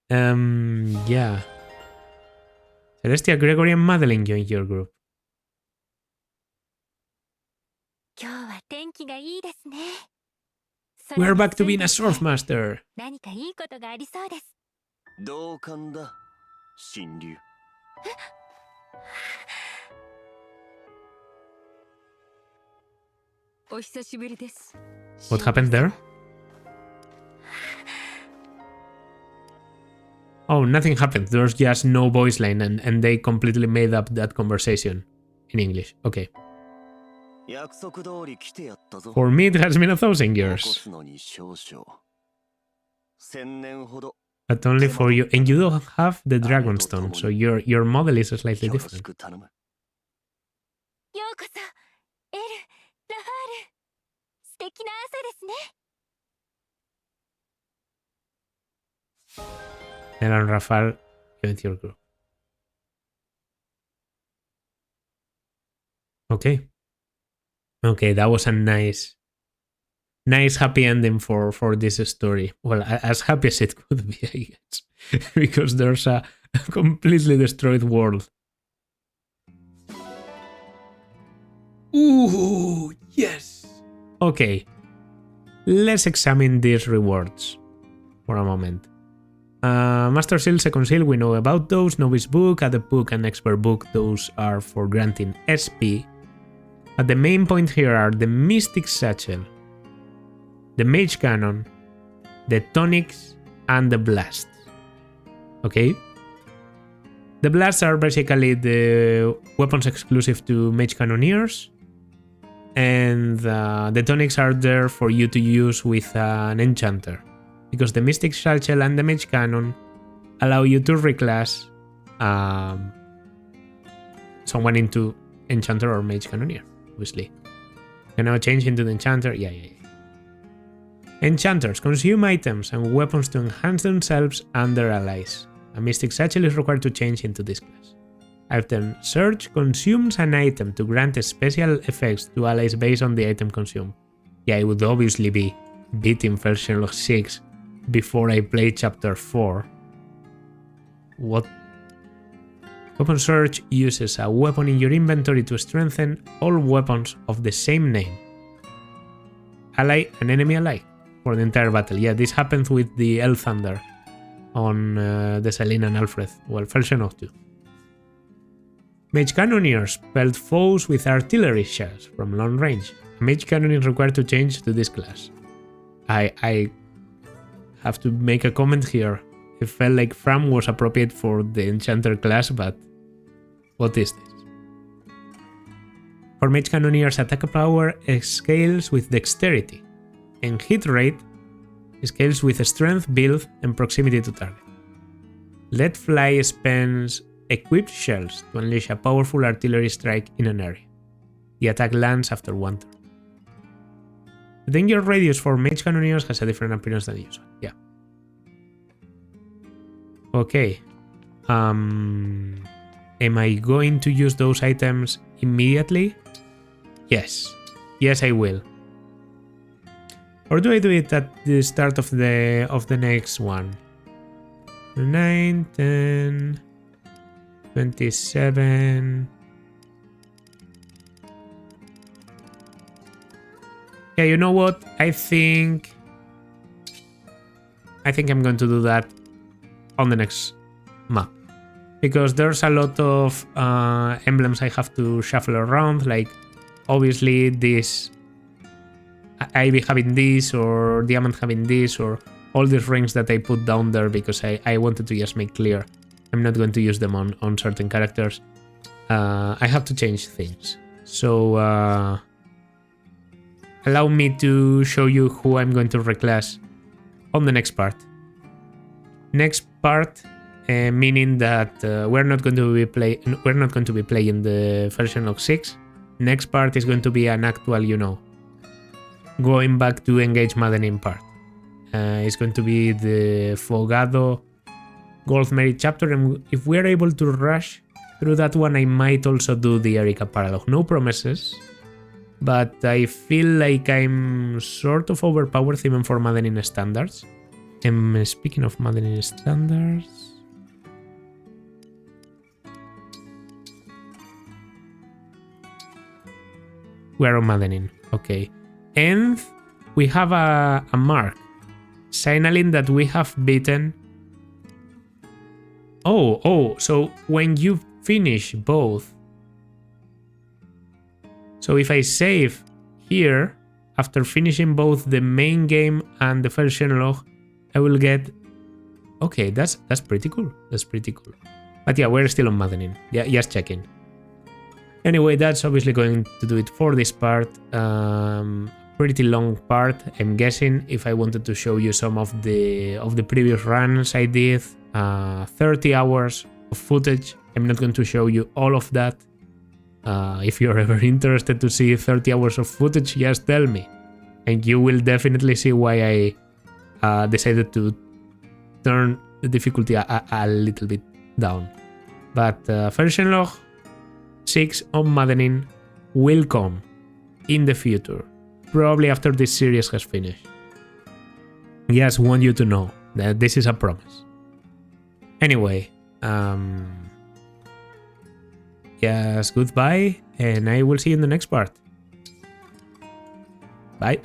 Yeah. Celestia, Gregory, and Madeline joined your group. 今日は天気がいいですね。 We're back to being a surf master. 何かいいことがありそうです。同感だ神竜。お久しぶりです。 What happened there? Oh, nothing happened. There's just no voice line and they completely made up that conversation in English. Okay. 約束通り来てやったぞ。 For me, it has been 1,000起こ years. すのに少々。1000年ほど。 But only for you. And you don't have the Dragonstone, so your model is slightly よろし different. く頼む。ようこそ、エル、ラファール。素敵な朝ですね。 Elan Rafal, join your group. Okay. Okay, that was a nice happy ending for this story. Well, as happy as it could be, I guess. Because there's a completely destroyed world. Ooh, yes! Okay. Let's examine these rewards for a moment. Master Seal, Second Seal, we know about those. Novice Book, Adept Book, and Expert Book, those are for granting SP. But the main point here are the Mystic Satchel, the Mage Cannon, the Tonics, and the Blasts. Okay? The Blasts are basically the weapons exclusive to Mage Cannoneers, and the Tonics are there for you to use with an Enchanter, because the Mystic Satchel and the Mage Cannon allow you to reclass someone into Enchanter or Mage Cannoneer, obviously. Can now change into the Enchanter. Yeah. Enchanters consume items and weapons to enhance themselves and their allies. A Mystic Satchel is required to change into this class. Item Search consumes an item to grant special effects to allies based on the item consumed. Yeah, it would obviously be beating version of 6 before I play chapter 4. What? Weapon Search uses a weapon in your inventory to strengthen all weapons of the same name, ally and enemy alike, for the entire battle. Yeah, this happens with the El Thunder on the Selene and Alfred. Well, version of 2. Mage Cannoneers pelt foes with artillery shells from long range. A Mage Cannon is required to change to this class. I have to make a comment here. It felt like Fram was appropriate for the Enchanter class, but what is this? For Mage Cannoneers, attack power scales with dexterity, and hit rate scales with strength, build, and proximity to target. Let Fly spends equipped shells to unleash a powerful artillery strike in an area. The attack lands after one turn. The danger radius for Mage Cannoneers has a different appearance than usual. Yeah. Okay. Am I going to use those items immediately? Yes. Yes, I will. Or do I do it at the start of the next one? 9, 10, 27. Yeah, you know what? I think I'm going to do that on the next map, because there's a lot of emblems I have to shuffle around, like obviously this Ivy having this, or Diamond having this, or all these rings that I put down there because I wanted to just make clear I'm not going to use them on certain characters. I have to change things. So allow me to show you who I'm going to reclass on the next part. Next part, meaning that we're not going to be playing the version of 6. Next part is going to be an actual, going back to engage maddening part. It's going to be the Fogado Gold Merit chapter, and if we're able to rush through that one, I might also do the Erika Paralogue. No promises, but I feel like I'm sort of overpowered even for maddening standards. And speaking of maddening standards, we're on maddening. Okay. And we have a mark signaling that we have beaten. Oh, so when you finish both. So if I save here, after finishing both the main game and the first xenologue, I will get... Okay, that's pretty cool. That's pretty cool. But yeah, we're still on maddening. Yeah, just checking. Anyway, that's obviously going to do it for this part. Pretty long part, I'm guessing. If I wanted to show you some of the previous runs I did, 30 hours of footage. I'm not going to show you all of that. If you're ever interested to see 30 hours of footage, just tell me, and you will definitely see why I decided to turn the difficulty a little bit down. But first xenologue 6 on maddening will come in the future, probably after this series has finished. Just want you to know that this is a promise. Anyway, yes, goodbye, and I will see you in the next part. Bye.